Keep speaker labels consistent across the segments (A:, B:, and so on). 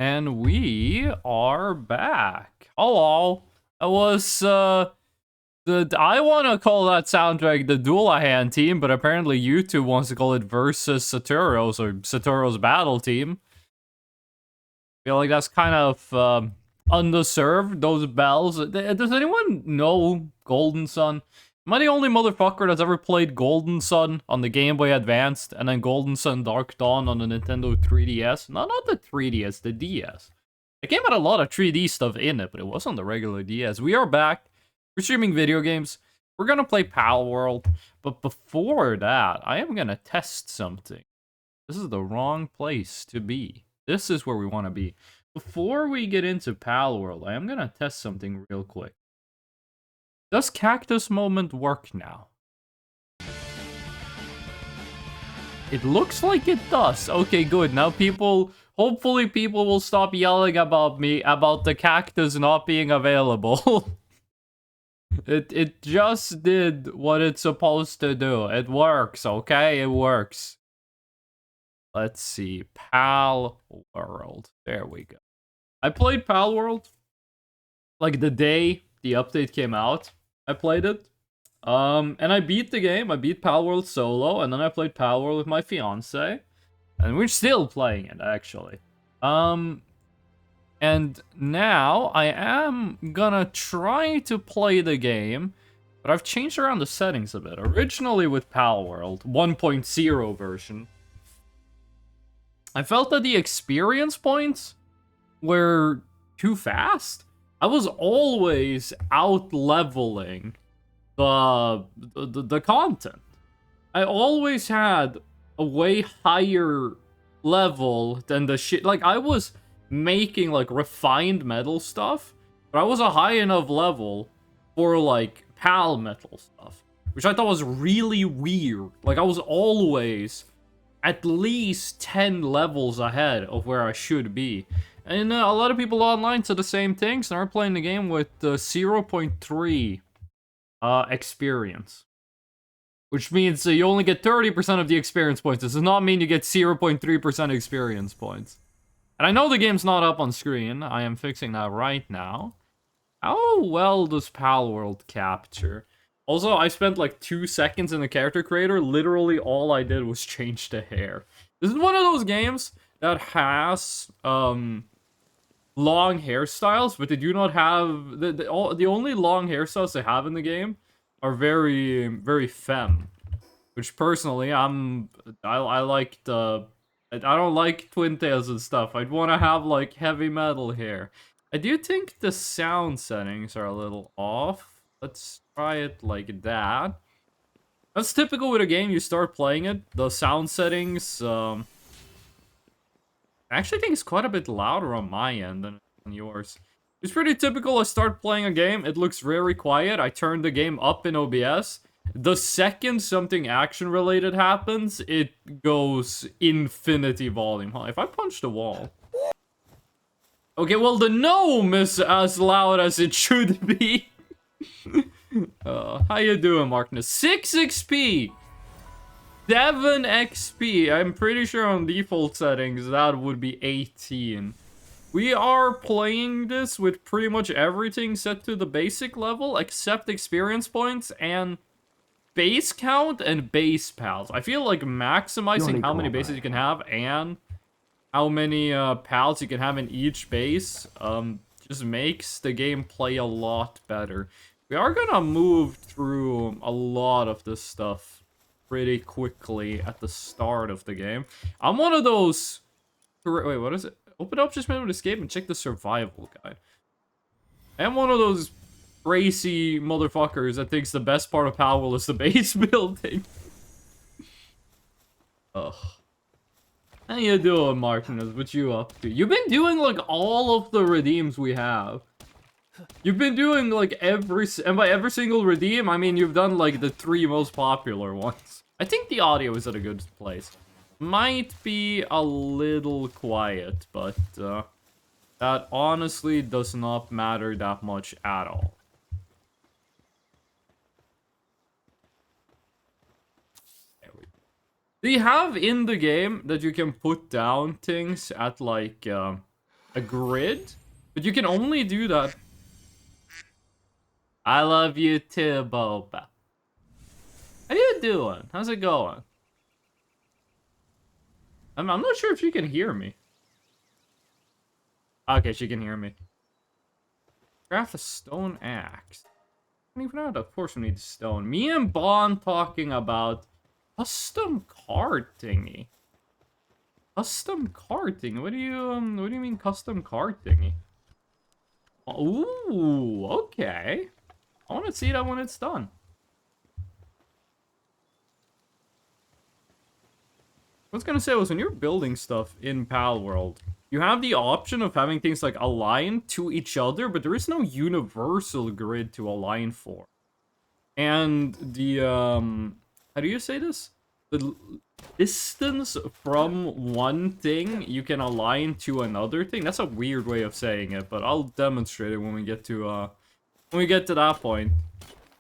A: And we are back. Hello. It was, I want to call that soundtrack the Dualahan team, but apparently YouTube wants to call it Versus Saturo's or Saturo's Battle Team. I feel like that's kind of, underserved, those bells. Does anyone know Golden Sun? Am I the only motherfucker that's ever played Golden Sun on the Game Boy Advanced and then Golden Sun Dark Dawn on the Nintendo 3DS? No, not the 3DS, the DS. It came with a lot of 3D stuff in it, but it was on the regular DS. We are back. We're streaming video games. We're gonna play Palworld. But before that, I am gonna test something. This is the wrong place to be. This is where we want to be. Before we get into Palworld, I am gonna test something real quick. Does Cactus Moment work now? It looks like it does. Okay, good. Now hopefully people will stop yelling about me about the cactus not being available. It just did what it's supposed to do. It works, okay? It works. Let's see. Palworld. There we go. I played Palworld like the day the update came out. I played it. And I beat the game. I beat Palworld solo, and then I played Palworld with my fiance. And we're still playing it, actually. And now I am gonna try to play the game, but I've changed around the settings a bit. Originally with Palworld, 1.0 version, I felt that the experience points were too fast. I was always out-leveling the content. I always had a way higher level than the shit. Like, I was making, like, refined metal stuff, but I was a high enough level for, like, PAL metal stuff, which I thought was really weird. Like, I was always at least 10 levels ahead of where I should be. And a lot of people online said the same things, and are playing the game with 0.3 experience. Which means you only get 30% of the experience points. This does not mean you get 0.3% experience points. And I know the game's not up on screen. I am fixing that right now. How well does Palworld capture? Also, I spent like 2 seconds in the character creator. Literally all I did was change the hair. This is one of those games that has long hairstyles, but they do not have the only long hairstyles they have in the game are very, very femme. Which personally, I like the I don't like twin tails and stuff. I'd want to have like heavy metal hair. I do think the sound settings are a little off. Let's try it like that. That's typical with a game. You start playing it, the sound settings. I actually think it's quite a bit louder on my end than on yours. It's pretty typical. I start playing a game, it looks very quiet. I turn the game up in OBS. The second something action-related happens, it goes infinity volume high. If I punch the wall... Okay, well, the gnome is as loud as it should be. How you doing, Markness? 6 XP! 7 XP! I'm pretty sure on default settings that would be 18. We are playing this with pretty much everything set to the basic level, except experience points and base count and base pals. I feel like maximizing how many bases you can have and how many pals you can have in each base just makes the game play a lot better. We are gonna move through a lot of this stuff pretty quickly at the start of the game. I'm one of those... Wait, what is it? Open up just menu to escape and check the survival guide. I am one of those crazy motherfuckers that thinks the best part of Palworld is the base building. Ugh. How you doing, Martinez? What you up to? You've been doing, like, all of the redeems we have. You've been doing, like, and by every single redeem, I mean you've done, like, the 3 most popular ones. I think the audio is at a good place. Might be a little quiet, but, that honestly does not matter that much at all. They have in the game that you can put down things at, like, a grid, but you can only do that. I love you too, Boba. How you doing? How's it going? I'm not sure if she can hear me. Okay, she can hear me. Craft a stone axe. I don't even know. Of course we need stone. Me and Bon talking about custom card thingy. Custom card thingy. What do you mean custom card thingy? Ooh, okay. I want to see that when it's done. I was gonna say was when you're building stuff in Palworld, you have the option of having things like align to each other, but there is no universal grid to align for. And the how do you say this? The distance from one thing you can align to another thing. That's a weird way of saying it, but I'll demonstrate it when we get to that point.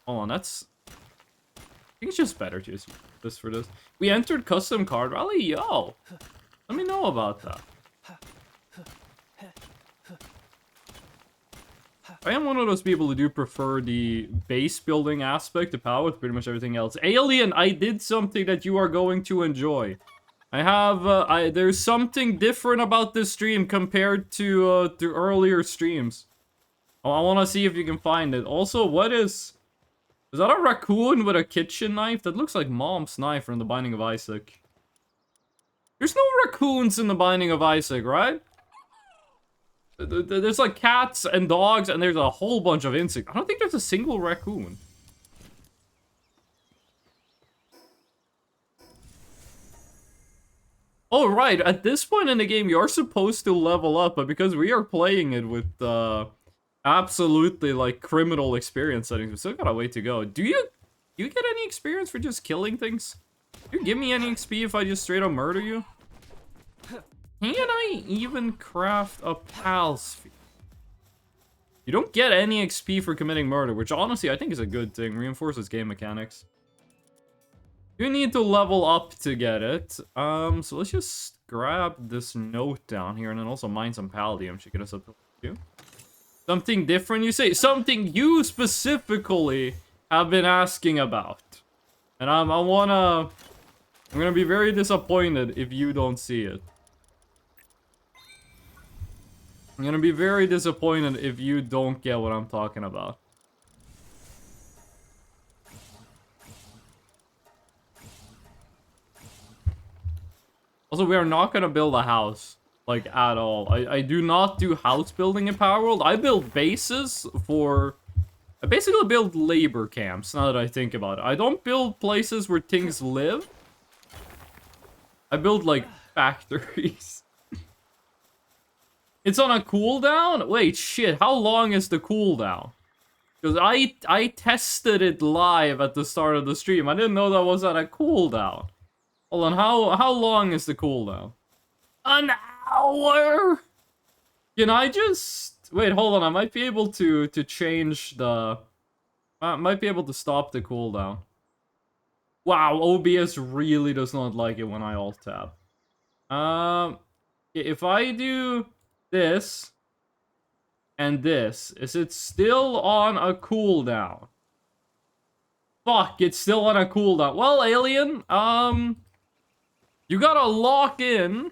A: Hold on, that's. I think it's just better to use this for this. We entered custom card rally, yo. Let me know about that. I am one of those people who do prefer the base building aspect to Power with pretty much everything else. Alien, I did something that you are going to enjoy. I have, there's something different about this stream compared to earlier streams. Oh, I want to see if you can find it. Also, what is that a raccoon with a kitchen knife? That looks like Mom's knife from The Binding of Isaac. There's no raccoons in The Binding of Isaac, right? There's like cats and dogs, and there's a whole bunch of insects. I don't think there's a single raccoon. Oh, right. At this point in the game, you're supposed to level up, but because we are playing it with, absolutely, like, criminal experience settings, we still got a way to go. Do you get any experience for just killing things? Do you give me any XP if I just straight up murder you? Can I even craft a pal sphere? You don't get any XP for committing murder, which honestly I think is a good thing. Reinforces game mechanics. You need to level up to get it. So let's just grab this note down here and then also mine some palladium. Should get us up to 2. Something different, you say? Something you specifically have been asking about. And I'm gonna be very disappointed if you don't see it. I'm gonna be very disappointed if you don't get what I'm talking about. Also, we are not gonna build a house, like, at all. I do not do house building in Palworld. I build bases for... I basically build labor camps, now that I think about it. I don't build places where things live. I build, like, factories. It's on a cooldown? Wait, shit, how long is the cooldown? Because I tested it live at the start of the stream. I didn't know that was at a cooldown. Hold on, how long is the cooldown? An hour? Can I just... Wait, hold on, I might be able to change the... I might be able to stop the cooldown. Wow, OBS really does not like it when I alt-tab. If I do... this and this, is it still on a cooldown? Fuck, it's still on a cooldown. Well, Alien, you gotta lock in.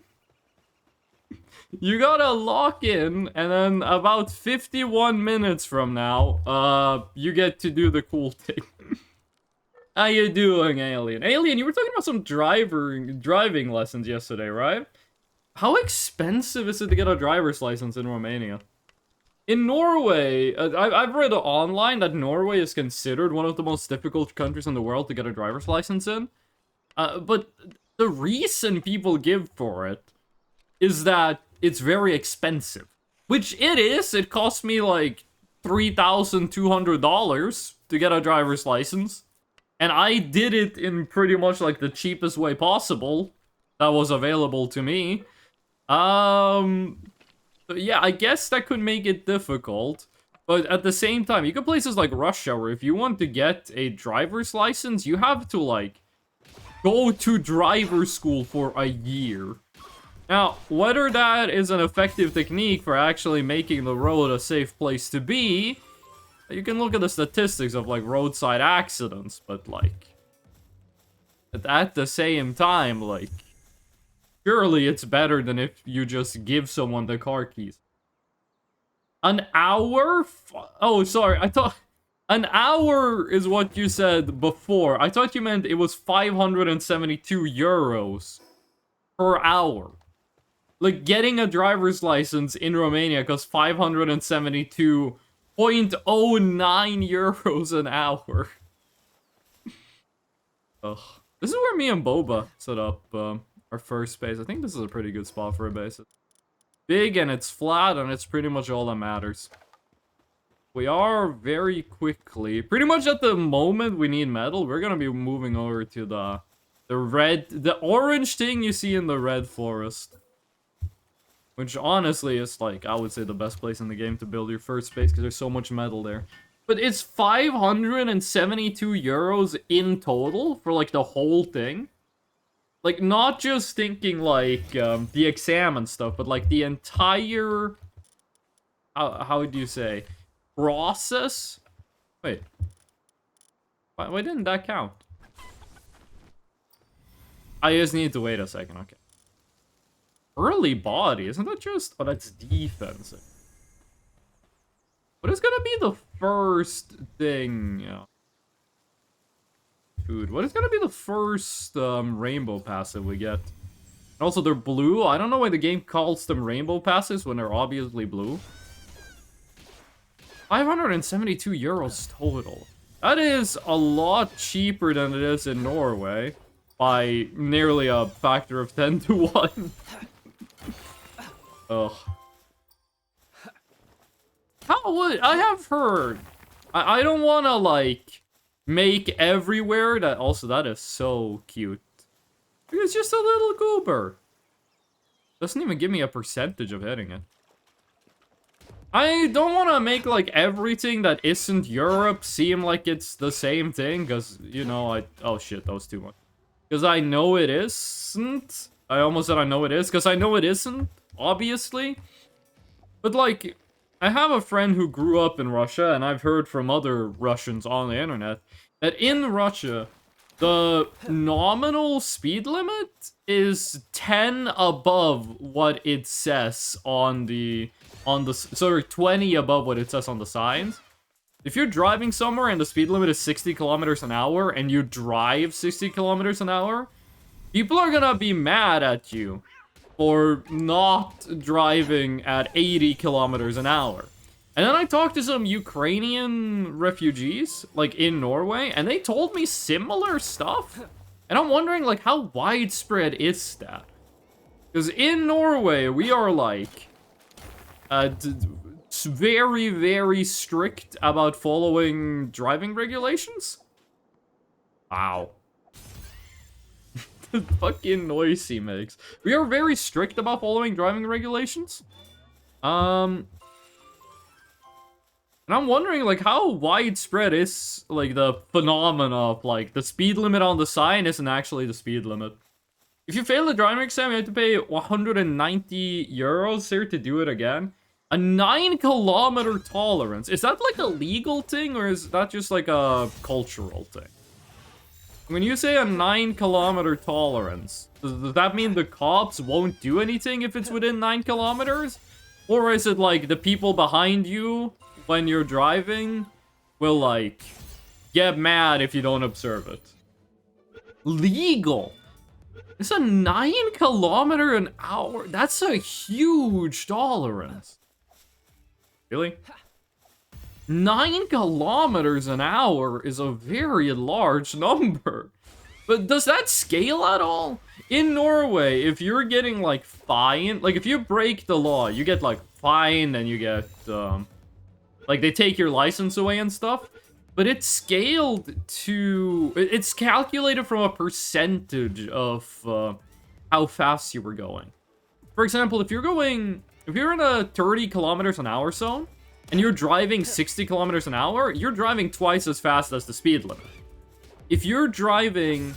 A: You gotta lock in, and then about 51 minutes from now, you get to do the cool thing. How you doing, Alien? Alien, you were talking about some driving lessons yesterday, right? How expensive is it to get a driver's license in Romania? In Norway, I've read online that Norway is considered one of the most difficult countries in the world to get a driver's license in. But the reason people give for it is that it's very expensive. Which it is. It cost me like $3,200 to get a driver's license. And I did it in pretty much like the cheapest way possible that was available to me. Yeah, I guess that could make it difficult. But at the same time, you go places like Russia where if you want to get a driver's license, you have to, like, go to driver school for a year. Now, whether that is an effective technique for actually making the road a safe place to be, you can look at the statistics of, like, roadside accidents, but, like, at the same time, like, surely it's better than if you just give someone the car keys. An hour? Oh, sorry, I thought... An hour is what you said before. I thought you meant it was 572 euros per hour. Like, getting a driver's license in Romania costs 572.09 euros an hour. Ugh. This is where me and Boba set up our first base. I think this is a pretty good spot for a base. Big and it's flat and it's pretty much all that matters. We are very quickly, pretty much at the moment we need metal, we're gonna be moving over to the orange thing you see in the red forest. Which honestly is, like, I would say the best place in the game to build your first base because there's so much metal there. But it's 572 euros in total for, like, the whole thing. Like, not just thinking, like, the exam and stuff, but, like, the entire... How would you say? Process? Wait. Why didn't that count? I just need to wait a second, okay. Early body, isn't that just... Oh, that's defensive. What is gonna be the first thing? Yeah. Dude, what is gonna be the first rainbow passive we get? And also, they're blue. I don't know why the game calls them rainbow passes when they're obviously blue. 572 euros total. That is a lot cheaper than it is in Norway. By nearly a factor of 10 to 1. Ugh. How would... I have heard... I don't want to, like, make everywhere that... Also, that is so cute. It's just a little goober. Doesn't even give me a percentage of hitting it. I don't want to make, like, everything that isn't Europe seem like it's the same thing, because, you know, oh, shit, that was too much. Because I know it isn't. I almost said I know it is, because I know it isn't, obviously. But, like, I have a friend who grew up in Russia, and I've heard from other Russians on the internet, that in Russia, the nominal speed limit is 10 above what it says on the sorry, 20 above what it says on the signs. If you're driving somewhere and the speed limit is 60 kilometers an hour and you drive 60 kilometers an hour, people are gonna be mad at you for not driving at 80 kilometers an hour. And then I talked to some Ukrainian refugees, like, in Norway, and they told me similar stuff. And I'm wondering, like, how widespread is that? Because in Norway, we are, like, very, very strict about following driving regulations. Wow. The fucking noise he makes. We are very strict about following driving regulations. And I'm wondering, like, how widespread is, like, the phenomena of, like, the speed limit on the sign isn't actually the speed limit. If you fail the driving exam, you have to pay 190 euros here to do it again. A 9-kilometer tolerance. Is that, like, a legal thing, or is that just, like, a cultural thing? When you say a 9-kilometer tolerance, does that mean the cops won't do anything if it's within 9 kilometers? Or is it, like, the people behind you, when you're driving, will, like, get mad if you don't observe it? Legal! It's a 9-kilometer an hour? That's a huge tolerance. Really? 9 kilometers an hour is a very large number. But does that scale at all? In Norway, if you're getting, like, fined, like, if you break the law, you get, like, fined and you get, like, they take your license away and stuff. But it's scaled to... It's calculated from a percentage of how fast you were going. For example, if you're in a 30 kilometers an hour zone, and you're driving 60 kilometers an hour, you're driving twice as fast as the speed limit. If you're driving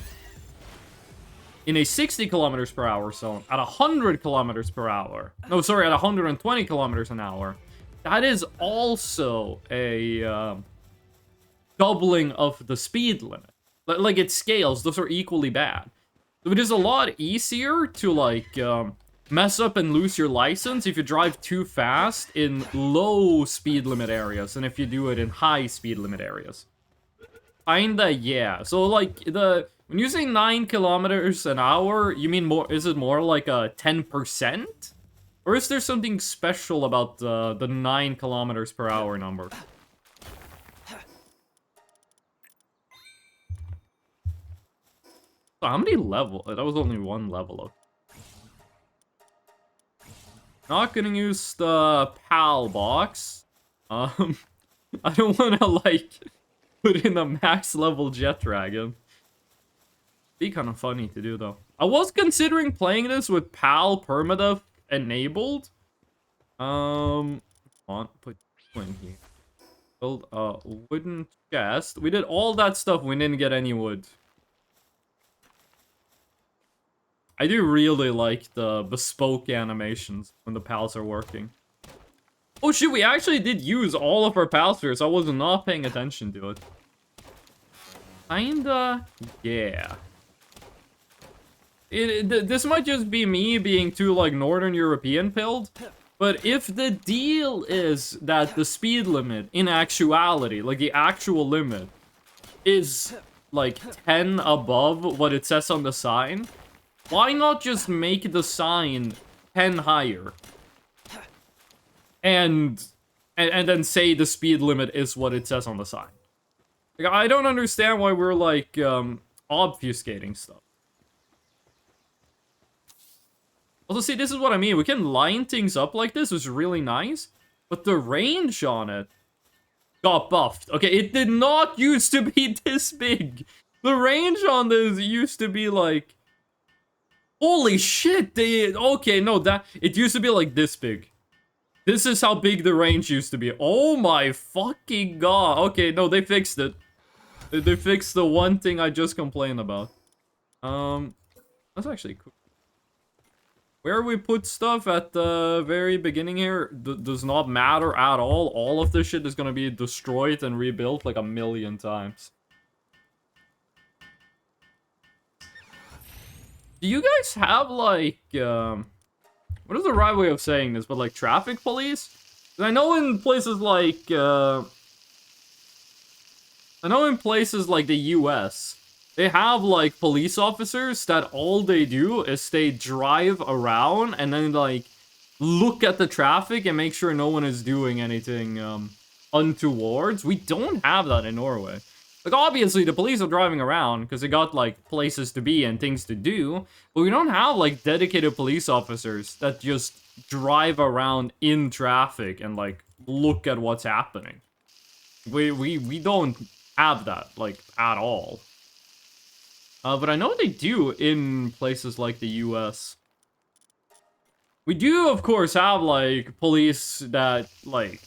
A: in a 60 kilometers per hour zone at 100 kilometers per hour. No, sorry, at 120 kilometers an hour. That is also a doubling of the speed limit. Like, it scales. Those are equally bad. So it is a lot easier to, like, mess up and lose your license if you drive too fast in low speed limit areas than if you do it in high speed limit areas. Kinda, yeah. So, like, when you say 9 kilometers an hour, you mean more, is it more like a 10%? Or is there something special about the 9 kilometers per hour number? So how many levels? That was only one level up. Not gonna use the PAL box. I don't wanna, like, put in a max level jet dragon. Be kind of funny to do, though. I was considering playing this with PAL permadeath enabled. On, put in here. Build a wooden chest. We did all that stuff. We didn't get any wood. I do really like the bespoke animations when the pals are working. Oh shit, we actually did use all of our pal spheres. I was not paying attention to it. Kinda, yeah. This might just be me being too, like, Northern European pilled. But if the deal is that the speed limit, in actuality, like the actual limit, is like 10 above what it says on the sign, why not just make the sign 10 higher? And then say the speed limit is what it says on the sign. Like, I don't understand why we're, like, obfuscating stuff. Also, see, this is what I mean. We can line things up like this, which is really nice. But the range on it got buffed. Okay, it did not used to be this big. The range on this used to be, like... Holy shit, okay, no, it used to be, like, this big. This is how big the range used to be. Oh my fucking god. Okay, no, they fixed it. They fixed the one thing I just complained about. That's actually cool. Where we put stuff at the very beginning here does not matter at all. All of this shit is gonna be destroyed and rebuilt like 1,000,000 times. Do you guys have, like, what is the right way of saying this, but, like, traffic police? 'Cause I know in places like, the US, they have, like, police officers that all they do is they drive around and then, like, look at the traffic and make sure no one is doing anything, untowards. We don't have that in Norway. Like, obviously, the police are driving around because they got, like, places to be and things to do. But we don't have, like, dedicated police officers that just drive around in traffic and, like, look at what's happening. We don't have that, like, at all. But I know they do in places like the US. We do, of course, have, like, police that, like,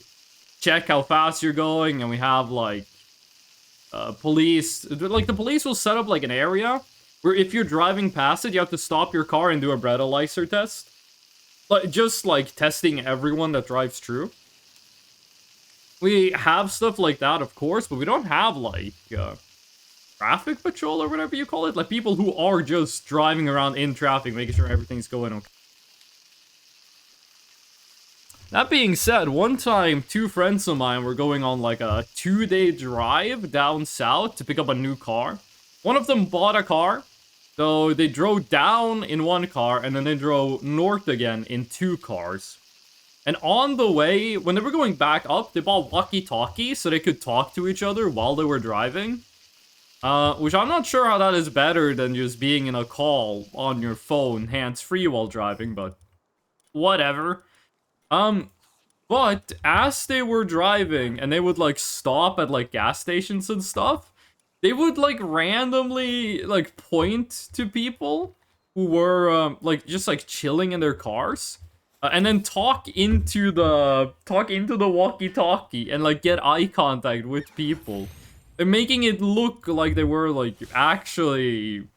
A: check how fast you're going, and we have, like, police, like, the police will set up, like, an area where if you're driving past it, you have to stop your car and do a breathalyzer test. Like, just, like, testing everyone that drives through. We have stuff like that, of course, but we don't have, like, traffic patrol or whatever you call it. Like, people who are just driving around in traffic, making sure everything's going okay. That being said, one time, 2 friends of mine were going on, like, a 2-day drive down south to pick up a new car. One of them bought a car, so they drove down in one car, and then they drove north again in 2 cars. And on the way, when they were going back up, they bought walkie-talkies so they could talk to each other while they were driving. Which I'm not sure how that is better than just being in a call on your phone, hands-free while driving, but whatever. But as they were driving and they would, like, stop at, like, gas stations and stuff, they would, like, randomly, like, point to people who were, like, just, like, chilling in their cars, and then talk into the walkie-talkie and, like, get eye contact with people. And making it look like they were, like, actually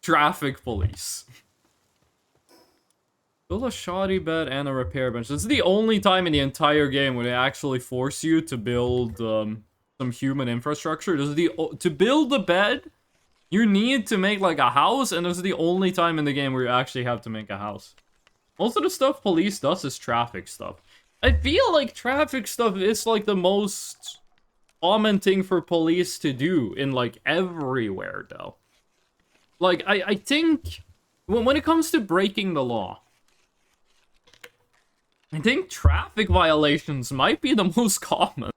A: traffic police. Build a shoddy bed and a repair bench. This is the only time in the entire game where they actually force you to build some human infrastructure. To build the bed, you need to make like a house, and this is the only time in the game where you actually have to make a house. Most of the stuff police does is traffic stuff. I feel like traffic stuff is like the most common thing for police to do in like everywhere though. Like I think when it comes to breaking the law, I think traffic violations might be the most common.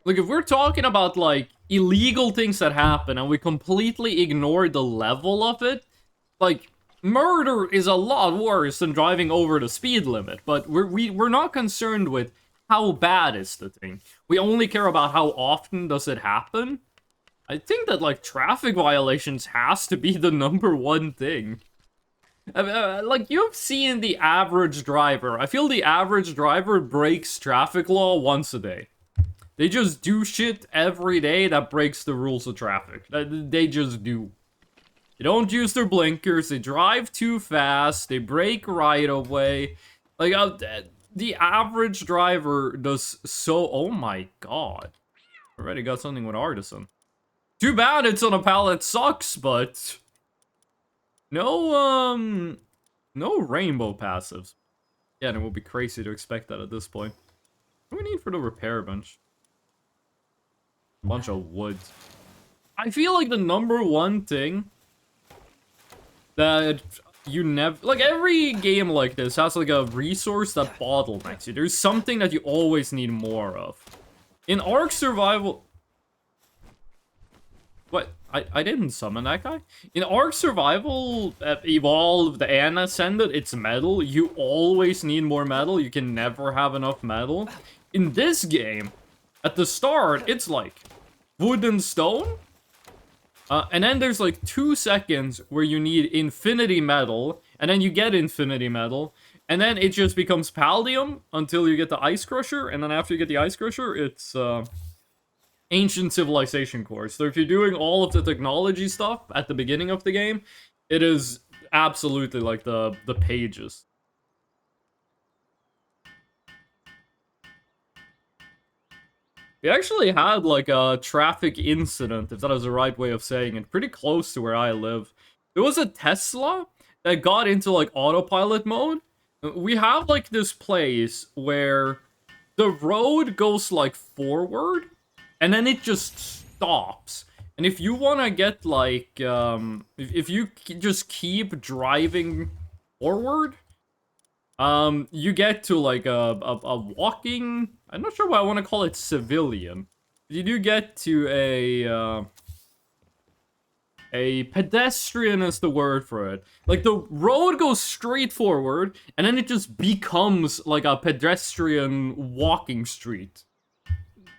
A: Like, if we're talking about, like, illegal things that happen and we completely ignore the level of it, like, murder is a lot worse than driving over the speed limit, but we're not concerned with how bad is the thing. We only care about how often does it happen. I think that, like, traffic violations has to be the #1 thing. Like, you've seen the average driver. I feel the average driver breaks traffic law once a day. They just do shit every day that breaks the rules of traffic. They just do. They don't use their blinkers, they drive too fast, they brake right away. Like, the average driver does so... Oh my god. Already got something with artisan. Too bad it's on a pallet, sucks, but... No rainbow passives. Yeah, and it would be crazy to expect that at this point. What do we need for the repair bench? A bunch of wood. I feel like the #1 thing that you never... Like, every game like this has, like, a resource that bottlenecks you. There's something that you always need more of. In Ark Survival... What? I didn't summon that guy? In Ark Survival Evolved and Ascended, it's metal. You always need more metal. You can never have enough metal. In this game, at the start, it's like wood and stone. And then there's like 2 seconds where you need infinity metal. And then you get infinity metal. And then it just becomes Paldium until you get the Ice Crusher. And then after you get the Ice Crusher, it's... Ancient Civilization course. So if you're doing all of the technology stuff at the beginning of the game, it is absolutely like the pages. We actually had like a traffic incident, if that is the right way of saying it, pretty close to where I live. There was a Tesla that got into like autopilot mode. We have like this place where the road goes like forward, and then it just stops. And if you want to get, like, if you just keep driving forward, you get to, like, a walking... I'm not sure why I want to call it civilian. You do get to a pedestrian is the word for it. Like, the road goes straight forward, and then it just becomes, like, a pedestrian walking street.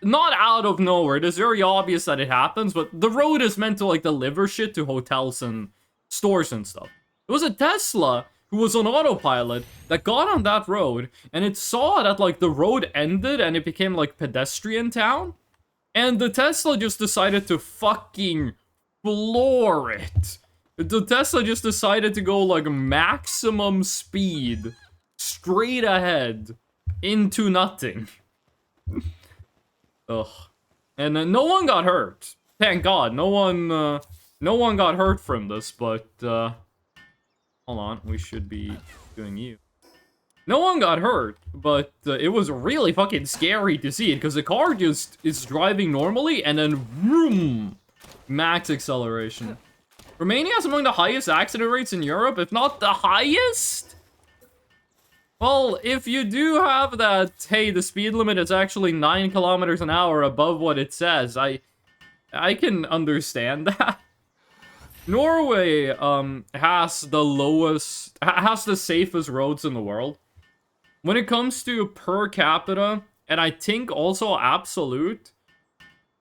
A: Not out of nowhere, it is very obvious that it happens, but the road is meant to, like, deliver shit to hotels and stores and stuff. It was a Tesla who was on autopilot that got on that road, and it saw that, like, the road ended and it became, like, pedestrian town, and the Tesla just decided to fucking floor it. The Tesla just decided to go, like, maximum speed, straight ahead, into nothing. Ugh. And no one got hurt. Thank God, no one got hurt from this, but, hold on, we should be doing you. No one got hurt, but it was really fucking scary to see it, because the car just is driving normally, and then, vroom, max acceleration. Romania has among the highest accident rates in Europe, if not the highest? Well, if you do have that, hey, the speed limit is actually 9 kilometers an hour above what it says, I can understand that. Norway, has the safest roads in the world. When it comes to per capita, and I think also absolute,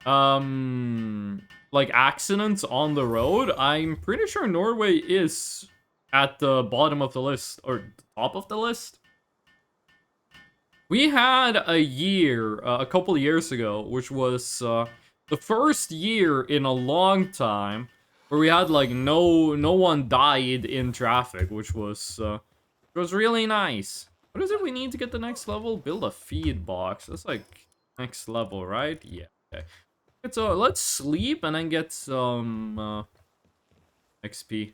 A: like accidents on the road, I'm pretty sure Norway is at the bottom of the list, or top of the list. We had a year, a couple of years ago, which was the first year in a long time where we had like no one died in traffic, which was really nice. What is it we need to get the next level? Build a feed box. That's like next level, right? Yeah. Okay. So let's sleep and then get some XP.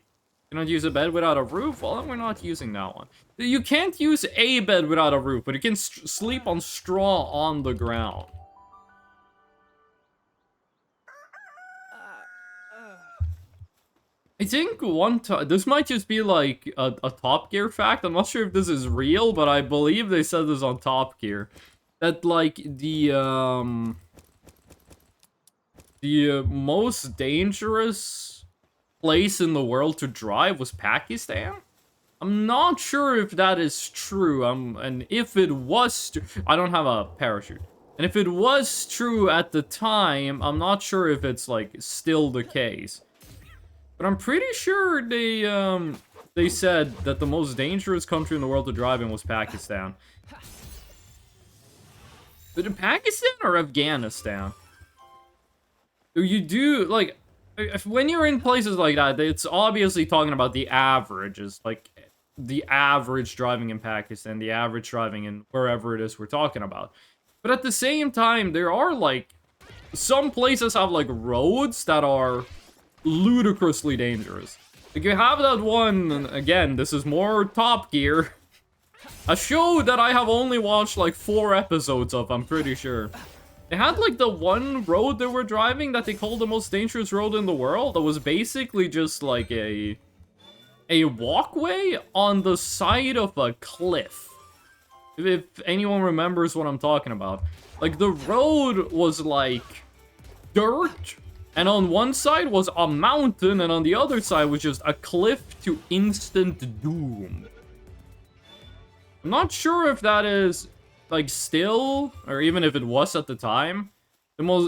A: Cannot use a bed without a roof? Well, then we're not using that one. You can't use a bed without a roof, but you can sleep on straw on the ground. I think one time, this might just be like a Top Gear fact. I'm not sure if this is real, but I believe they said this on Top Gear. That like the most dangerous place in the world to drive was Pakistan. I'm not sure if that is true. And if it was, I don't have a parachute. And if it was true at the time, I'm not sure if it's like still the case. But I'm pretty sure they said that the most dangerous country in the world to drive in was Pakistan. But in Pakistan or Afghanistan? You do, like, when you're in places like that, it's obviously talking about the averages, like, the average driving in Pakistan, the average driving in wherever it is we're talking about. But at the same time, there are, like, some places have, like, roads that are ludicrously dangerous. Like, you have that one, and again, this is more Top Gear, a show that I have only watched, like, 4 episodes of, I'm pretty sure. They had, like, the one road they were driving that they called the most dangerous road in the world that was basically just, like, a walkway on the side of a cliff. If anyone remembers what I'm talking about. Like, the road was, like, dirt, and on one side was a mountain, and on the other side was just a cliff to instant doom. I'm not sure if that is, like, still, or even if it was at the time,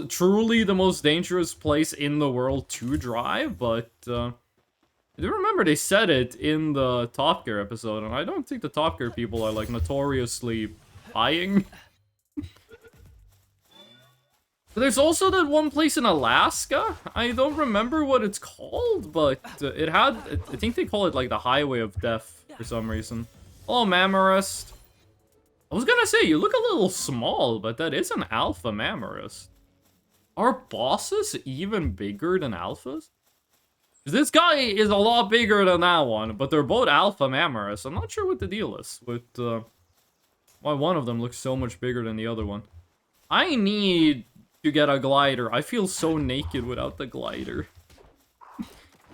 A: truly the most dangerous place in the world to drive, but, I do remember they said it in the Top Gear episode, and I don't think the Top Gear people are, like, notoriously lying. But there's also that one place in Alaska. I don't remember what it's called, but it had, I think they call it, like, the Highway of Death for some reason. Oh, Mammarest. I was gonna say, you look a little small, but that is an alpha Mammarest. Are bosses even bigger than alphas? This guy is a lot bigger than that one, but they're both alpha Mammarest. I'm not sure what the deal is with why one of them looks so much bigger than the other one. I need to get a glider. I feel so naked without the glider.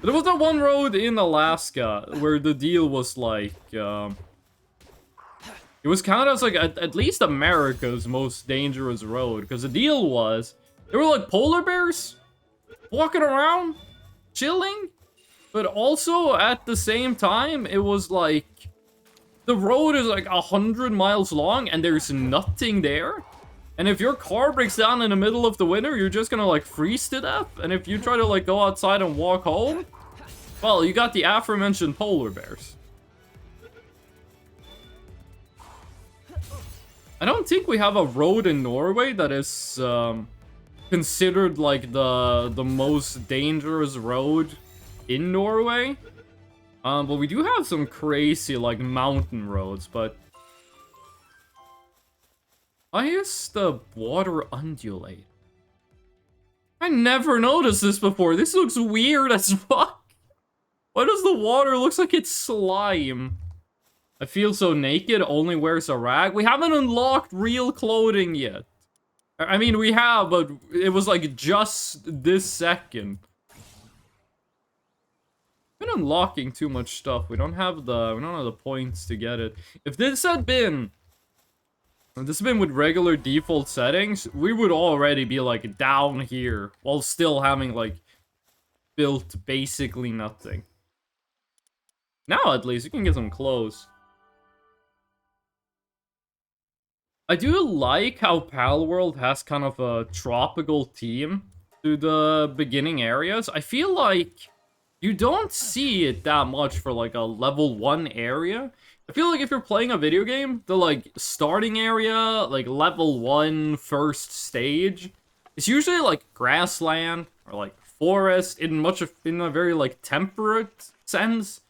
A: There was that one road in Alaska where the deal was like, it was kind of like at least America's most dangerous road, because the deal was there were like polar bears walking around, chilling, but also at the same time, it was like the road is like 100 miles long and there's nothing there. And if your car breaks down in the middle of the winter, you're just gonna like freeze to death. And if you try to like go outside and walk home, well, you got the aforementioned polar bears. I don't think we have a road in Norway that is considered like the most dangerous road in Norway. But we do have some crazy like mountain roads, but why is the water undulate? I never noticed this before. This looks weird as fuck. Why does the water look like it's slime? I feel so naked, only wears a rag. We haven't unlocked real clothing yet. I mean, we have, but it was like just this second. We've been unlocking too much stuff. We don't have the points to get it. If this had been with regular default settings, we would already be like down here while still having like built basically nothing. Now at least you can get some clothes. I do like how Palworld has kind of a tropical theme to the beginning areas. I feel like you don't see it that much for like a level 1 area. I feel like if you're playing a video game, the like starting area, like level 1 first stage, it's usually like grassland or like forest in a very like temperate sense.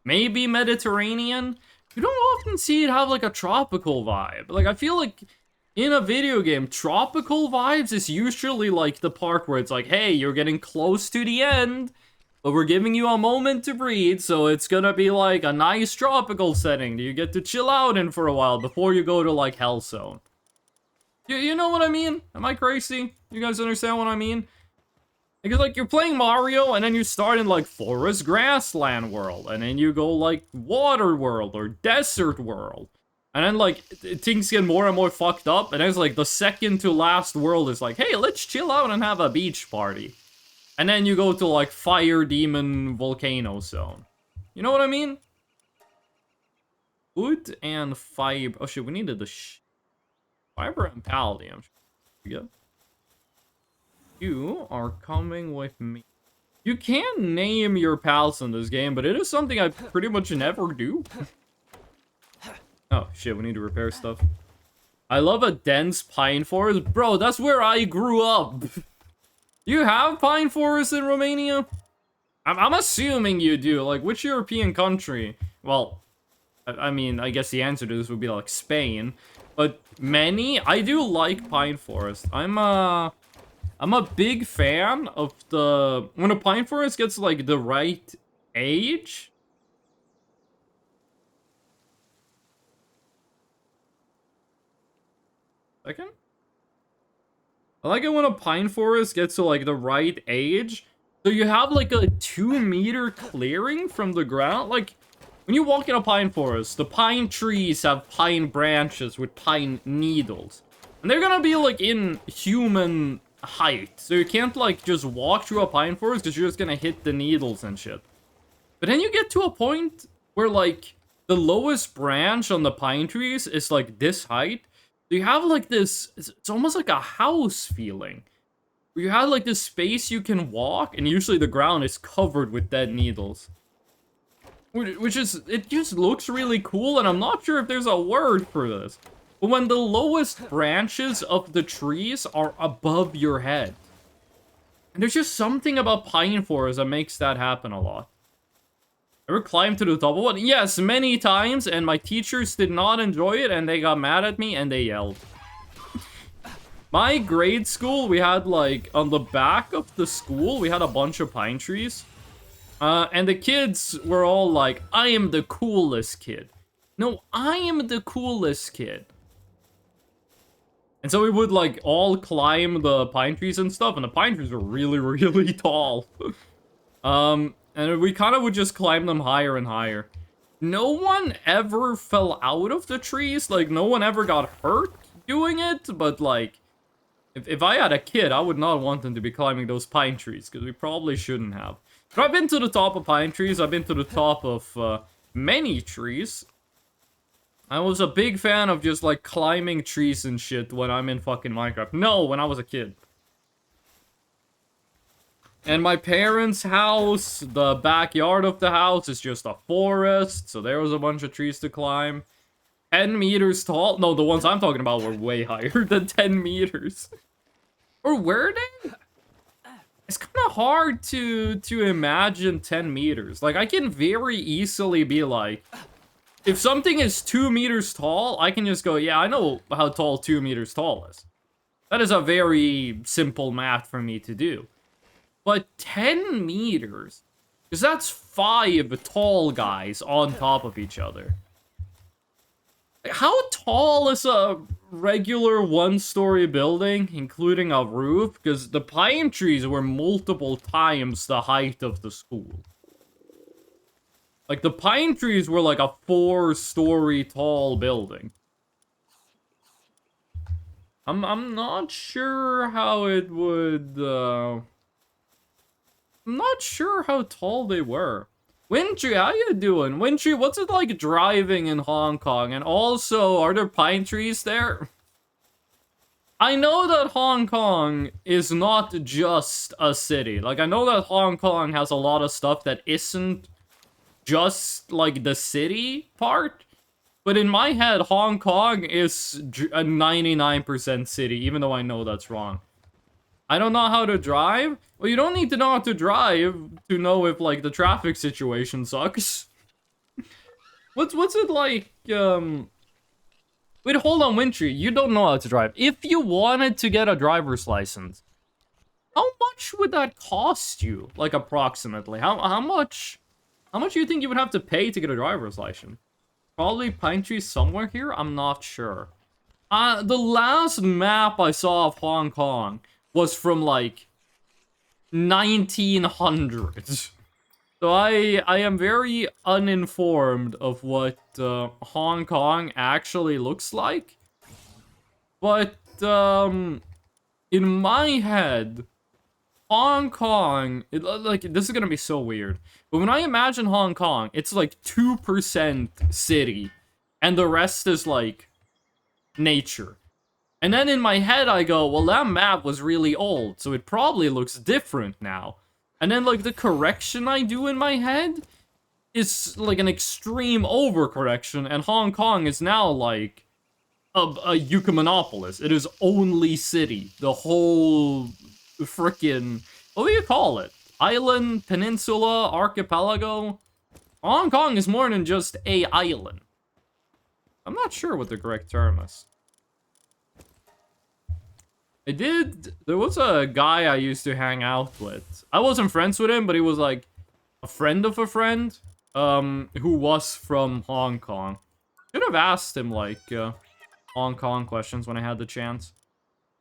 A: Maybe Mediterranean. You don't often see it have like a tropical vibe. Like I feel like in a video game, tropical vibes is usually like the part where it's like, hey, you're getting close to the end, but we're giving you a moment to breathe, so it's gonna be like a nice tropical setting that you get to chill out in for a while before you go to like Hell Zone. You know what I mean? Am I crazy? You guys understand what I mean? Because like you're playing Mario and then you start in like forest grassland world and then you go like water world or desert world. And then like things get more and more fucked up and then it's like the second to last world is like, hey, let's chill out and have a beach party. And then you go to like fire demon volcano zone. You know what I mean? Wood and fiber. Oh shit, we needed the fiber and palladium. We go. You are coming with me. You can name your pals in this game, but it is something I pretty much never do. Oh, shit, we need to repair stuff. I love a dense pine forest. Bro, that's where I grew up. You have pine forests in Romania? I'm assuming you do. Like, which European country? Well, I mean, I guess the answer to this would be like Spain. But many? I do like pine forest. I'm a big fan of when a pine forest gets like the right age. Second? I like it when a pine forest gets to like the right age. So you have like a 2-meter clearing from the ground. Like when you walk in a pine forest, the pine trees have pine branches with pine needles. And they're gonna be like in human height. So you can't like just walk through a pine forest because you're just gonna hit the needles and shit. But then you get to a point where like the lowest branch on the pine trees is like this height. So you have like this, it's almost like a house feeling. Where you have like this space you can walk and usually the ground is covered with dead needles. Which is, it just looks really cool and I'm not sure if there's a word for this. But when the lowest branches of the trees are above your head. And there's just something about pine forest that makes that happen a lot. Ever climbed to the top of one? Yes, many times, and my teachers did not enjoy it, and they got mad at me, and they yelled. My grade school, we had, like, on the back of the school, we had a bunch of pine trees. And the kids were all like, I am the coolest kid. No, I am the coolest kid. And so we would, like, all climb the pine trees and stuff, and the pine trees were really, really tall. And we kind of would just climb them higher and higher. No one ever fell out of the trees. Like, no one ever got hurt doing it. But, like, if I had a kid, I would not want them to be climbing those pine trees. Because we probably shouldn't have. But I've been to the top of pine trees. I've been to the top of many trees. I was a big fan of just, like, climbing trees and shit when I'm in fucking Minecraft. No, when I was a kid. And my parents' house, the backyard of the house is just a forest. So there was a bunch of trees to climb. 10 meters tall. No, the ones I'm talking about were way higher than 10 meters. Or were they? It's kind of hard to imagine 10 meters. Like, I can very easily be like, if something is 2 meters tall, I can just go, yeah, I know how tall 2 meters tall is. That is a very simple math for me to do. But 10 meters, because that's 5 tall guys on top of each other. How tall is a regular one-story building, including a roof? Because the pine trees were multiple times the height of the school. Like, the pine trees were like a 4-story tall building. I'm not sure how it would, I'm not sure how tall they were. Wintry, how you doing? Wintry, what's it like driving in Hong Kong? And also, are there pine trees there? I know that Hong Kong is not just a city. Like, I know that Hong Kong has a lot of stuff that isn't just, like, the city part. But in my head, Hong Kong is a 99% city, even though I know that's wrong. I don't know how to drive? Well, you don't need to know how to drive to know if, like, the traffic situation sucks. What's it like, Wait, hold on, Wintry. You don't know how to drive. If you wanted to get a driver's license, how much would that cost you? Like, approximately. How much do you think you would have to pay to get a driver's license? Probably pine trees somewhere here? I'm not sure. The last map I saw of Hong Kong was from, like, 1900s. So I am very uninformed of what Hong Kong actually looks like. But in my head, Hong Kong, like, this is gonna be so weird. But when I imagine Hong Kong, it's like 2% city, and the rest is like nature. And then in my head I go, well, that map was really old, so it probably looks different now. And then, like, the correction I do in my head is, like, an extreme overcorrection, and Hong Kong is now, like, a Eucaminopolis. It is only city. The whole frickin'... what do you call it? Island, peninsula, archipelago? Hong Kong is more than just a island. I'm not sure what the correct term is. There was a guy I used to hang out with. I wasn't friends with him, but he was like a friend of a friend, who was from Hong Kong. Should have asked him, like, Hong Kong questions when I had the chance.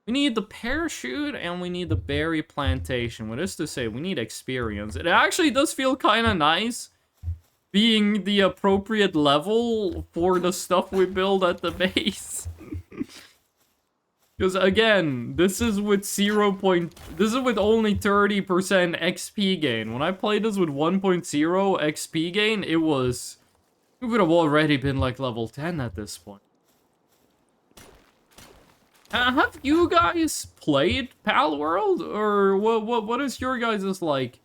A: We need the parachute and we need the berry plantation. What is to say? We need experience. It actually does feel kind of nice being the appropriate level for the stuff we build at the base. Because again, this is with this is with only 30% XP gain. When I played this with 1.0 XP gain, we would have already been like level 10 at this point. Have you guys played Palworld? Or what is your guys' like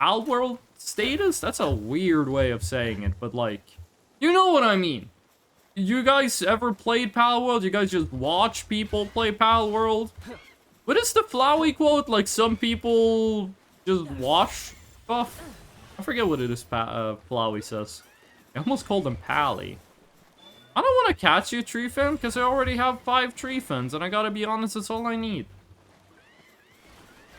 A: Palworld status? That's a weird way of saying it, but like, you know what I mean. You guys ever played Palworld? You guys just watch people play Palworld? What is the Flowey quote? Like, some people just watch stuff? I forget what it is Flowey says. I almost called him Pally. I don't want to catch you, tree fin, because I already have 5 tree fins, and I gotta be honest, that's all I need.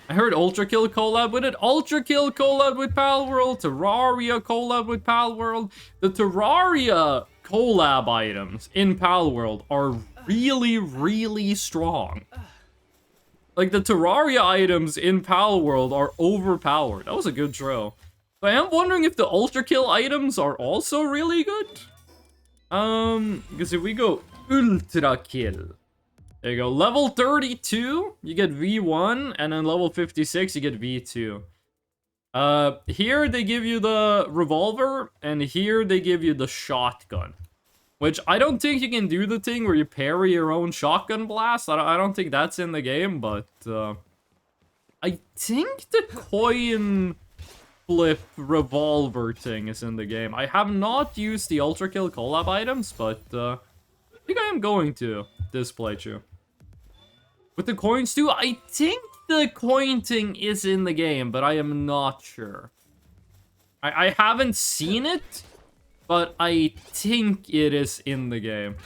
A: I heard Ultra Kill collab with it. Ultra Kill collab with Palworld. Terraria collab with Palworld. The Terraria collab items in Palworld are really, really strong. Like, the Terraria items in Palworld are overpowered. That was a good throw. But I am wondering if the Ultra Kill items are also really good. Because if we go Ultra Kill, there you go. Level 32, you get V1, and then level 56, you get V2. Here they give you the revolver, and here they give you the shotgun. Which, I don't think you can do the thing where you parry your own shotgun blast. I don't think that's in the game, but, I think the coin flip revolver thing is in the game. I have not used the Ultra Kill collab items, but, I think I am going to this playthrough. With the coins too, I think the coin thing is in the game, but I am not sure. I haven't seen it, but I think it is in the game.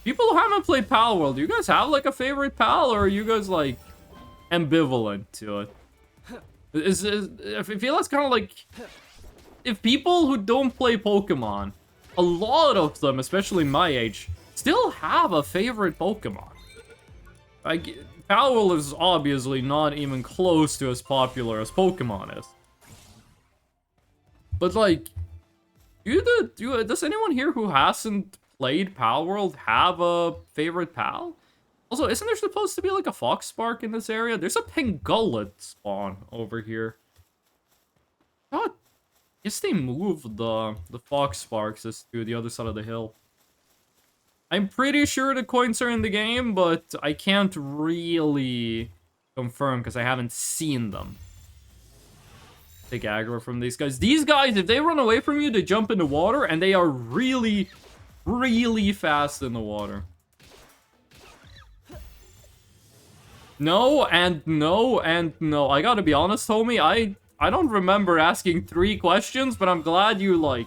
A: People who haven't played Palworld, do you guys have like a favorite pal, or are you guys like ambivalent to it? I feel that's kind of like, if people who don't play Pokemon, a lot of them, especially my age, still have a favorite Pokemon. Palworld is obviously not even close to as Pokemon is. But like, does anyone here who hasn't played Palworld have a favorite pal? Also, isn't there supposed to be like a Foxspark in this area? There's a Pangolin spawn over here. God, I guess they moved the Foxsparks to the other side of the hill. I'm pretty sure the coins are in the game, but I can't really confirm because I haven't seen them. Take aggro from these guys. These guys, if they run away from you, they jump in the water, and they are really, really fast in the water. No and no and no. I gotta be honest, homie. I don't remember asking 3 questions, but I'm glad you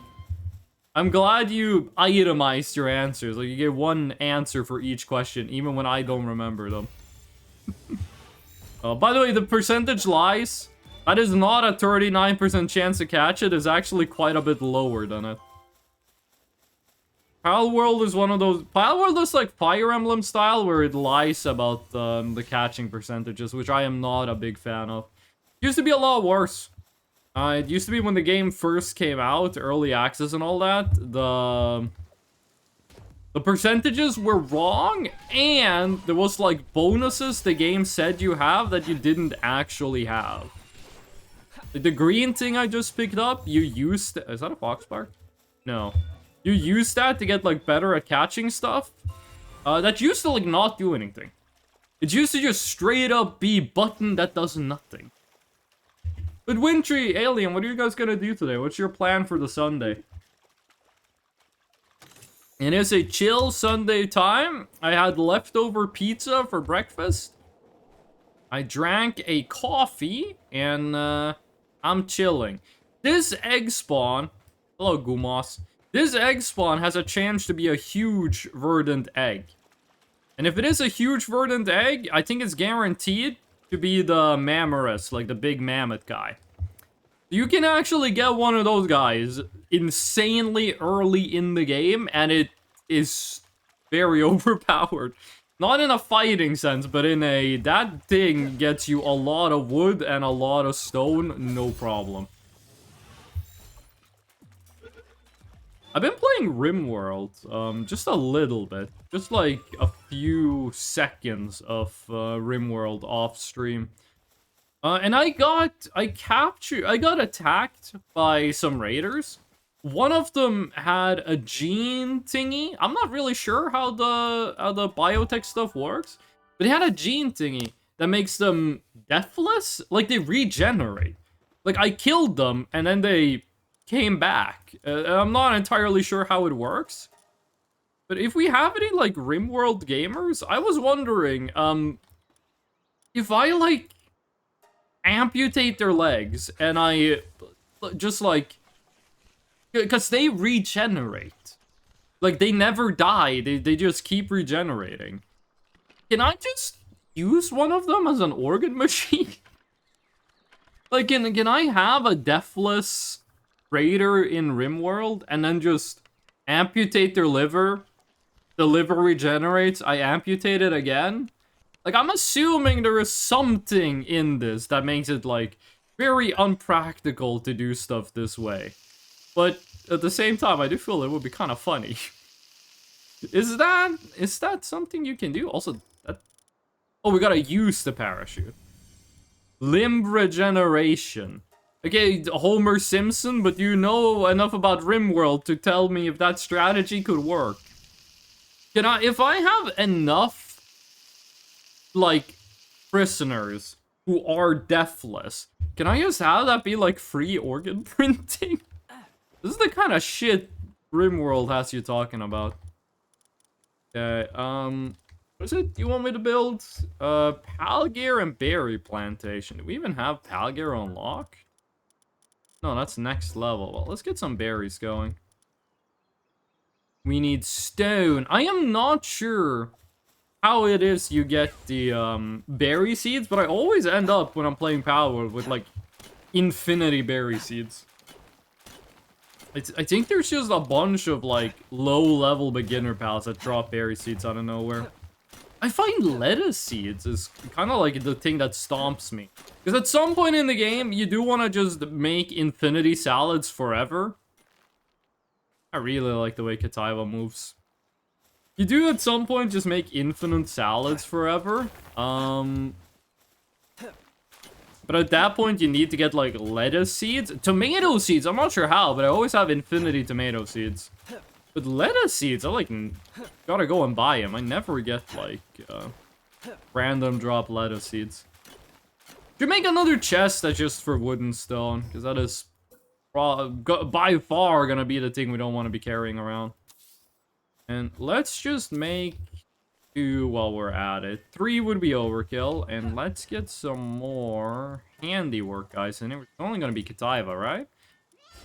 A: I'm glad you itemized your answers. Like you gave 1 answer for each question, even when I don't remember them. By the way, the percentage lies. That is not a 39% chance to catch it. It's actually quite a bit lower than it. Palworld is one of those... Palworld is like Fire Emblem style, where it lies about the catching percentages, which I am not a big fan of. It used to be a lot worse. It used to be when the game first came out, early access and all that, the percentages were wrong, and there was like bonuses the game said you have that you didn't actually have. Like the green thing I just picked up, you used... Is that a foxbar? No. You use that to get, like, better at catching stuff. That used to, like, not do anything. It used to just straight up be button that does nothing. But Wintry, Alien, what are you guys gonna do today? What's your plan for the Sunday? It is a chill Sunday time. I had leftover pizza for breakfast. I drank a coffee, and, I'm chilling. This egg spawn... Hello, Gumas. This egg spawn has a chance to be a huge verdant egg. And if it is a huge verdant egg, I think it's guaranteed to be the Mammoris, like the big mammoth guy. You can actually get one of those guys insanely early in the game, and it is very overpowered. Not in a fighting sense, but in a... That thing gets you a lot of wood and a lot of stone, no problem. I've been playing RimWorld, just a little bit. Just like a few seconds of RimWorld off stream. And I got attacked by some raiders. One of them had a gene thingy. I'm not really sure how the biotech stuff works, but he had a gene thingy that makes them deathless. Like they regenerate. Like I killed them and then they came back. I'm not entirely sure how it works. But if we have any, like, RimWorld gamers, I was wondering, if I, like, amputate their legs, and I just, like... Because they regenerate. Like, they never die. They just keep regenerating. Can I just use one of them as an organ machine? Like, can I have a deathless raider in RimWorld and then just amputate their liver? The liver regenerates, I amputate it again? Like, I'm assuming there is something in this that makes it, like, very unpractical to do stuff this way. But at the same time, I do feel it would be kind of funny. Is that something you can do? Also, that... Oh, we gotta use the parachute. Limb regeneration. Okay, Homer Simpson, but you know enough about RimWorld to tell me if that strategy could work. If I have enough, like, prisoners who are deathless, can I just have that be, like, free organ printing? This is the kind of shit RimWorld has you talking about. Okay, what is it you want me to build? Palgear and berry plantation. Do we even have Palgear on lock? No, that's next level. Well, let's get some berries going. We need stone. I am not sure how it is you get the berry seeds, but I always end up when I'm playing Palworld with like infinity berry seeds. I think there's just a bunch of like low-level beginner pals that drop berry seeds out of nowhere. I find lettuce seeds is kind of like the thing that stomps me. Because at some point in the game, you do want to just make infinity salads forever. I really like the way Kataiba moves. You do at some point just make infinite salads forever. But at that point, you need to get like lettuce seeds. Tomato seeds, I'm not sure how, but I always have infinity tomato seeds. But lettuce seeds, I like gotta go and buy them. I never get like random drop lettuce seeds. Should make another chest that's just for wood and stone, because that is by far gonna be the thing we don't want to be carrying around. And let's just make 2 while we're at it. 3 would be overkill, and let's get some more handiwork guys in it. It's only gonna be Katiba, right?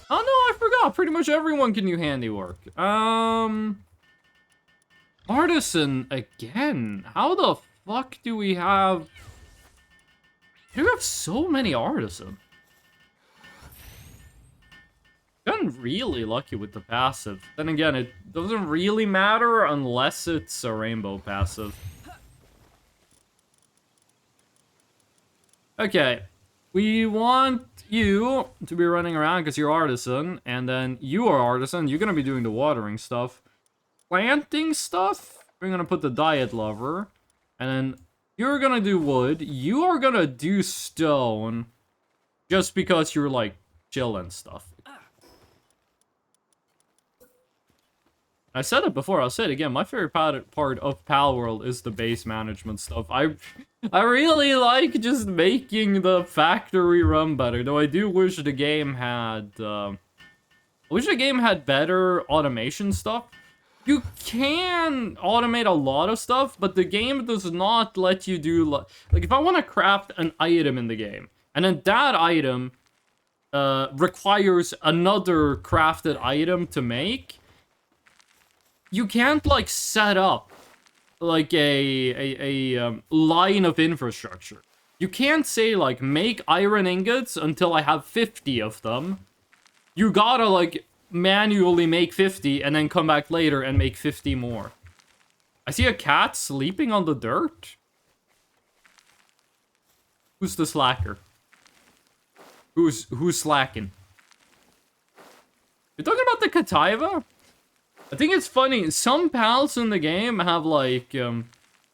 A: Oh no, I forgot. Pretty much everyone can do handiwork. Artisan again. How the fuck do we have... Do we have so many artisan? Gotten really lucky with the passive. Then again, it doesn't really matter unless it's a rainbow passive. Okay. We want you to be running around because you're artisan, and then you are artisan. You're gonna be doing the watering stuff. Planting stuff, we're gonna put the diet lover, and then you're gonna do wood. You are gonna do stone, just because you're like chill and stuff. I said it before, I'll say it again. My favorite part of Palworld is the base management stuff. I really like just making the factory run better. Though I do wish the game had better automation stuff. You can automate a lot of stuff, but the game does not let you do like if I want to craft an item in the game, and then that item requires another crafted item to make. You can't, like, set up, like, a line of infrastructure. You can't say, like, make iron ingots until I have 50 of them. You gotta, like, manually make 50 and then come back later and make 50 more. I see a cat sleeping on the dirt. Who's the slacker? Who's slacking? You're talking about the Katiba? I think it's funny, some pals in the game have like, I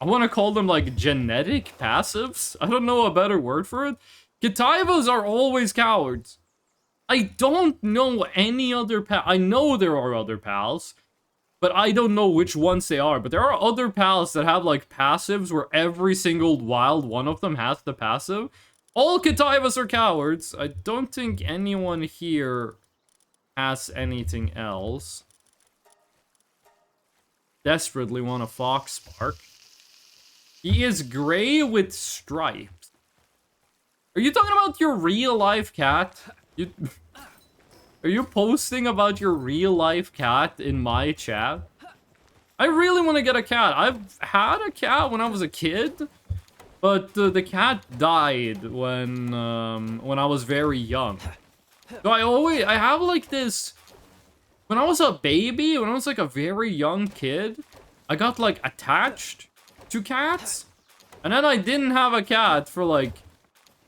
A: want to call them like genetic passives. I don't know a better word for it. Katibas are always cowards. I don't know any other I know there are other pals, but I don't know which ones they are. But there are other pals that have like passives where every single wild one of them has the passive. All Katibas are cowards. I don't think anyone here has anything else. Desperately want a fox spark. He is gray with stripes. Are you talking about your real life cat? Are you posting about your real life cat in my chat? I really want to get a cat. I've had a cat when I was a kid, but the cat died when I was very young. So I have like this. When I was a baby, when I was like a very young kid, I got like attached to cats. And then I didn't have a cat for like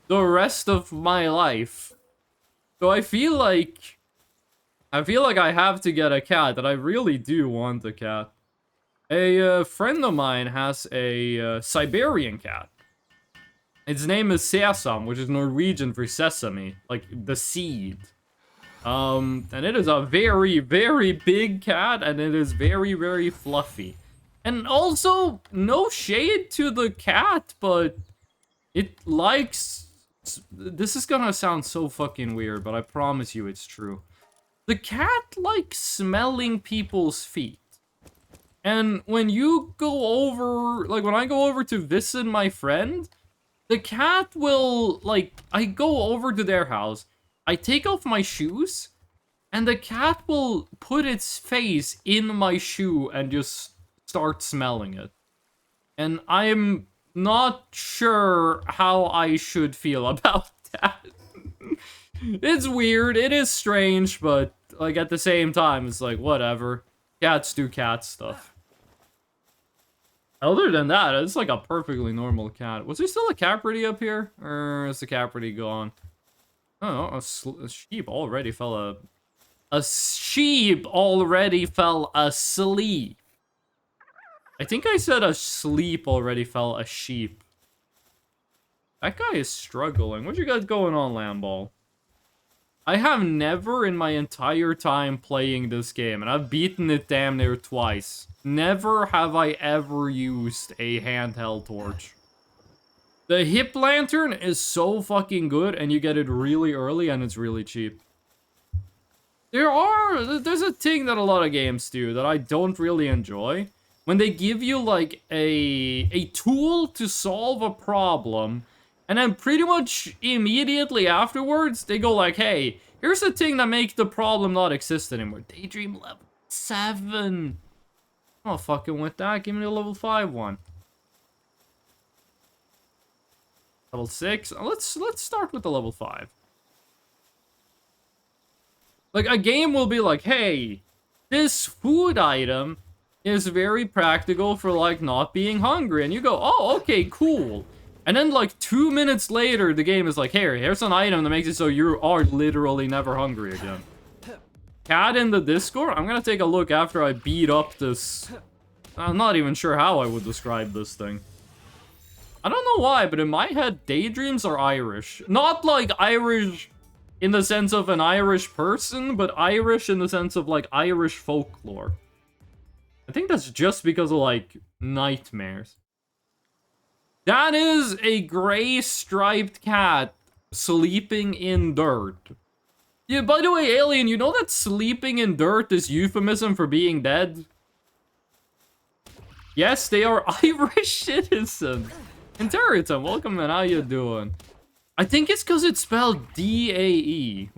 A: the rest of my life. So I feel like I have to get a cat, and I really do want a cat. A friend of mine has a Siberian cat. Its name is Sesam, which is Norwegian for sesame, like the seed. And it is a very, very big cat, and it is very, very fluffy. And also, no shade to the cat, but it likes... This is gonna sound so fucking weird, but I promise you it's true. The cat likes smelling people's feet. And when you go over... Like, when I go over to visit my friend, the cat will, like... I go over to their house... I take off my shoes, and the cat will put its face in my shoe and just start smelling it. And I'm not sure how I should feel about that. It's weird, it is strange, but like at the same time, it's like, whatever. Cats do cat stuff. Other than that, it's like a perfectly normal cat. Was there still a Capricorn up here? Or is the Capricorn gone? Oh, a sheep already fell a sheep already fell asleep. I think I said a sleep already fell a sheep. That guy is struggling. What you got going on, Lamball? I have never in my entire time playing this game, and I've beaten it damn near twice. Never have I ever used a handheld torch. The hip lantern is so fucking good, and you get it really early, and it's really cheap. There's a thing that a lot of games do that I don't really enjoy. when they give you like a tool to solve a problem, and then pretty much immediately afterwards they go like, hey, here's the thing that makes the problem not exist anymore. Daydream level 7. I'm not fucking with that. Give me the level 5 one. Level 6. Let's start with the level 5. Like, a game will be like, hey, this food item is very practical for, like, not being hungry. And you go, oh, okay, cool. And then, like, 2 minutes later, the game is like, hey, here's an item that makes it so you are literally never hungry again. Cat in the Discord? I'm gonna take a look after I beat up this... I'm not even sure how I would describe this thing. I don't know why, but in my head, daydreams are Irish. Not, like, Irish... in the sense of an Irish person, but Irish in the sense of, like, Irish folklore. I think that's just because of, like, nightmares. That is a gray striped cat sleeping in dirt. Yeah, by the way, Alien, you know that sleeping in dirt is euphemism for being dead? Yes, they are Irish citizens. Interitum, welcome, man. How you doing? I think it's because it's spelled D-A-E.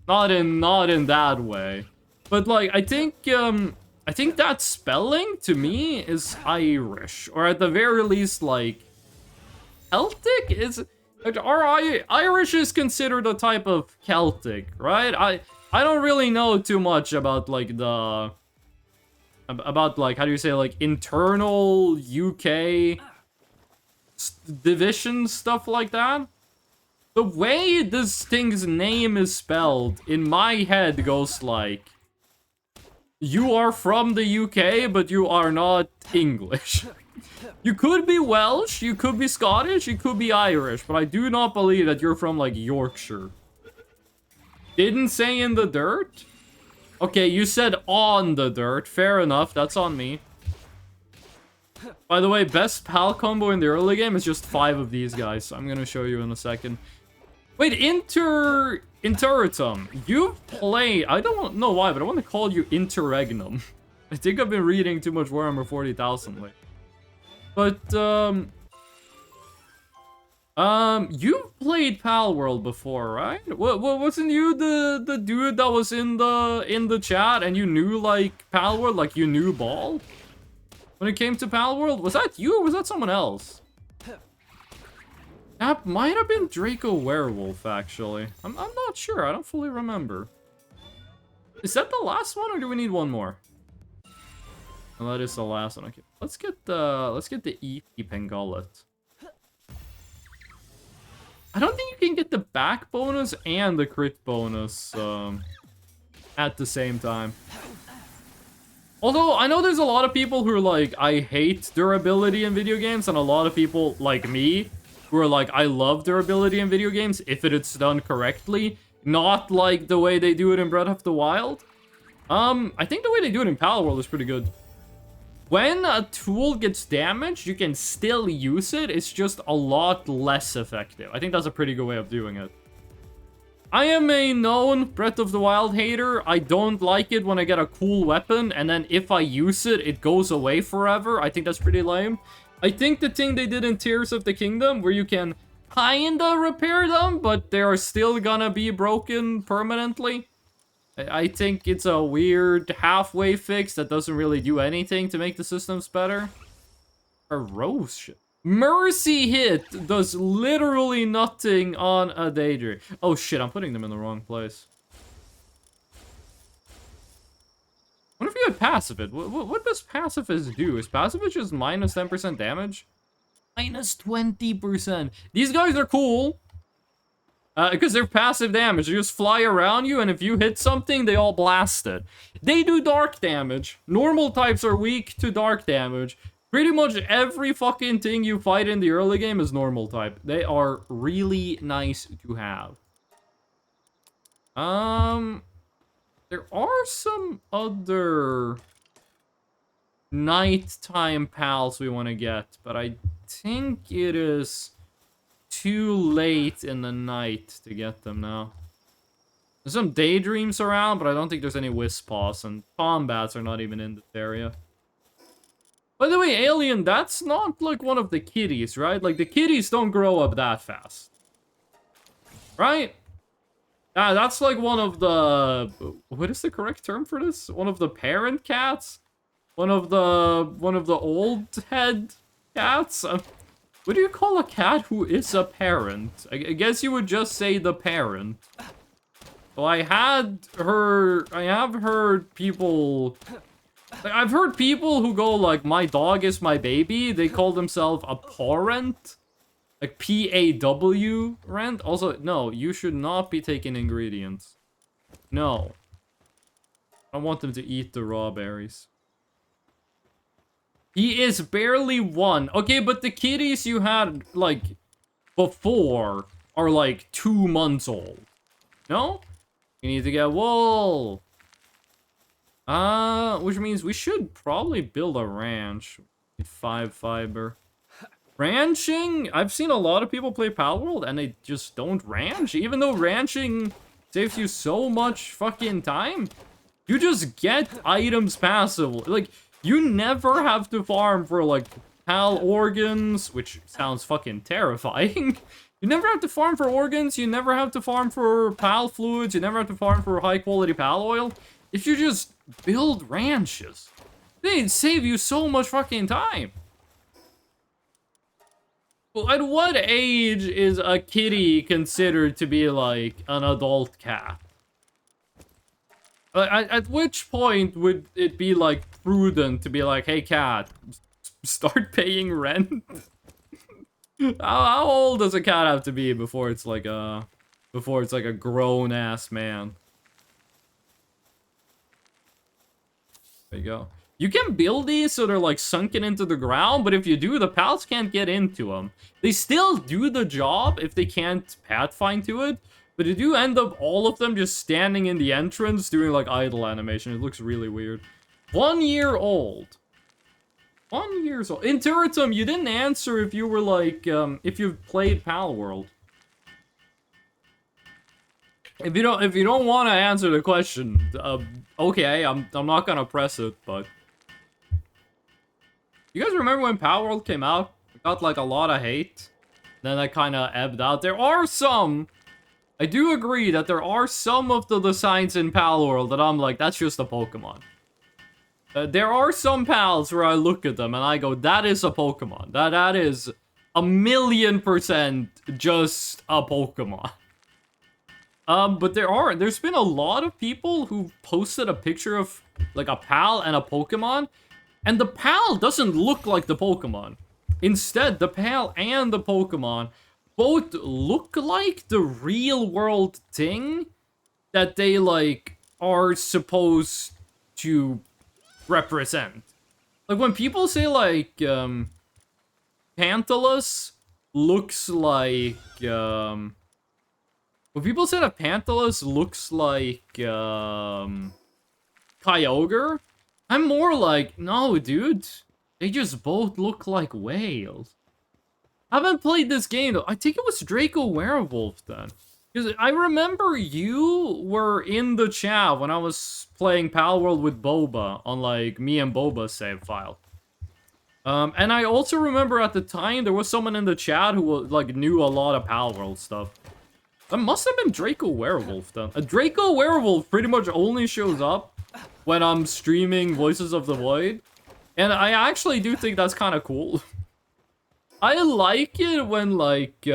A: Not in that way. But, like, I think that spelling, to me, is Irish. Or at the very least, like, Celtic? Irish is considered a type of Celtic, right? I don't really know too much about, like, like, how do you say, like, internal UK... division, stuff like that. The way this thing's name is spelled in my head goes like, you are from the UK, but you are not English. You could be Welsh, you could be Scottish, you could be Irish, but I do not believe that you're from, like, Yorkshire. Didn't say in the dirt? Okay, you said on the dirt. Fair enough, that's on me. By the way, best PAL combo in the early game is just 5 of these guys. I'm gonna show you in a second. Wait, Interretum, you've played... I don't know why, but I want to call you Interregnum. I think I've been reading too much Warhammer 40,000 lately. But, you've played Palworld before, right? Wasn't you the dude that was in the chat and you knew, like, Palworld, like you knew Ball? When it came to Palworld? Was that you or was that someone else? That might have been Draco Werewolf, actually. I'm not sure. I don't fully remember. Is that the last one or do we need one more? Well, that is the last one. Okay. Let's get the EP Pengullet. I don't think you can get the back bonus and the crit bonus at the same time. Although, I know there's a lot of people who are like, I hate durability in video games, and a lot of people, like me, who are like, I love durability in video games if it's done correctly. Not like the way they do it in Breath of the Wild. I think the way they do it in Palworld is pretty good. When a tool gets damaged, you can still use it. It's just a lot less effective. I think that's a pretty good way of doing it. I am a known Breath of the Wild hater. I don't like it when I get a cool weapon, and then if I use it, it goes away forever. I think that's pretty lame. I think the thing they did in Tears of the Kingdom, where you can kinda repair them, but they are still gonna be broken permanently. I think it's a weird halfway fix that doesn't really do anything to make the systems better. A rose shit. Mercy hit does literally nothing on a Daedra. Oh shit, I'm putting them in the wrong place. What if you had Pacifist? What does Pacifist do? Is Pacifist just minus 10% damage? Minus 20%. These guys are cool. Because they're passive damage. They just fly around you, and if you hit something, they all blast it. They do dark damage. Normal types are weak to dark damage. Pretty much every fucking thing you fight in the early game is normal type. They are really nice to have. There are some other nighttime pals we want to get, but I think it is too late in the night to get them now. There's some daydreams around, but I don't think there's any wisp-paws, and combats are not even in this area. By the way, Alien, that's not like one of the kitties, right? Like, the kitties don't grow up that fast. Right? That's like one of the... What is the correct term for this? One of the parent cats? One of the old head cats? What do you call a cat who is a parent? I guess you would just say the parent. Well, I have heard people... Like, I've heard people who go like, my dog is my baby. They call themselves a parent. Like, P-A-W rent. Also, no, you should not be taking ingredients. No. I want them to eat the raw berries. He is barely one. Okay, but the kitties you had, like, before are, like, 2 months old. No? You need to get wool. Which means we should probably build a ranch. 5 fiber. Ranching? I've seen a lot of people play Palworld and they just don't ranch. Even though ranching saves you so much fucking time. You just get items passively. Like, you never have to farm for, like, pal organs, which sounds fucking terrifying. You never have to farm for organs, you never have to farm for pal fluids, you never have to farm for high-quality pal oil. If you just build ranches, they'd save you so much fucking time. Well, at what age is a kitty considered to be, like, an adult cat? At which point would it be, like, prudent to be like, hey, cat, start paying rent? How old does a cat have to be before it's like a grown-ass man? There you go. You can build these so they're, like, sunken into the ground, but if you do, the pals can't get into them. They still do the job if they can't pathfind to it, but they do end up all of them just standing in the entrance doing, like, idle animation. It looks really weird. 1 year old. 1 year old. In Turritum, you didn't answer if you were, like, if you've played Palworld. If you don't want to answer the question, okay, I'm not gonna press it, but... You guys remember when Palworld came out? It got, like, a lot of hate. Then that kind of ebbed out. There are some... I do agree that there are some of the designs in Palworld that I'm like, that's just a Pokemon. There are some pals where I look at them and I go, that is a Pokemon. That is 1,000,000% just a Pokemon. But there's been a lot of people who posted a picture of, like, a pal and a Pokemon, and the pal doesn't look like the Pokemon. Instead, the pal and the Pokemon both look like the real world thing that they, like, are supposed to represent. Like, when people say, like, Pantalus looks like, when people say that Pantalus looks like, Kyogre, I'm more like, no, dude. They just both look like whales. I haven't played this game, though. I think it was Draco Werewolf, then. Because I remember you were in the chat when I was playing Palworld with Boba on, like, me and Boba's save file. And I also remember at the time there was someone in the chat who, like, knew a lot of Palworld stuff. That must have been Draco Werewolf, then. A Draco Werewolf pretty much only shows up when I'm streaming Voices of the Void. And I actually do think that's kind of cool. I like it when, like,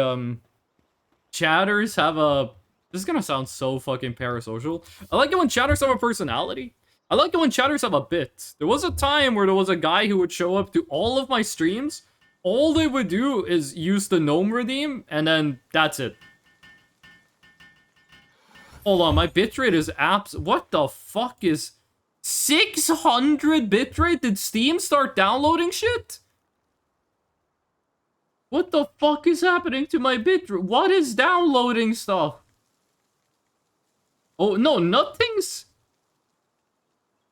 A: chatters have a... This is gonna sound so fucking parasocial. I like it when chatters have a personality. I like it when chatters have a bit. There was a time where there was a guy who would show up to all of my streams. All they would do is use the gnome redeem, and then that's it. Hold on, my bitrate is what the fuck is... 600 bitrate? Did Steam start downloading shit? What the fuck is happening to my bitrate? What is downloading stuff? Oh, no, nothing's...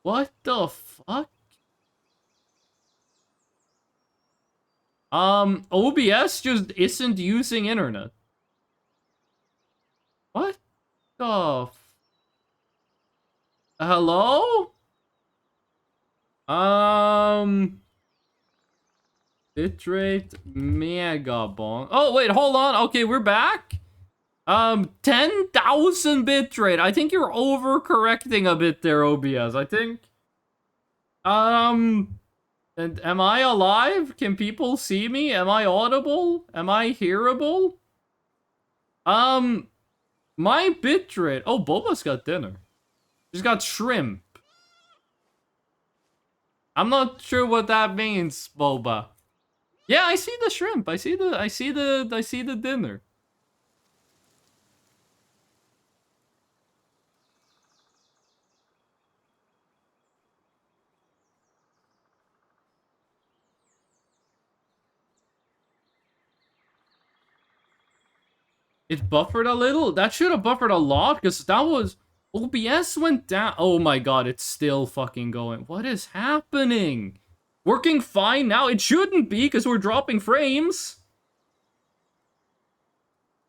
A: What the fuck? OBS just isn't using internet. What the Hello? Bitrate megabong. Oh, wait, hold on. Okay, we're back. 10,000 bitrate. I think you're overcorrecting a bit there, OBS. I think. And am I alive? Can people see me? Am I audible? Am I hearable? My bitrate. Oh, Boba's got dinner. She's got shrimp. I'm not sure what that means, Boba. Yeah, I see the shrimp. I see the dinner. It buffered a little? That should have buffered a lot, because that was... OBS went down. Oh my god, it's still fucking going. What is happening? Working fine now? It shouldn't be, because we're dropping frames.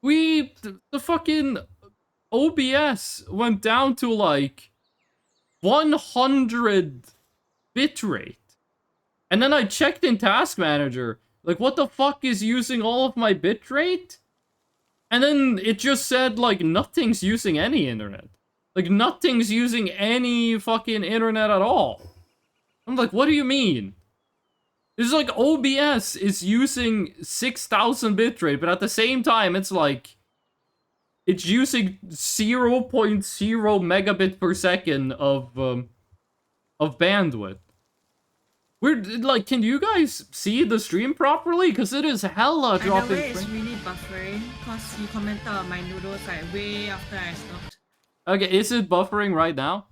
A: The fucking OBS went down to like 100 bitrate. And then I checked in Task Manager. Like, what the fuck is using all of my bitrate? And then it just said, like, nothing's using any internet. Like, nothing's using any fucking internet at all. I'm like, what do you mean? It's like OBS is using 6,000 bitrate, but at the same time, it's like... It's using 0.0 megabit per second of bandwidth. We're, like, can you guys see the stream properly? Because it is hella dropping.
B: By the way, it's really buffering because you commented on my noodles like way after I stopped.
A: Okay, is it buffering right now?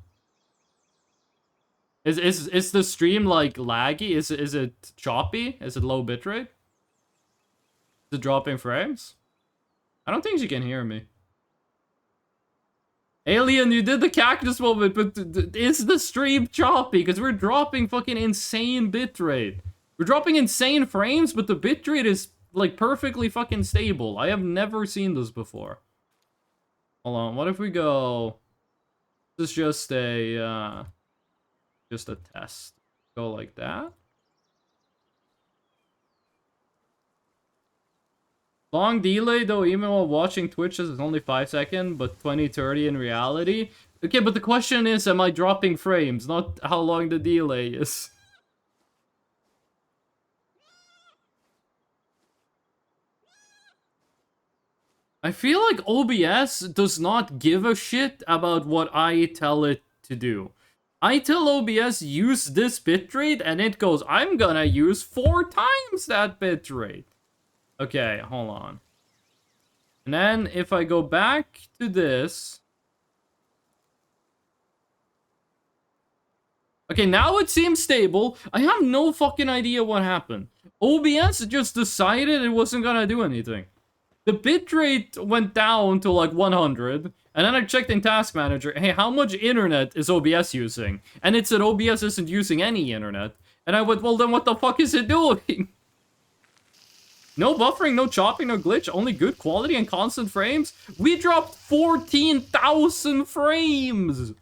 A: Is the stream like laggy? Is it choppy? Is it low bitrate? Is it dropping frames? I don't think you can hear me. Alien, you did the cactus moment, but is the stream choppy? Because we're dropping fucking insane bitrate. We're dropping insane frames, but the bitrate is, like, perfectly fucking stable. I have never seen this before. Hold on, what if we go... This is just a test. Go like that. Long delay though, even while watching Twitch, is only 5 seconds, but 20-30 in reality. Okay, but the question is, am I dropping frames, not how long the delay is. I feel like OBS does not give a shit about what I tell it to do. I tell OBS use this bitrate, and it goes, I'm gonna use 4 times that bitrate. Okay, hold on. And then if I go back to this... Okay, now it seems stable. I have no fucking idea what happened. OBS just decided it wasn't gonna do anything. The bitrate went down to like 100, and then I checked in Task Manager, hey, how much internet is OBS using? And it said OBS isn't using any internet. And I went, well then what the fuck is it doing? No buffering, no chopping, no glitch, only good quality and constant frames. We dropped 14,000 frames.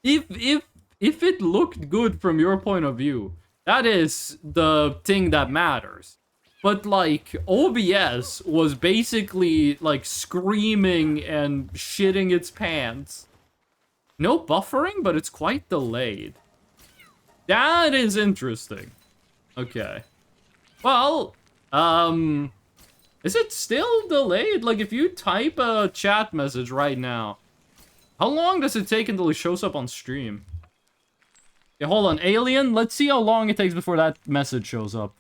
A: If it looked good from your point of view, that is the thing that matters. But like OBS was basically like screaming and shitting its pants. No buffering, but it's quite delayed. That is interesting. Okay. Well, is it still delayed? Like, if you type a chat message right now, how long does it take until it shows up on stream? Okay, hold on, Alien, let's see how long it takes before that message shows up.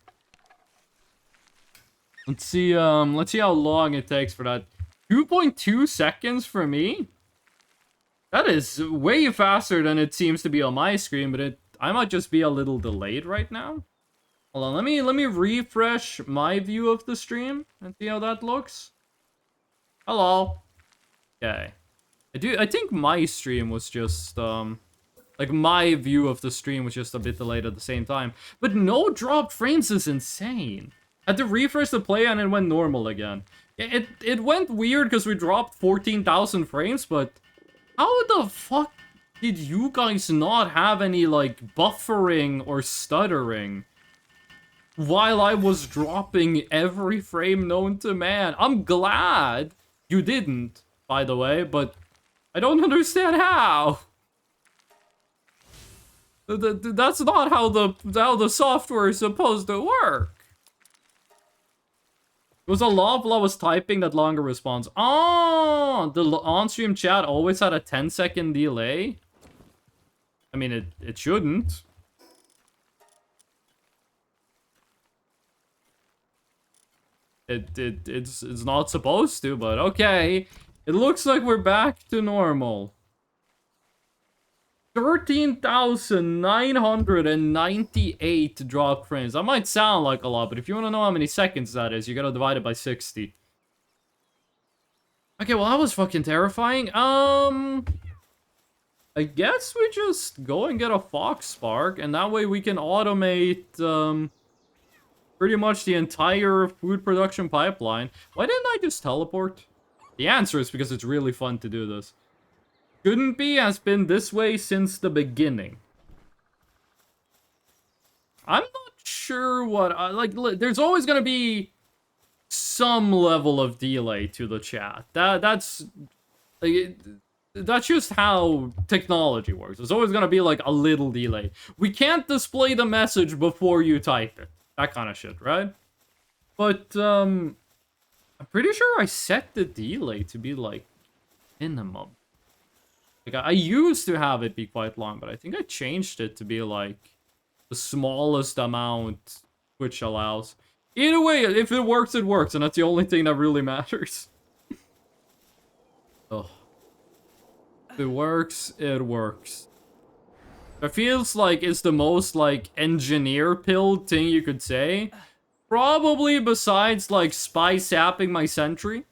A: Let's see how long it takes for that. 2.2 seconds for me? That is way faster than it seems to be on my screen, but I might just be a little delayed right now. Hold on, let me refresh my view of the stream and see how that looks. Hello. Okay. I think my stream was just like my view of the stream was just a bit delayed at the same time. But no dropped frames is insane. Had to refresh the play and it went normal again. It went weird because we dropped 14,000 frames, but how the fuck did you guys not have any, like, buffering or stuttering while I was dropping every frame known to man? I'm glad you didn't, by the way, but I don't understand how. That's not how the software is supposed to work. It was a lot while I was typing that longer response. Oh, the on-stream chat always had a 10-second delay. I mean, it shouldn't. It's not supposed to, but okay. It looks like we're back to normal. 13,998 drop frames. That might sound like a lot, but if you want to know how many seconds that is, you gotta divide it by 60. Okay, well, that was fucking terrifying. I guess we just go and get a Fox Spark, and that way we can automate, pretty much the entire food production pipeline. Why didn't I just teleport? The answer is because it's really fun to do this. Shouldn't be, has been this way since the beginning. I'm not sure what... like, there's always gonna be some level of delay to the chat. That's... like, that's just how technology works. There's always gonna be, like, a little delay. We can't display the message before you type it. That kind of shit, right? But, I'm pretty sure I set the delay to be, like, minimum. Like, I used to have it be quite long, but I think I changed it to be, like, the smallest amount Twitch allows. Either way, if it works, it works, and that's the only thing that really matters. Oh. If it works, it works. It feels like it's the most, like, engineer-pilled thing you could say. Probably besides, like, spy sapping my sentry.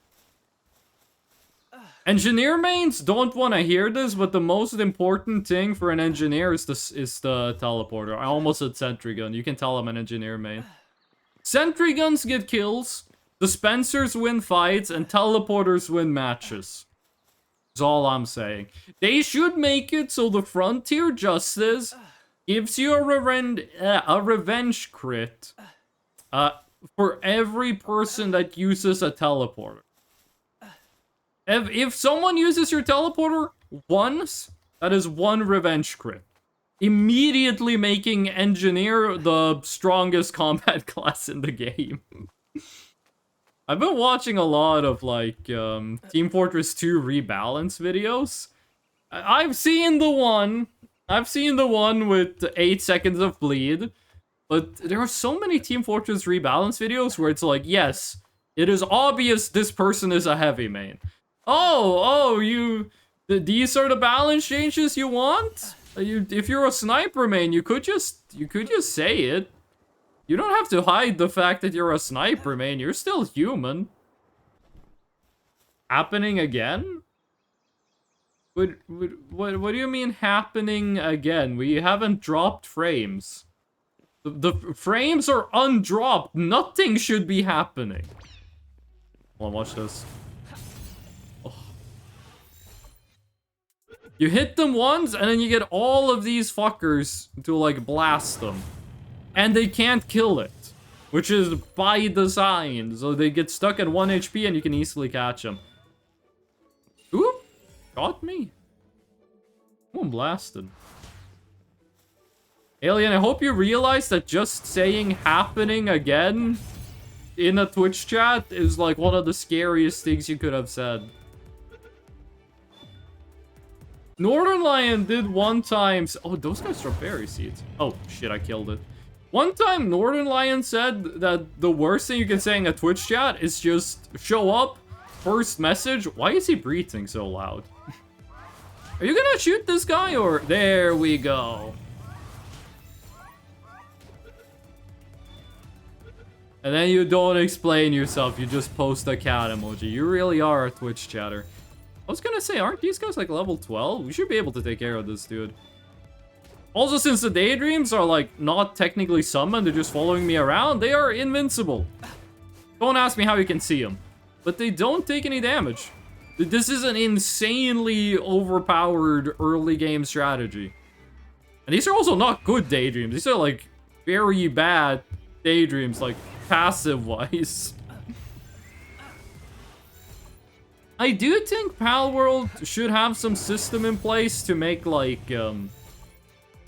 A: Engineer mains don't want to hear this, but the most important thing for an engineer is the teleporter. I almost said sentry gun. You can tell I'm an engineer main. Sentry guns get kills, dispensers win fights, and teleporters win matches. That's all I'm saying. They should make it so the Frontier Justice gives you a revenge crit for every person that uses a teleporter. If someone uses your teleporter once, that is one revenge crit. Immediately making Engineer the strongest combat class in the game. I've been watching a lot of, like, Team Fortress 2 rebalance videos. I've seen the one with 8 seconds of bleed. But there are so many Team Fortress rebalance videos where it's like, yes, it is obvious this person is a heavy main. These are the balance changes you want? If you're a sniper main, you could just say it. You don't have to hide the fact that you're a sniper main. You're still human. Happening again? What do you mean happening again? We haven't dropped frames. The frames are undropped. Nothing should be happening. Hold on, watch this. You hit them once, and then you get all of these fuckers to, like, blast them. And they can't kill it. Which is by design. So they get stuck at 1 HP, and you can easily catch them. Ooh! Got me. I'm blasted. Alien, I hope you realize that just saying happening again in a Twitch chat is, like, one of the scariest things you could have said. Northern Lion did one time... Oh, those guys drop berry seeds. Oh, shit, I killed it. One time, Northern Lion said that the worst thing you can say in a Twitch chat is just show up, first message. Why is he breathing so loud? Are you gonna shoot this guy or... There we go. And then you don't explain yourself. You just post a cat emoji. You really are a Twitch chatter. I was gonna say, aren't these guys like level 12? We should be able to take care of this dude. Also, since the Daydreams are like not technically summoned, they're just following me around, they are invincible. Don't ask me how you can see them. But they don't take any damage. This is an insanely overpowered early game strategy. And these are also not good daydreams. These are like very bad daydreams, like passive-wise. I do think Palworld should have some system in place to make like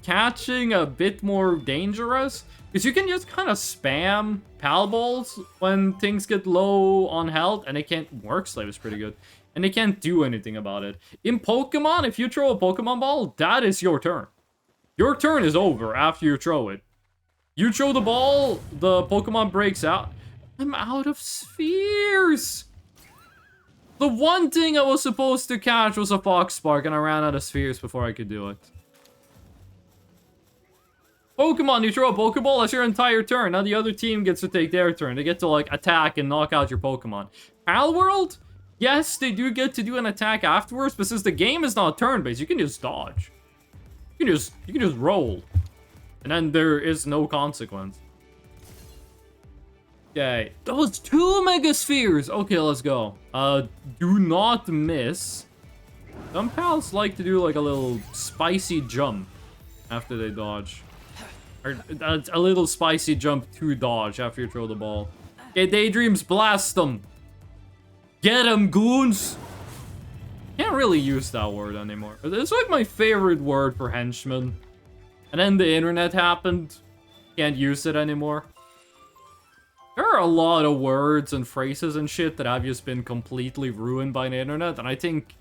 A: catching a bit more dangerous. Because you can just kind of spam Pal Balls when things get low on health, and it can't work. Slave is pretty good. And they can't do anything about it. In Pokemon, if you throw a Pokemon ball, that is your turn. Your turn is over after you throw it. You throw the ball, the Pokemon breaks out. I'm out of spheres! The one thing I was supposed to catch was a Fox Spark, and I ran out of spheres before I could do it. Pokemon, you throw a Pokeball, that's your entire turn. Now the other team gets to take their turn. They get to, like, attack and knock out your Pokemon. Palworld? Yes, they do get to do an attack afterwards, but since the game is not turn-based, you can just dodge. You can just roll. And then there is no consequence. Okay, those 2 Mega Spheres! Okay, let's go. Do not miss. Some pals like to do, like, a little spicy jump after they dodge. Or a little spicy jump to dodge after you throw the ball. Okay, Daydreams, blast them! Get them, goons! Can't really use that word anymore. It's like my favorite word for henchmen. And then the internet happened. Can't use it anymore. There are a lot of words and phrases and shit that have just been completely ruined by the internet, and I think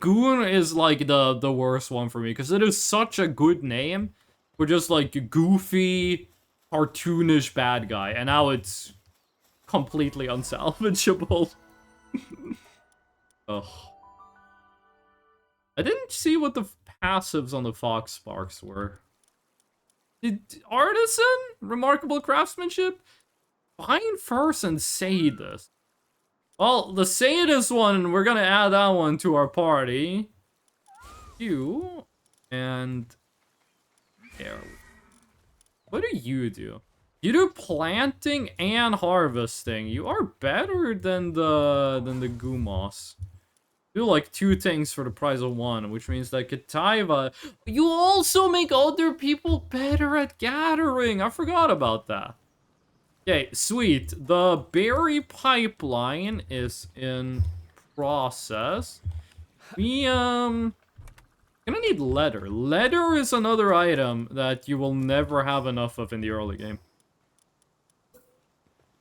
A: goon is like the worst one for me, because it is such a good name for just like goofy, cartoonish bad guy, and now it's completely unsalvageable. Ugh. I didn't see what the passives on the Fox Sparks were. Artisan? Remarkable craftsmanship? Find first and say this. Well, the sadist one, we're gonna add that one to our party. You and there. What do? You do planting and harvesting. You are better than the Gumos. Do like 2 things for the price of 1, which means that Kataiva. You also make other people better at gathering. I forgot about that. Okay, sweet. The berry pipeline is in process. We gonna need leather. Leather is another item that you will never have enough of in the early game.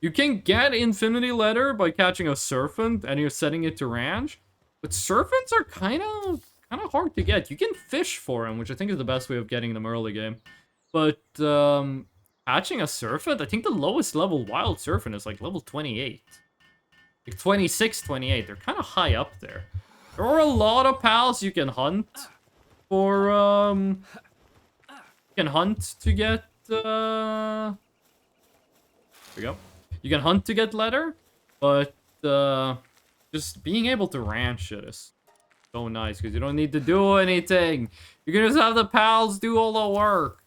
A: You can get infinity leather by catching a serpent and you're setting it to ranch, but serpents are kind of hard to get. You can fish for them, which I think is the best way of getting them early game. But catching a serpent, I think the lowest level wild serpent is like level 28. Like 26, 28. They're kind of high up there. There are a lot of pals you can hunt for, you can hunt to get, there we go. You can hunt to get leather, but, just being able to ranch it is so nice, because you don't need to do anything. You can just have the pals do all the work.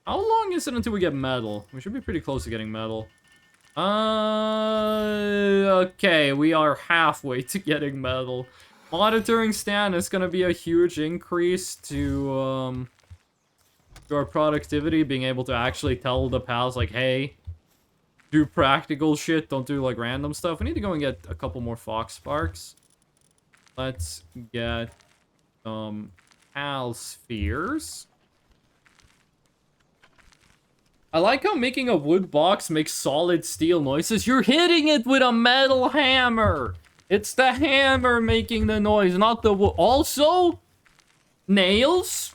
A: How long is it until we get metal? We should be pretty close to getting metal. Okay, we are halfway to getting metal. Monitoring stand is gonna be a huge increase to our productivity, being able to actually tell the pals, like, hey, do practical shit, don't do, like, random stuff. We need to go and get a couple more Fox Sparks. Let's get some Pal Spheres. I like how making a wood box makes solid steel noises. You're hitting it with a metal hammer. It's the hammer making the noise, not the wood. Also, nails.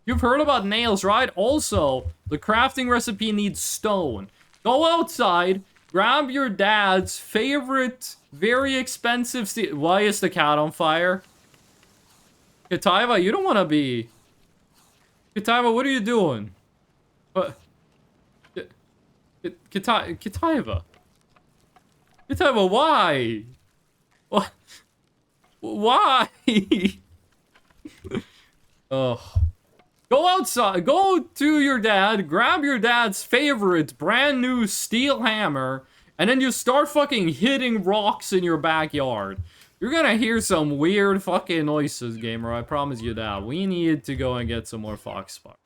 A: You've heard about nails, right? Also, the crafting recipe needs stone. Go outside, grab your dad's favorite, very expensive steel. Why is the cat on fire? Kataiva, you don't want to be. Kataiva, what are you doing? What? Kataiva. Kataiva, why? What? Why? Ugh. Go outside, go to your dad, grab your dad's favorite brand new steel hammer, and then you start fucking hitting rocks in your backyard, you're gonna hear some weird fucking noises, gamer. I promise you that. We need to go and get some more fox spark.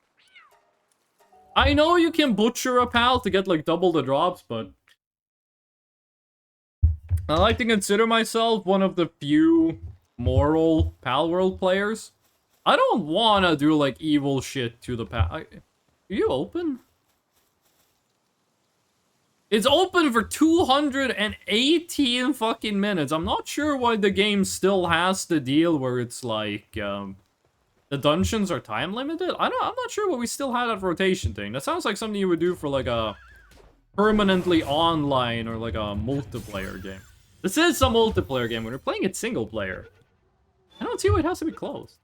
A: I know you can butcher a pal to get like double the drops, but I like to consider myself one of the few moral Palworld players. I don't wanna do like evil shit to the pal. Are you open? It's open for 218 fucking minutes. I'm not sure why the game still has the deal where it's like, the dungeons are time limited. I'm not sure why we still have that rotation thing. That sounds like something you would do for like a permanently online or like a multiplayer game. This is a multiplayer game. When we're playing it single player, I don't see why it has to be closed.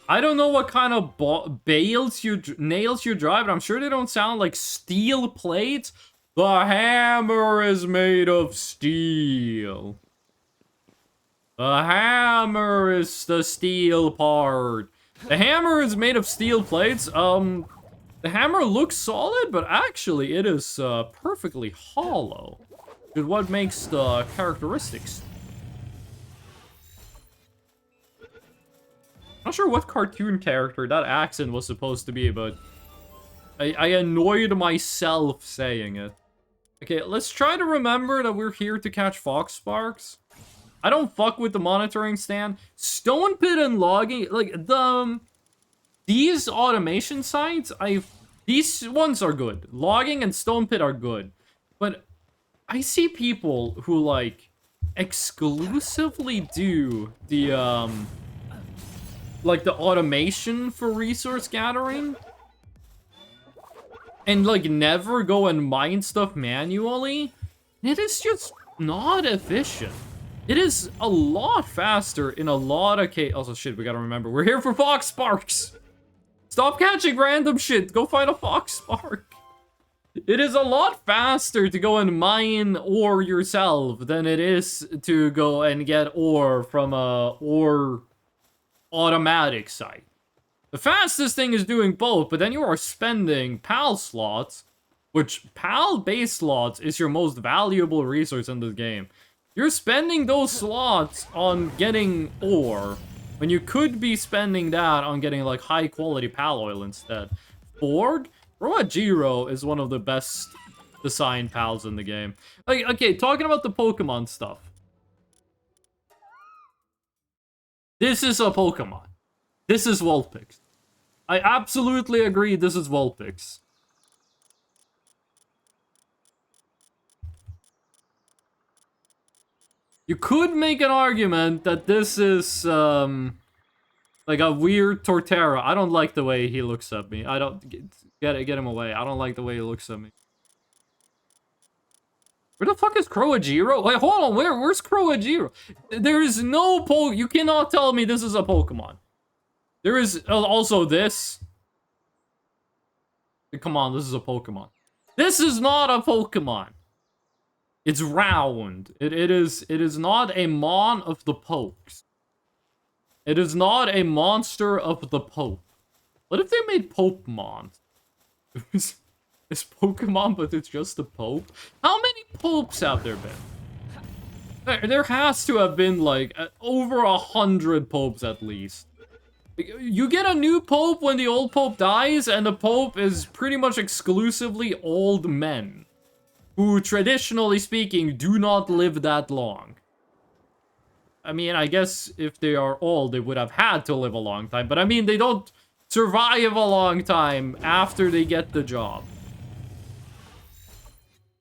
A: I don't know what kind of nails you drive, but I'm sure they don't sound like steel plates. The hammer is made of steel. The hammer is the steel part. The hammer is made of steel plates. The hammer looks solid, but actually it is perfectly hollow. Which is what makes the characteristics. Not sure what cartoon character that accent was supposed to be, but I annoyed myself saying it. Okay, let's try to remember that we're here to catch fox sparks. I don't fuck with the monitoring stand. Stone pit and logging, like these automation sites, these ones are good. Logging and stone pit are good, but I see people who like exclusively do the like the automation for resource gathering and like never go and mine stuff manually. It is just not efficient. It is a lot faster in a lot of cases. Also, shit, we gotta remember, we're here for fox sparks. Stop catching random shit. Go find a fox spark. It is a lot faster to go and mine ore yourself than it is to go and get ore from a ore automatic site. The fastest thing is doing both, but then you are spending PAL slots, which PAL base slots is your most valuable resource in this game. You're spending those slots on getting ore, when you could be spending that on getting like high quality PAL oil instead. Borg? Roajiro is one of the best designed pals in the game. Like, okay, talking about the Pokemon stuff. This is a Pokemon. This is Vulpix. I absolutely agree this is Vulpix. You could make an argument that this is, like a weird Torterra. I don't like the way he looks at me. I don't... Get him away. I don't like the way he looks at me. Where the fuck is Croagiro? Wait, hold on. Where's Croagiro? There is no You cannot tell me this is a Pokemon. There is also this. Come on, this is a Pokemon. This is not a Pokemon. It's round. It is not a mon of the pokes. It is not a monster of the Pope. What if they made Popemon? It's Pokemon, but it's just the Pope. How many Popes have there been? There has to have been like over 100 Popes at least. You get a new Pope when the old Pope dies, and the Pope is pretty much exclusively old men, who traditionally speaking do not live that long. I mean, I guess if they are old, they would have had to live a long time, but I mean, they don't survive a long time after they get the job.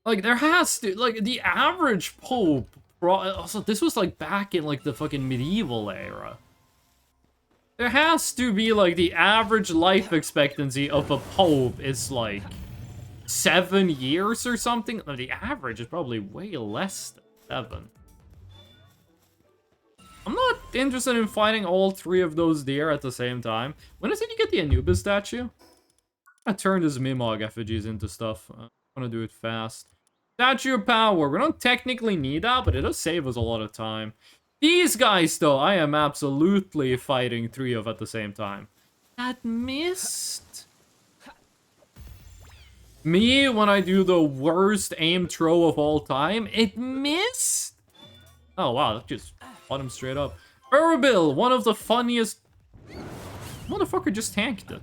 A: Like, there has to, like, the average Pope, also, this was, like, back in, like, the fucking medieval era. There has to be, like, the average life expectancy of a Pope is, like, 7 years or something. No, the average is probably way less than 7. I'm not interested in fighting all 3 of those deer at the same time. When is it you get the Anubis statue? I turned his Mimog effigies into stuff. I want to do it fast. Statue of Power. We don't technically need that, but it does save us a lot of time. These guys, though, I am absolutely fighting 3 of at the same time. That missed. Me, when I do the worst aim throw of all time, it missed! Oh wow, that just bought him straight up. Urbil, one of the funniest... Motherfucker just tanked it.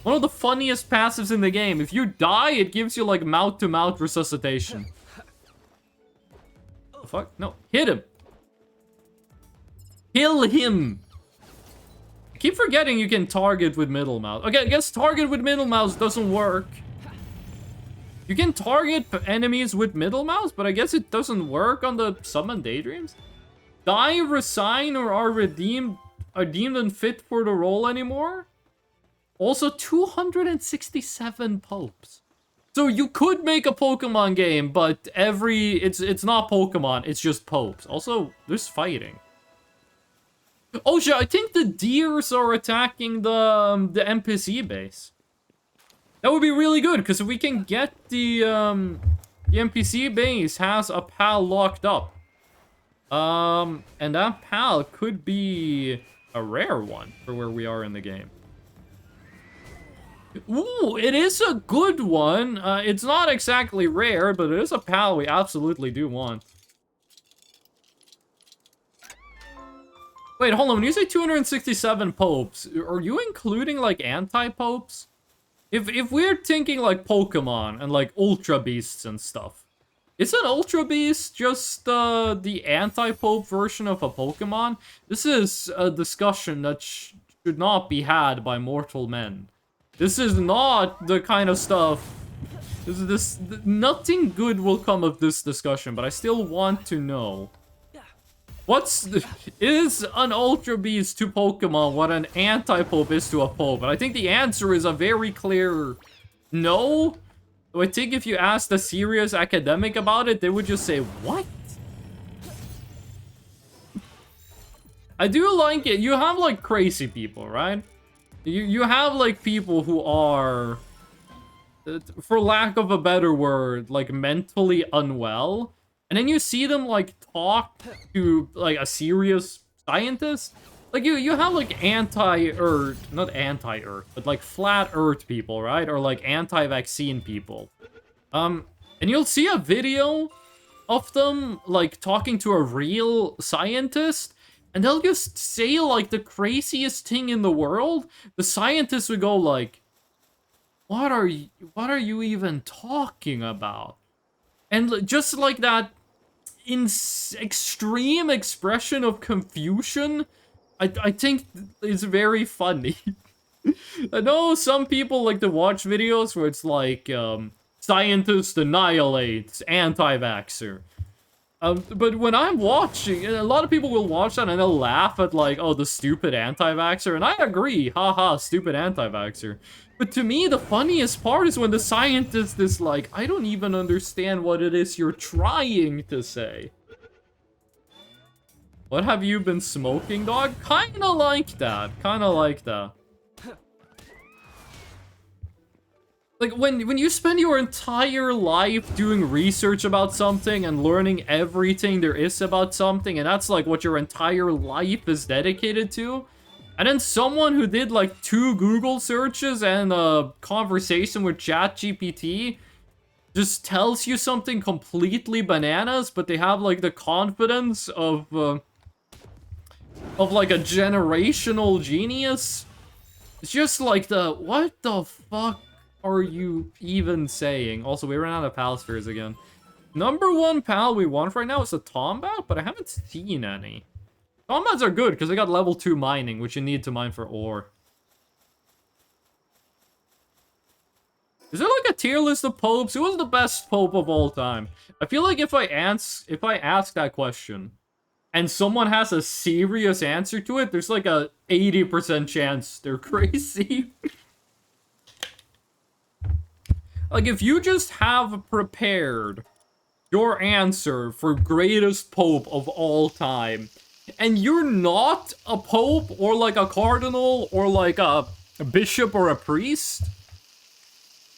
A: One of the funniest passives in the game. If you die, it gives you like mouth-to-mouth resuscitation. The fuck? No, hit him! Kill him! I keep forgetting you can target with middle mouse. Okay, I guess target with middle mouse doesn't work. You can target enemies with middle mouse, but I guess it doesn't work on the summon daydreams. Die, resign, or are deemed unfit for the role anymore. Also, 267 popes. So you could make a Pokemon game, but it's not Pokemon, it's just popes. Also, there's fighting. Oh shit, I think the deers are attacking the NPC base. That would be really good, because if we can get the NPC base has a pal locked up. And that pal could be a rare one for where we are in the game. Ooh, it is a good one. It's not exactly rare, but it is a pal we absolutely do want. Wait, hold on. When you say 267 popes, are you including, like, anti-popes? If we're thinking, like, Pokemon and, like, Ultra Beasts and stuff, is an Ultra Beast just the anti-pope version of a Pokemon? This is a discussion that should not be had by mortal men. This is not the kind of stuff... Nothing good will come of this discussion, but I still want to know. Is an Ultra Beast to Pokemon what an anti-pope is to a pope? And I think the answer is a very clear no. I think if you asked a serious academic about it, they would just say, what? I do like it. You have, like, crazy people, right? You have, like, people who are, for lack of a better word, like, mentally unwell. And then you see them, like, talk to, like, a serious scientist. Like, you have, like, anti-Earth, not anti-Earth, but, like, flat Earth people, right? Or, like, anti-vaccine people. And you'll see a video of them, like, talking to a real scientist, and they'll just say, like, the craziest thing in the world. The scientist would go, like, what are you even talking about? And just like that extreme expression of confusion, I think is very funny. I know some people like to watch videos where it's like, scientist annihilates anti-vaxxer. But when I'm watching, a lot of people will watch that and they'll laugh at like, oh, the stupid anti-vaxxer. And I agree, haha, stupid anti-vaxxer. But to me, the funniest part is when the scientist is like, I don't even understand what it is you're trying to say. What have you been smoking, dog? Kinda like that. Kinda like that. Like, when you spend your entire life doing research about something and learning everything there is about something, and that's, like, what your entire life is dedicated to, and then someone who did, like, 2 Google searches and a conversation with ChatGPT just tells you something completely bananas, but they have, like, the confidence of like, a generational genius. It's just, like, what the fuck are you even saying? Also, we ran out of pal spheres again. Number 1 pal we want right now is a Tombat, but I haven't seen any. Tombats are good because they got level 2 mining, which you need to mine for ore. Is there like a tier list of popes? Who was the best pope of all time? I feel like if I ask that question and someone has a serious answer to it, there's like a 80% chance they're crazy. Like, if you just have prepared your answer for greatest pope of all time, and you're not a pope, or like a cardinal, or like a bishop or a priest,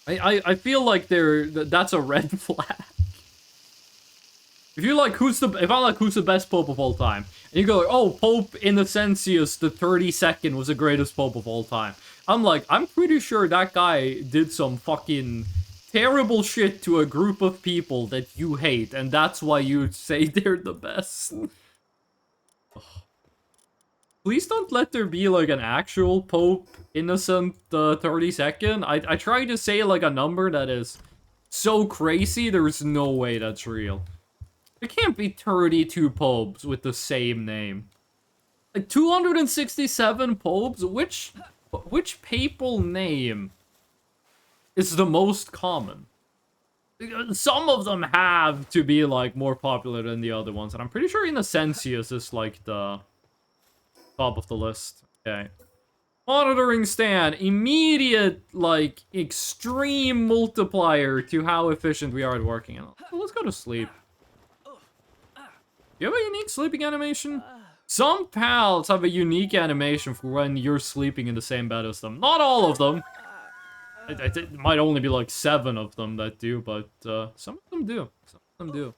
A: I feel like that's a red flag. If you're like, who's the best pope of all time, and you go, oh, Pope Innocentius the 32nd was the greatest pope of all time, I'm like, I'm pretty sure that guy did some fucking terrible shit to a group of people that you hate, and that's why you say they're the best. Please don't let there be, like, an actual Pope Innocent 32nd. I try to say, like, a number that is so crazy, there's no way that's real. There can't be 32 popes with the same name. Like, 267 popes? Which papal name is the most common? Some of them have to be, like, more popular than the other ones, and I'm pretty sure Innocentius is, like, the top of the list. Okay. Monitoring stand. Immediate, like, extreme multiplier to how efficient we are at working. So let's go to sleep. Do you have a unique sleeping animation? Some pals have a unique animation for when you're sleeping in the same bed as them. Not all of them. It might only be like 7 of them that do, but some of them do. Some of them do.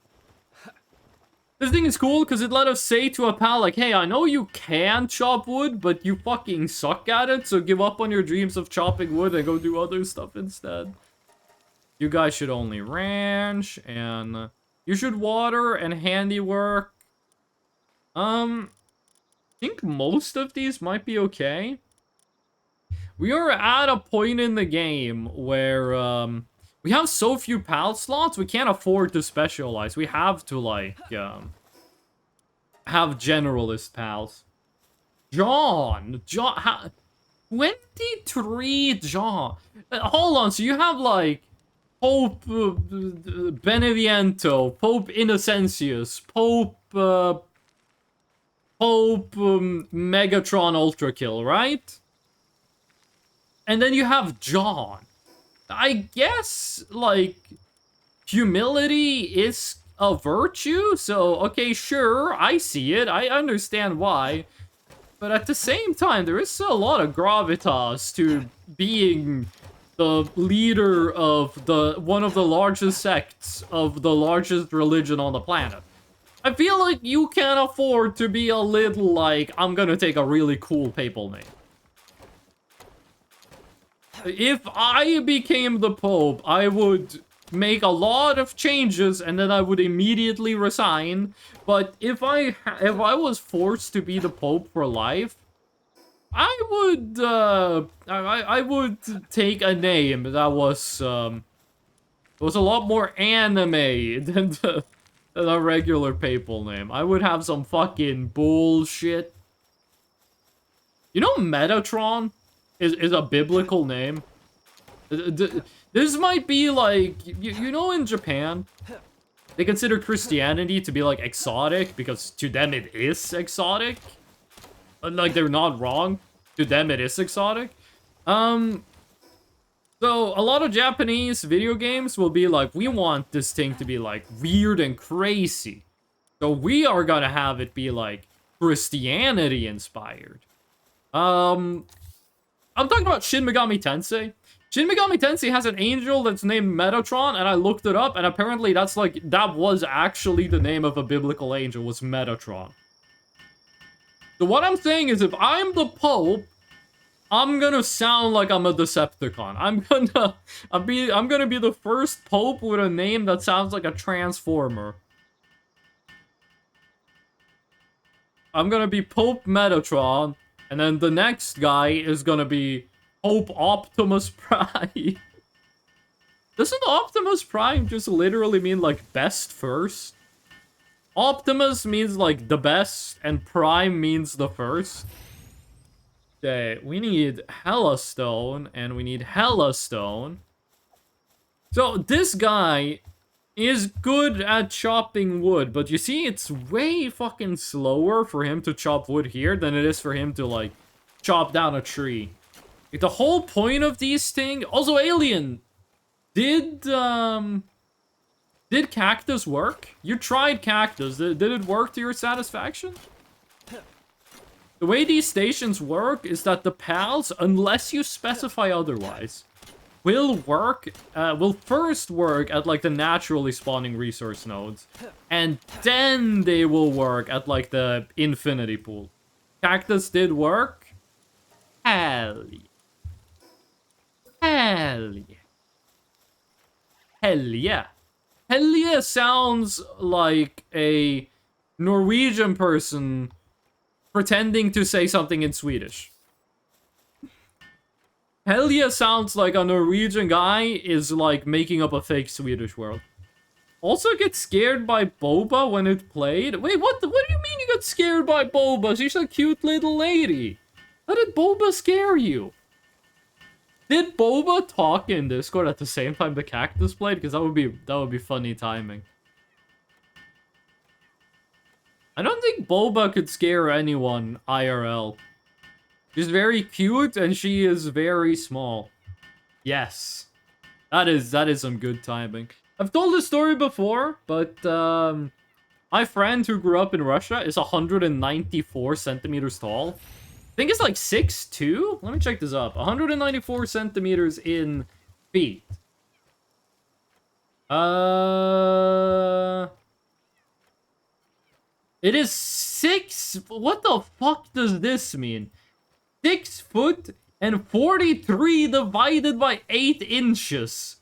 A: This thing is cool because it let us say to a pal, like, hey, I know you can chop wood, but you fucking suck at it, so give up on your dreams of chopping wood and go do other stuff instead. You guys should only ranch, and you should water and handiwork. I think most of these might be okay. We are at a point in the game where, we have so few pal slots, we can't afford to specialize. We have to, like, have generalist pals. John, 23 John. Hold on, so you have, like, Pope Beneviento, Pope Innocentius, Pope Megatron Ultra Kill, right? And then you have John. I guess, like, humility is a virtue, so, okay, sure, I see it, I understand why. But at the same time, there is a lot of gravitas to being the leader of one of the largest sects of the largest religion on the planet. I feel like you can afford to be a little like, I'm gonna take a really cool papal name. If I became the Pope, I would make a lot of changes and then I would immediately resign. But if I was forced to be the Pope for life, I would take a name that was a lot more anime than a regular papal name. I would have some fucking bullshit. You know, Metatron is a biblical name. This might be like, you know, in Japan, they consider Christianity to be like exotic because to them it is exotic. Like, they're not wrong. To them it is exotic. So a lot of Japanese video games will be like, we want this thing to be like weird and crazy. So we are gonna have it be like Christianity inspired. I'm talking about Shin Megami Tensei. Shin Megami Tensei has an angel that's named Metatron, and I looked it up, and apparently that's like, that was actually the name of a biblical angel, was Metatron. So what I'm saying is, if I'm the Pope, I'm gonna sound like I'm a Decepticon. I'm gonna be the first Pope with a name that sounds like a Transformer. I'm gonna be Pope Metatron, and then the next guy is gonna be Pope Optimus Prime. Doesn't Optimus Prime just literally mean, like, best first? Optimus means, like, the best, and Prime means the first. Okay, we need Hella Stone, and we need Hella Stone. So, this guy is good at chopping wood, but you see, it's way fucking slower for him to chop wood here than it is for him to, like, chop down a tree. Like, the whole point of these things... Also, Alien! Did Cactus work? You tried Cactus. Did it work to your satisfaction? The way these stations work is that the pals, unless you specify otherwise, will first work at, like, the naturally spawning resource nodes, and then they will work at, like, the infinity pool. Cactus did work? Hell yeah. Hell yeah. Helge. Helge sounds like a Norwegian person pretending to say something in Swedish. Helge sounds like a Norwegian guy is like making up a fake Swedish word. Also get scared by Boba when it played. Wait, what do you mean you got scared by Boba? She's a cute little lady. How did Boba scare you? Did Boba talk in Discord at the same time the cactus played? Because that would be funny timing. I don't think Boba could scare anyone IRL. She's very cute and she is very small. Yes. That is some good timing. I've told this story before, but my friend who grew up in Russia is 194 centimeters tall. I think it's like 6'2". Let me check this up. 194 centimeters in feet. It is 6... What the fuck does this mean? 6 foot and 43 divided by 8 inches.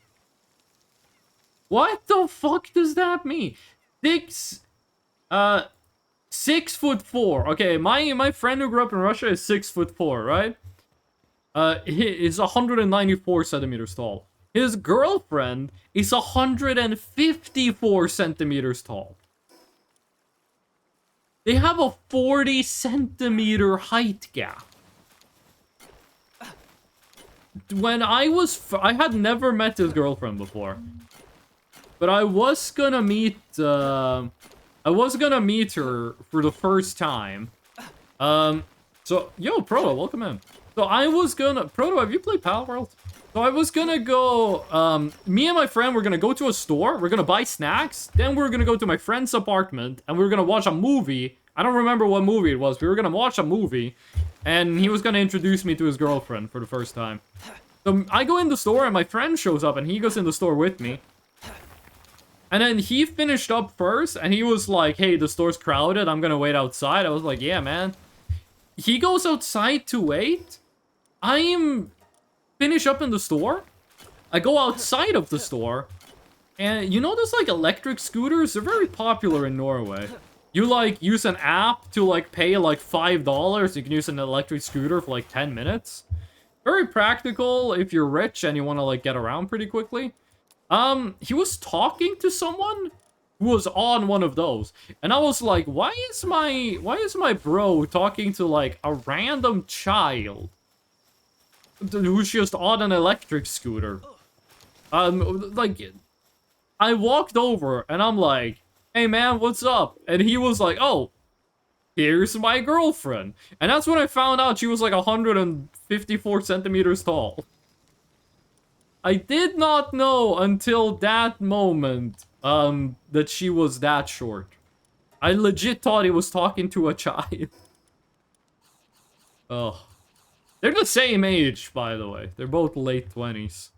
A: What the fuck does that mean? 6'4". Okay, my friend who grew up in Russia is 6'4", right? He is 194 centimeters tall. His girlfriend is 154 centimeters tall. They have a 40 centimeter height gap. When I had never met his girlfriend before. But I was gonna meet her for the first time. So, yo, Proto, welcome in. So I was gonna... Proto, have you played Palworld? So I was gonna go... me and my friend were gonna go to a store. We're gonna buy snacks. Then we're gonna go to my friend's apartment. And we were gonna watch a movie. I don't remember what movie it was. We were gonna watch a movie. And he was gonna introduce me to his girlfriend for the first time. So I go in the store and my friend shows up and he goes in the store with me. And then he finished up first and he was like, hey, the store's crowded. I'm gonna wait outside. I was like, yeah, man. He goes outside to wait. I'm finish up in the store. I go outside of the store. And you know those like electric scooters? They're very popular in Norway. You like use an app to like pay like $5. You can use an electric scooter for like 10 minutes. Very practical if you're rich and you want to like get around pretty quickly. He was talking to someone who was on one of those. And I was like, why is my bro talking to like a random child who's just on an electric scooter? Like, I walked over and I'm like, hey man, what's up? And he was like, oh, here's my girlfriend. And that's when I found out she was like 154 centimeters tall. I did not know until that moment that she was that short. I legit thought he was talking to a child. Oh. They're the same age, by the way. They're both late 20s.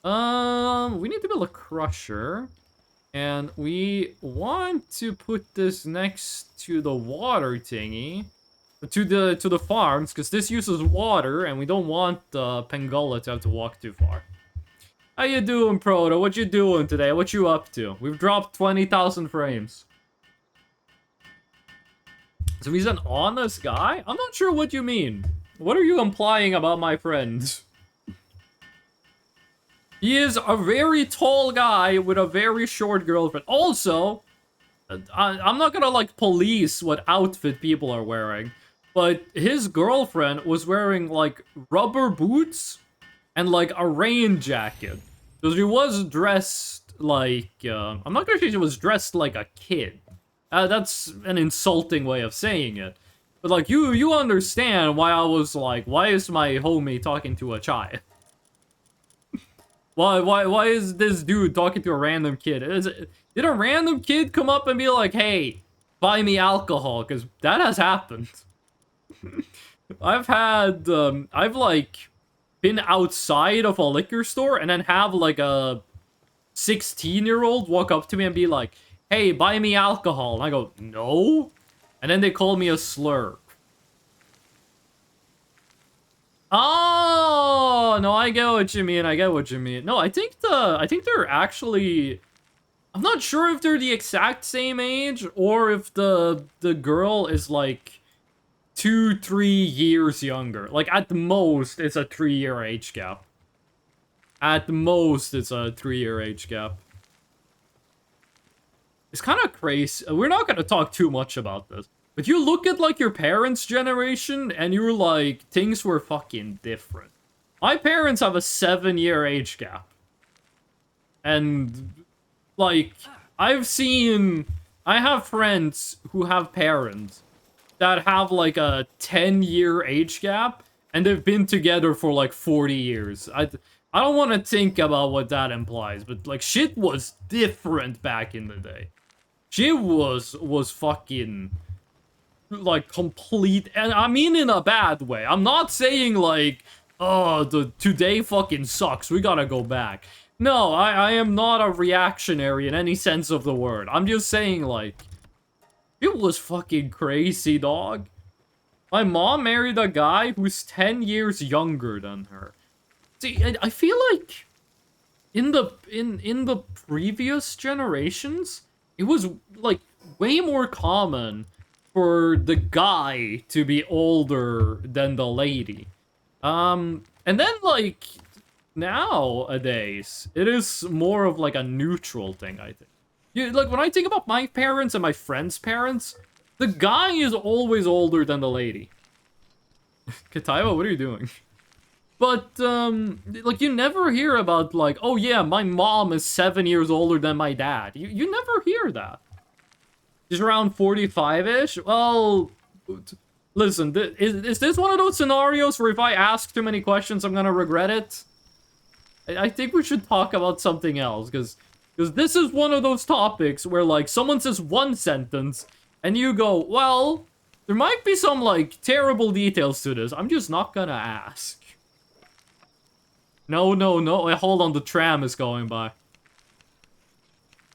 A: We need to build a crusher. And we want to put this next to the water thingy. To the farms, because this uses water, and we don't want Pangala to have to walk too far. How you doing, Proto? What you doing today? What you up to? We've dropped 20,000 frames. So he's an honest guy? I'm not sure what you mean. What are you implying about my friend? He is a very tall guy with a very short girlfriend. Also, I'm not gonna like police what outfit people are wearing. But his girlfriend was wearing, like, rubber boots and, like, a rain jacket. So she was dressed like, I'm not gonna say she was dressed like a kid. That's an insulting way of saying it. But, like, you understand why I was like, why is my homie talking to a child? Why is this dude talking to a random kid? Did a random kid come up and be like, hey, buy me alcohol? Because that has happened. I've like been outside of a liquor store and then have like a 16-year-old walk up to me and be like, hey, buy me alcohol. And I go, no. And then they call me a slur. Oh no, I get what you mean. I get what you mean. No, I think they're actually. I'm not sure if they're the exact same age or if the girl is like 2-3 years younger. Like at the most, it's a 3-year age gap. At the most, it's a 3-year age gap. It's kind of crazy. We're not gonna talk too much about this. But you look at, like, your parents' generation, and you're like, things were fucking different. My parents have a 7-year age gap. And, like, I have friends who have parents that have, like, a 10-year age gap, and they've been together for, like, 40 years. I don't want to think about what that implies, but, like, shit was different back in the day. Shit was fucking... like, complete, and I mean in a bad way. I'm not saying, like, oh, today fucking sucks, we gotta go back. No, I am not a reactionary in any sense of the word. I'm just saying, like, it was fucking crazy, dog. My mom married a guy who's 10 years younger than her. See, I feel like in the previous generations, it was, like, way more common for the guy to be older than the lady. And then, like, nowadays, it is more of, like, a neutral thing, I think. Like, when I think about my parents and my friends' parents, the guy is always older than the lady. Kataiba, what are you doing? But, like, you never hear about, like, oh yeah, my mom is 7 years older than my dad. You never hear that. She's around 45-ish? Well, listen, is this one of those scenarios where if I ask too many questions, I'm gonna regret it? I think we should talk about something else, because this is one of those topics where, like, someone says one sentence, and you go, well, there might be some, like, terrible details to this. I'm just not gonna ask. No, hold on, the tram is going by.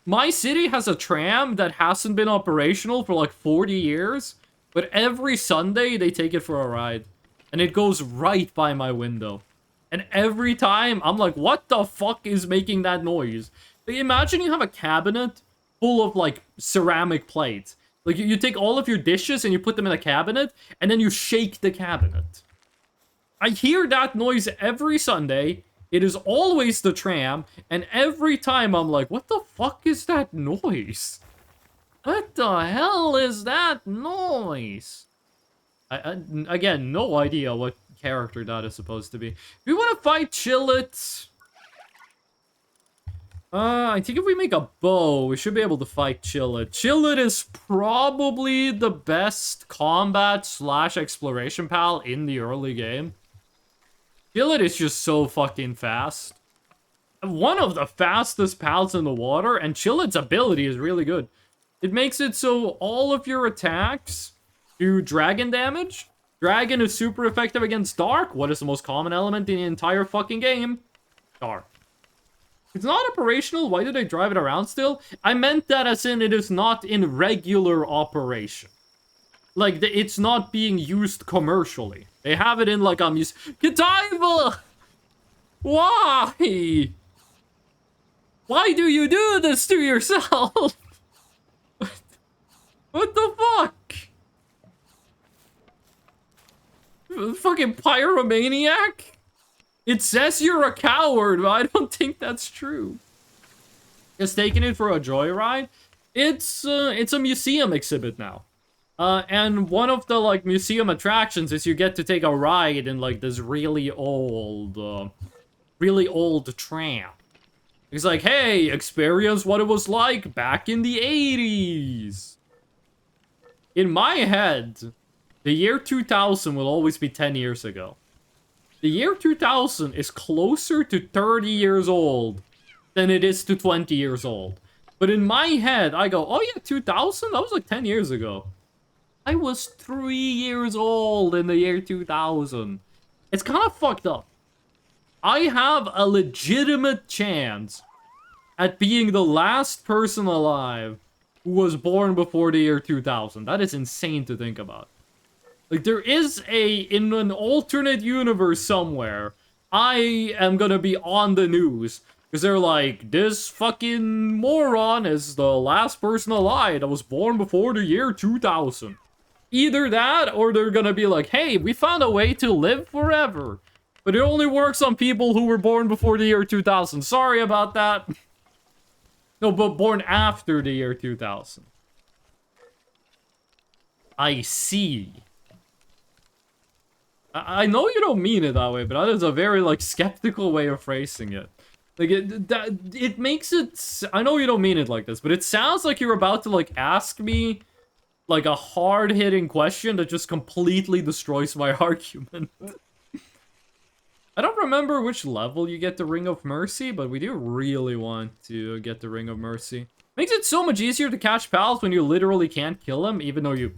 A: My city has a tram that hasn't been operational for like 40 years, but every Sunday they take it for a ride. And it goes right by my window. And every time, I'm like, what the fuck is making that noise? Imagine you have a cabinet full of, like, ceramic plates. Like, you take all of your dishes and you put them in a cabinet, and then you shake the cabinet. I hear that noise every Sunday. It is always the tram, and every time I'm like, what the fuck is that noise? What the hell is that noise? Again, no idea what character that is supposed to be. If we want to fight Chillet... I think if we make a bow, we should be able to fight Chillet. Chillet is probably the best combat/exploration pal in the early game. Chillet is just so fucking fast. One of the fastest pals in the water, and Chillet's ability is really good. It makes it so all of your attacks do dragon damage. Dragon is super effective against Dark. What is the most common element in the entire fucking game? Dark. It's not operational. Why do they drive it around still? I meant that as in it is not in regular operation. Like, it's not being used commercially. They have it in, like, a Kataiba! Why? Why do you do this to yourself? What the fuck? Fucking pyromaniac? It says you're a coward, but I don't think that's true. Just taking it for a joyride? It's a museum exhibit now. And one of the, like, museum attractions is you get to take a ride in, like, this really old tram. It's like, hey, experience what it was like back in the 80s. In my head, the year 2000 will always be 10 years ago. The year 2000 is closer to 30 years old than it is to 20 years old. But in my head, I go, oh yeah, 2000? That was like 10 years ago. I was 3 years old in the year 2000. It's kind of fucked up. I have a legitimate chance at being the last person alive who was born before the year 2000. That is insane to think about. Like, there is in an alternate universe somewhere, I am gonna be on the news. Because they're like, this fucking moron is the last person alive that was born before the year 2000. Either that, or they're gonna be like, hey, we found a way to live forever. But it only works on people who were born before the year 2000. Sorry about that. No, but born after the year 2000. I see. I know you don't mean it that way, but that is a very, like, skeptical way of phrasing it. Like, it makes it... I know you don't mean it like this, but it sounds like you're about to, like, ask me, like, a hard-hitting question that just completely destroys my argument. I don't remember which level you get the Ring of Mercy, but we do really want to get the Ring of Mercy. Makes it so much easier to catch pals when you literally can't kill them, even though you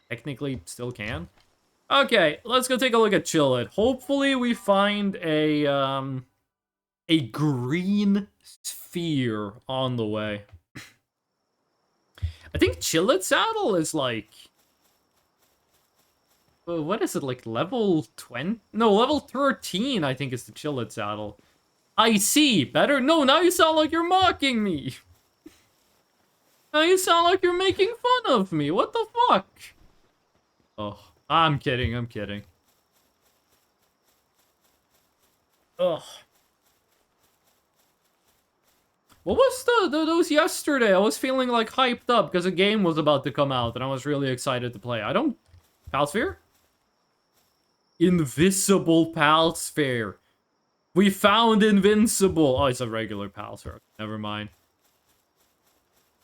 A: technically still can. Okay, let's go take a look at Chillet. Hopefully we find a green sphere on the way. I think Chillet Saddle is like... what is it, like level 20? No, level 13 I think is the Chillet Saddle. I see, better? No, now you sound like you're mocking me. Now you sound like you're making fun of me. What the fuck? Oh. I'm kidding, I'm kidding. Ugh. What was those yesterday? I was feeling like hyped up because a game was about to come out and I was really excited to play. I don't... Palsphere? Invisible Palsphere. We found Invincible. Oh, it's a regular Palsphere. Never mind.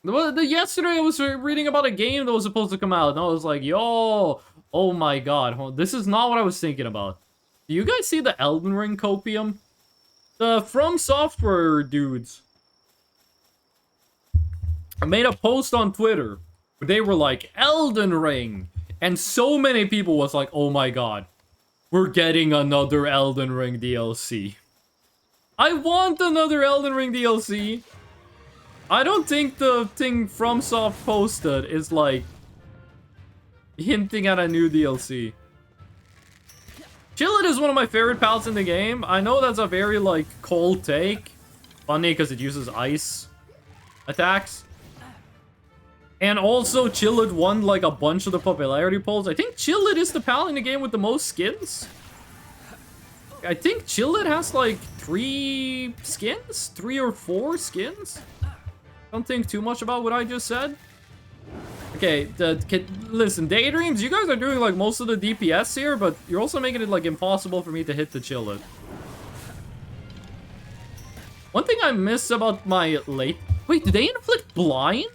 A: Yesterday I was reading about a game that was supposed to come out and I was like, yo... Oh my god, this is not what I was thinking about. Do you guys see the Elden Ring copium? The From Software dudes. I made a post on Twitter where they were like, Elden Ring! And so many people was like, oh my god, we're getting another Elden Ring DLC. I want another Elden Ring DLC. I don't think the thing FromSoft posted is like, hinting at a new DLC. Chillet is one of my favorite pals in the game. I know that's a very, like, cold take. Funny, because it uses ice attacks. And also, Chillet won, like, a bunch of the popularity polls. I think Chillet is the pal in the game with the most skins. I think Chillet has, like, 3 skins? 3 or 4 skins? Don't think too much about what I just said. Okay, listen, Daydreams, you guys are doing, like, most of the DPS here, but you're also making it, like, impossible for me to hit the Chillet. One thing I miss about my late... Wait, did they inflict blind?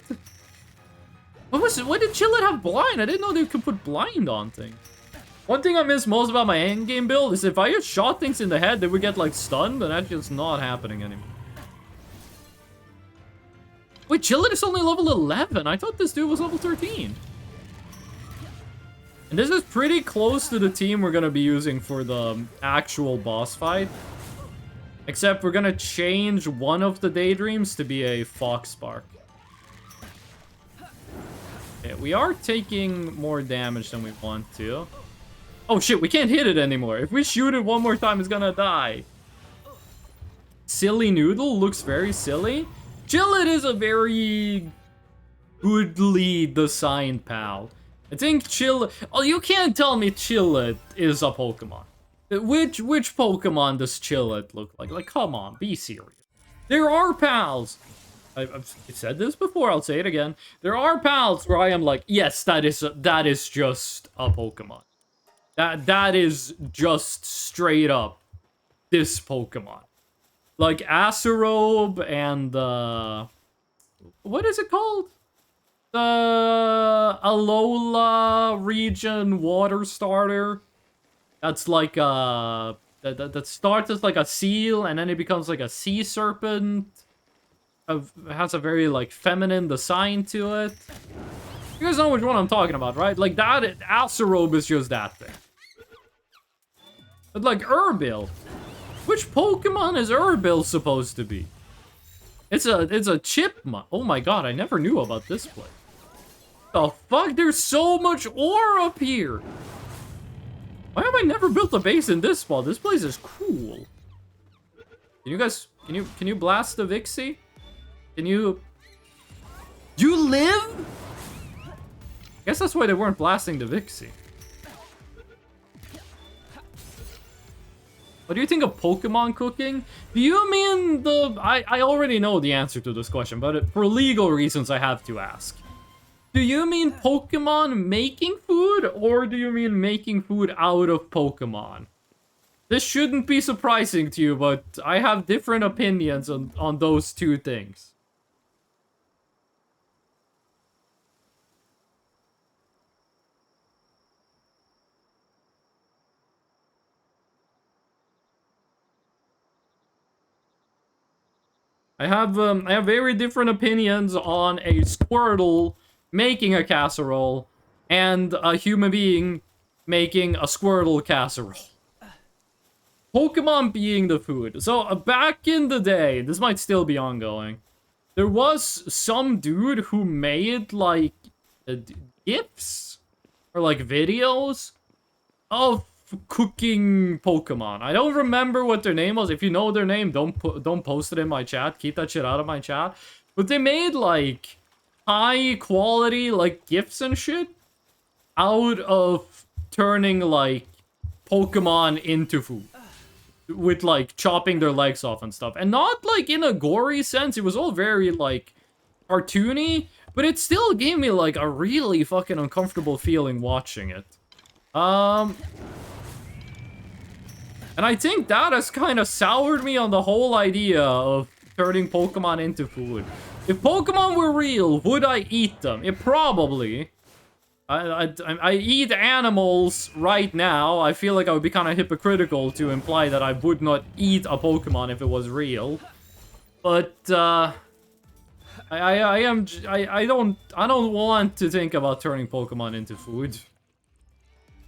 A: Why did Chillet have blind? I didn't know they could put blind on things. One thing I miss most about my endgame build is if I just shot things in the head, they would get, like, stunned, but that's just not happening anymore. Wait, Chillet is only level 11. I thought this dude was level 13. And this is pretty close to the team we're gonna be using for the actual boss fight. Except we're gonna change one of the Daydreams to be a Foxspark. Okay, we are taking more damage than we want to. Oh shit, we can't hit it anymore. If we shoot it one more time, it's gonna die. Silly Noodle looks very silly. Chillet is a very goodly designed pal. I think Chillet... Oh, you can't tell me Chillet is a Pokemon. Which Pokemon does Chillet look like? Like, come on, be serious. There are pals. I've said this before, I'll say it again. There are pals where I am like, yes, that is just a Pokemon. That is just straight up this Pokemon. Like Asarobe and what is it called? The Alola region water starter. That's like that starts as like a seal and then it becomes like a sea serpent. It has a very like feminine design to it. You guys know which one I'm talking about, right? Like that Asarobe is just that thing. But like Urbil. Which Pokemon is Urbil supposed to be? It's a Chipmunk. Oh my god, I never knew about this place. The fuck? There's so much ore up here. Why have I never built a base in this spot? This place is cool. Can you guys, can you blast the Vixie? Can you... You live? I guess that's why they weren't blasting the Vixie. What do you think of Pokemon cooking? Do you mean the... I already know the answer to this question, but for legal reasons I have to ask. Do you mean Pokemon making food, or do you mean making food out of Pokemon? This shouldn't be surprising to you, but I have different opinions on those two things. I have very different opinions on a Squirtle making a casserole and a human being making a Squirtle casserole. Pokemon being the food. So back in the day, this might still be ongoing, there was some dude who made like GIFs or like videos of cooking Pokemon. I don't remember what their name was. If you know their name, don't post it in my chat. Keep that shit out of my chat. But they made like high quality like GIFs and shit out of turning like Pokemon into food. With like chopping their legs off and stuff. And not like in a gory sense. It was all very like cartoony, but it still gave me like a really fucking uncomfortable feeling watching it. And I think that has kind of soured me on the whole idea of turning Pokemon into food. If Pokemon were real, would I eat them? It probably. I eat animals right now. I feel like I would be kind of hypocritical to imply that I would not eat a Pokemon if it was real. But I don't want to think about turning Pokemon into food.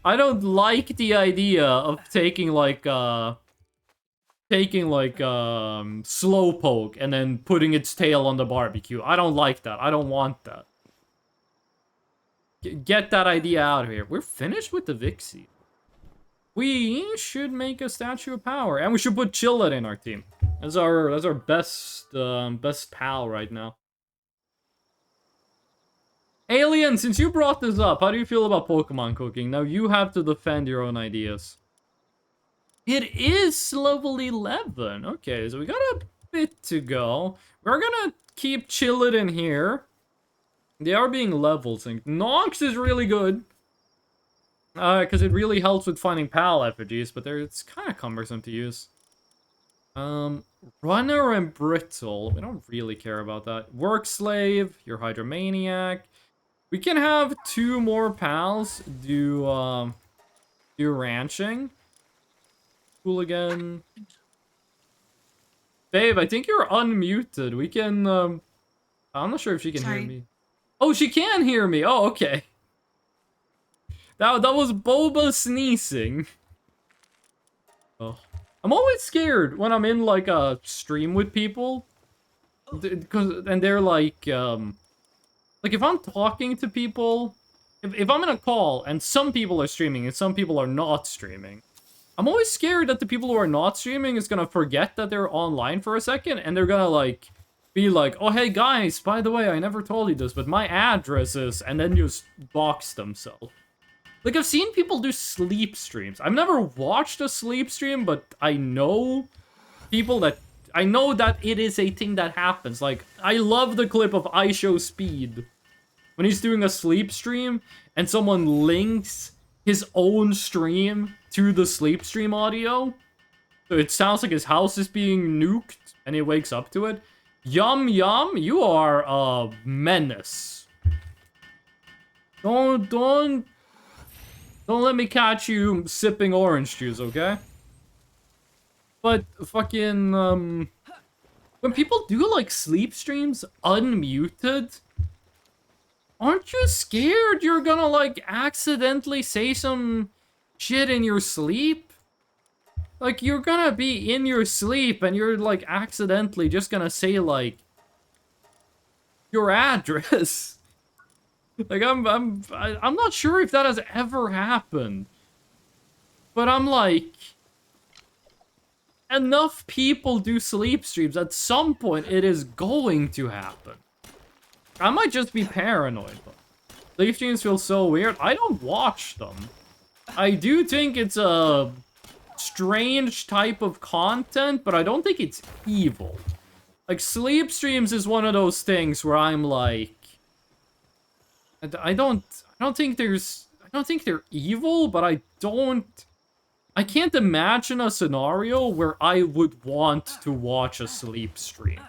A: I don't like the idea of taking Slowpoke and then putting its tail on the barbecue. I don't like that. I don't want that. Get that idea out of here. We're finished with the Vixie. We should make a Statue of Power, and we should put Chillet in our team. That's our best pal right now. Alien, since you brought this up, how do you feel about Pokemon cooking? Now you have to defend your own ideas. It is level 11. Okay, so we got a bit to go. We're gonna keep Chillet in here. They are being level synced. Nox is really good. Because it really helps with finding PAL effigies, but it's kind of cumbersome to use. Runner and Brittle. We don't really care about that. Work Slave, your Hydromaniac. We can have 2 more pals do ranching. Hooligan. Babe, I think you're unmuted. We can, I'm not sure if she can hear me. Oh, she can hear me. Oh, okay. That was Boba sneezing. Oh. I'm always scared when I'm in, like, a stream with people. And they're like, if I'm talking to people, if I'm in a call and some people are streaming and some people are not streaming, I'm always scared that the people who are not streaming is gonna forget that they're online for a second and they're gonna, like, be like, oh, hey, guys, by the way, I never told you this, but my address is, and then just box themselves. Like, I've seen people do sleep streams. I've never watched a sleep stream, but I know people that... I know that it is a thing that happens. Like, I love the clip of IShowSpeed when he's doing a sleep stream and someone links his own stream to the sleep stream audio. So it sounds like his house is being nuked and he wakes up to it. Yum Yum, you are a menace. Don't let me catch you sipping orange juice, okay? But fucking, when people do, like, sleep streams unmuted, aren't you scared you're gonna, like, accidentally say some shit in your sleep? Like, you're gonna be in your sleep and you're, like, accidentally just gonna say, like, your address. Like, I'm not sure if that has ever happened. But I'm like, enough people do sleep streams. At some point, it is going to happen. I might just be paranoid, but sleep streams feel so weird. I don't watch them. I do think it's a strange type of content, but I don't think it's evil. Like, sleep streams is one of those things where I'm like, I don't think they're evil, but I can't imagine a scenario where I would want to watch a sleep stream.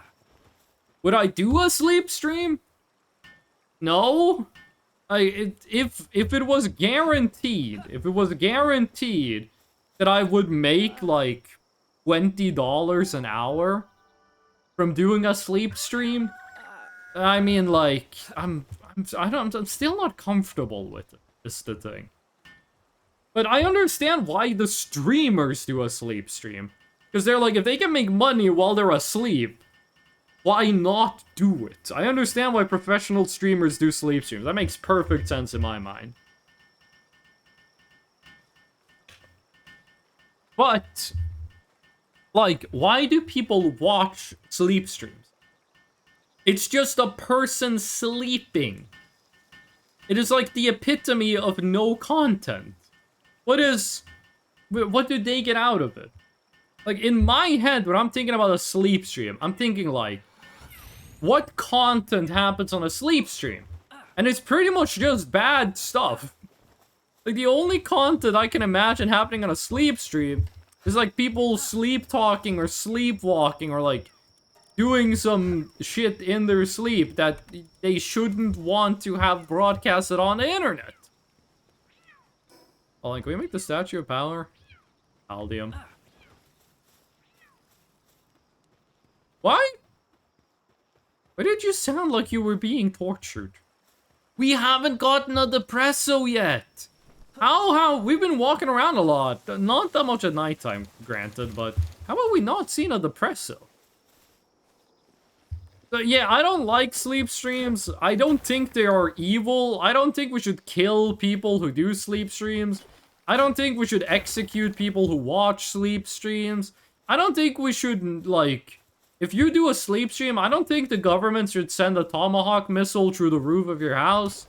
A: Would I do a sleep stream? No. If it was guaranteed, that I would make like $20 an hour from doing a sleep stream, I mean, like, I'm still not comfortable with it. Is the thing. But I understand why the streamers do a sleep stream, because they're like, if they can make money while they're asleep, why not do it? I understand why professional streamers do sleep streams. That makes perfect sense in my mind. But, like, why do people watch sleep streams? It's just a person sleeping. It is like the epitome of no content. What do they get out of it? Like, in my head, when I'm thinking about a sleep stream, I'm thinking like, what content happens on a sleep stream? And it's pretty much just bad stuff. Like, the only content I can imagine happening on a sleep stream is like people sleep talking or sleepwalking or like doing some shit in their sleep that they shouldn't want to have broadcasted on the internet. Oh, like, can we make the Statue of Power? Aldium. Why? Why did you sound like you were being tortured? We haven't gotten a depresso yet. How? We've been walking around a lot. Not that much at nighttime, granted, but how have we not seen a depresso? But yeah, I don't like sleep streams. I don't think they are evil. I don't think we should kill people who do sleep streams. I don't think we should execute people who watch sleep streams. I don't think we should, like, if you do a sleep stream, I don't think the government should send a Tomahawk missile through the roof of your house.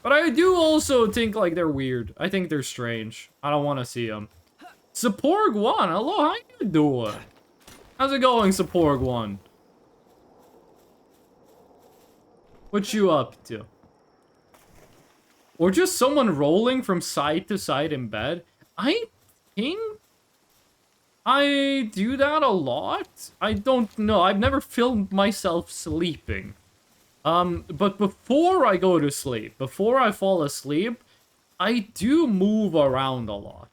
A: But I do also think, like, they're weird. I think they're strange. I don't want to see them. Saporg1, hello, how you doing? How's it going, Saporg1? What you up to? Or just someone rolling from side to side in bed? I think I do that a lot. I don't know. I've never filmed myself sleeping. But before I go to sleep, before I fall asleep, I do move around a lot.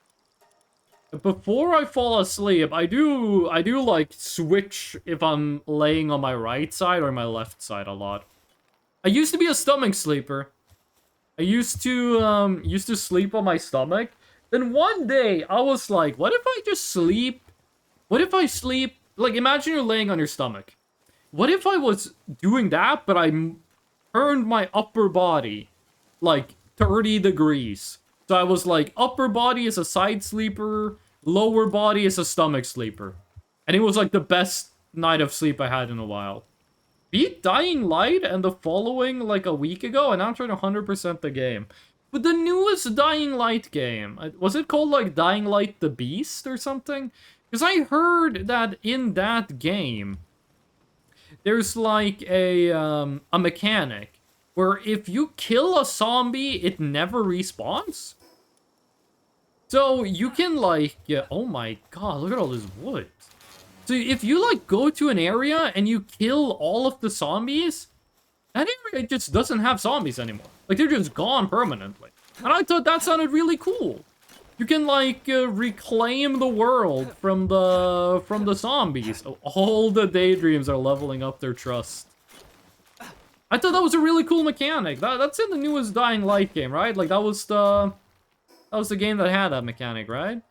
A: Before I fall asleep, I do like switch if I'm laying on my right side or my left side a lot. I used to be a stomach sleeper. I used to sleep on my stomach. Then one day, I was like, what if I just sleep? What if I sleep? Like, imagine you're laying on your stomach. What if I was doing that, but I turned my upper body, like, 30 degrees? So I was like, upper body is a side sleeper, lower body is a stomach sleeper. And it was like the best night of sleep I had in a while. Beat Dying Light and the following like a week ago, and now I'm trying to 100% the game. But the newest Dying Light game, was it called like Dying Light the Beast or something? Because I heard that in that game, there's like a mechanic where if you kill a zombie, it never respawns. So you can like, yeah, oh my god, look at all this wood. So if you like go to an area and you kill all of the zombies, that area just doesn't have zombies anymore. Like they're just gone permanently. And I thought that sounded really cool. You can like reclaim the world from the zombies. All the daydreams are leveling up their trust. I thought that was a really cool mechanic. That's in the newest Dying Light game, right? Like that was the game that had that mechanic, right?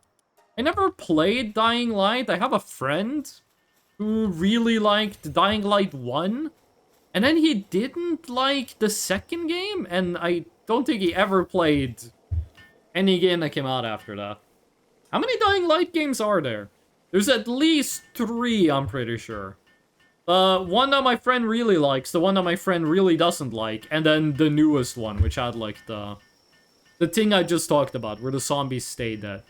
A: I never played Dying Light. I have a friend who really liked Dying Light 1. And then he didn't like the second game. And I don't think he ever played any game that came out after that. How many Dying Light games are there? There's at least 3, I'm pretty sure. One that my friend really likes, the one that my friend really doesn't like, and then the newest one, which had, like, the thing I just talked about, where the zombies stay dead.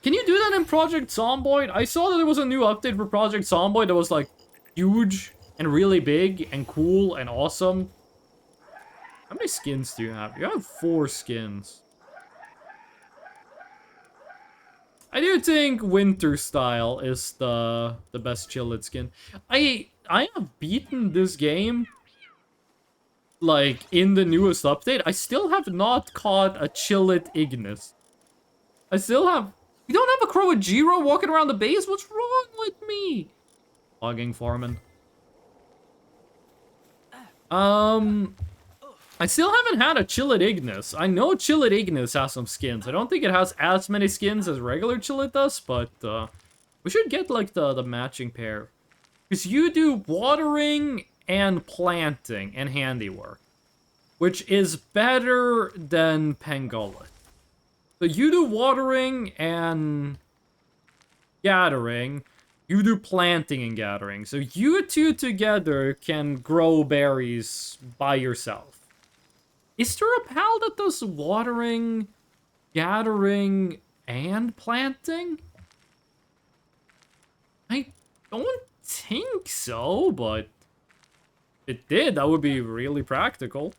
A: Can you do that in Project Zomboid? I saw that there was a new update for Project Zomboid that was, like, huge and really big and cool and awesome. How many skins do you have? You have 4 skins. I do think Winter Style is the best Chillet skin. I have beaten this game, like, in the newest update. I still have not caught a Chillet Ignis. I still have... You don't have a Croagiro walking around the base? What's wrong with me? Logging Foreman. I still haven't had a Chillet Ignis. I know Chillet Ignis has some skins. I don't think it has as many skins as regular Chillet does, but we should get, like, the matching pair. Because you do watering and planting and handiwork, which is better than Pangolin. So you do watering and gathering. You do planting and gathering. So you two together can grow berries by yourself. Is there a pal that does watering, gathering, and planting? I don't think so, but if it did, that would be really practical.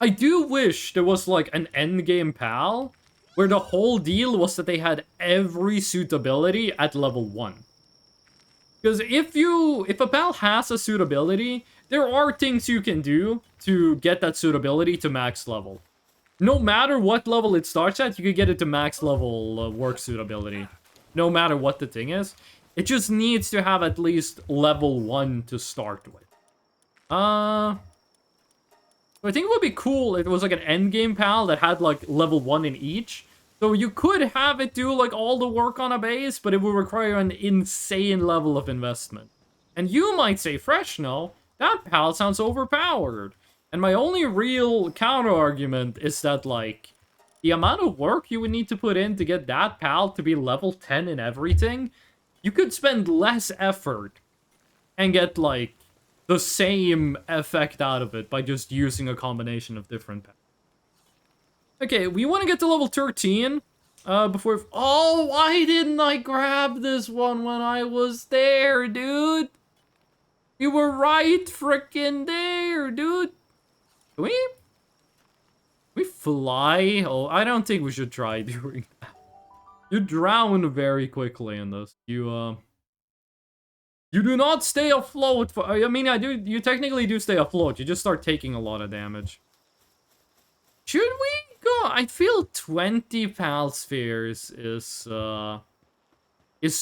A: I do wish there was, like, an endgame pal where the whole deal was that they had every suitability at level 1. Because if a pal has a suitability, there are things you can do to get that suitability to max level. No matter what level it starts at, you can get it to max level work suitability. No matter what the thing is. It just needs to have at least level 1 to start with. So I think it would be cool if it was like an endgame pal that had like level 1 in each. So you could have it do like all the work on a base, but it would require an insane level of investment. And you might say, Freshno, that pal sounds overpowered. And my only real counter argument is that, like, the amount of work you would need to put in to get that pal to be level 10 in everything, you could spend less effort and get, like, the same effect out of it by just using a combination of different pals. Okay, we want to get to level 13 before... Oh, why didn't I grab this one when I was there, dude? You were right frickin' there, dude. Can we fly? Oh, I don't think we should try doing that. You drown very quickly in this. You do not stay afloat for... I mean, you technically do stay afloat. You just start taking a lot of damage. Should we go? I feel 20 pal spheres is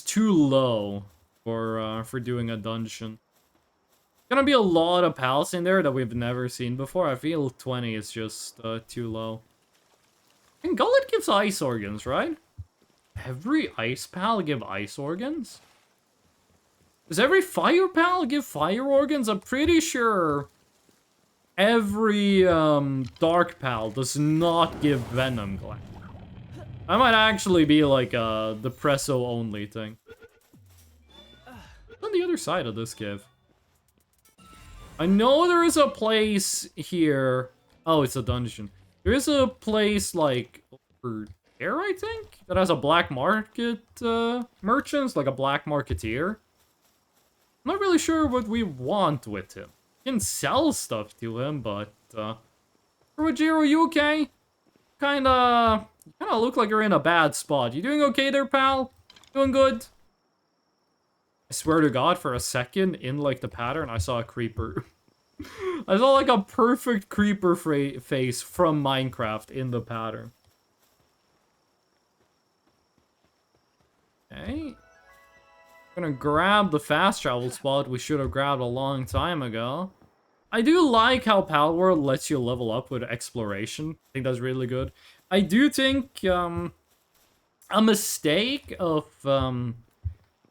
A: too low for doing a dungeon. Gonna be a lot of pals in there that we've never seen before. I feel 20 is just too low. And Gullet gives ice organs, right? Every ice pal give ice organs? Does every fire pal give fire organs? I'm pretty sure every dark pal does not give venom gland. That might actually be like the presso only thing. What's on the other side of this cave? I know there is a place here. Oh, it's a dungeon. There is a place like over there, I think, that has a black market merchants, like a black marketeer. I'm not really sure what we want with him. We can sell stuff to him, but Rojiro, you okay? Kinda look like you're in a bad spot. You doing okay there, pal? Doing good? I swear to God, for a second, in, like, the pattern, I saw a creeper. I saw, like, a perfect creeper face from Minecraft in the pattern. Okay. I'm gonna grab the fast travel spot we should have grabbed a long time ago. I do like how Palworld lets you level up with exploration. I think that's really good. I do think, a mistake of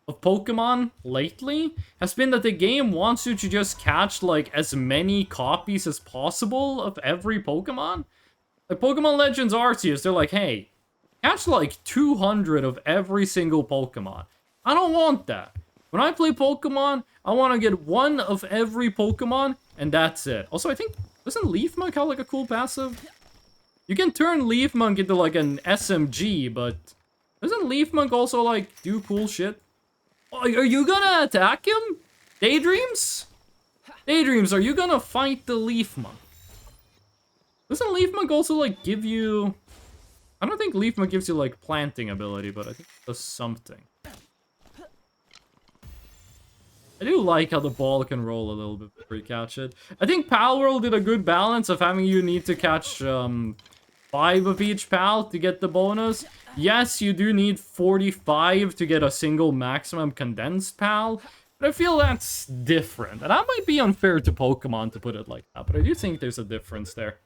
A: Pokemon lately has been that the game wants you to just catch, like, as many copies as possible of every Pokemon. Like, Pokemon Legends Arceus, they're like, hey, catch like 200 of every single Pokemon. I don't want that. When I play Pokemon, I want to get one of every Pokemon, and that's it. Also, I think, doesn't Leaf Monk have like a cool passive? You can turn Leaf Monk into like an SMG, but doesn't Leaf Monk also like do cool shit? Oh, are you gonna attack him? Daydreams? Daydreams, are you gonna fight the Leaf Monk? Doesn't Leaf Monk also like give you... I don't think Leaf Monk gives you like planting ability, but I think it does something. I do like how the ball can roll a little bit before you catch it. I think Palworld did a good balance of having you need to catch 5 of each pal to get the bonus. Yes, you do need 45 to get a single maximum condensed pal, but I feel that's different. And that might be unfair to Pokemon to put it like that, but I do think there's a difference there.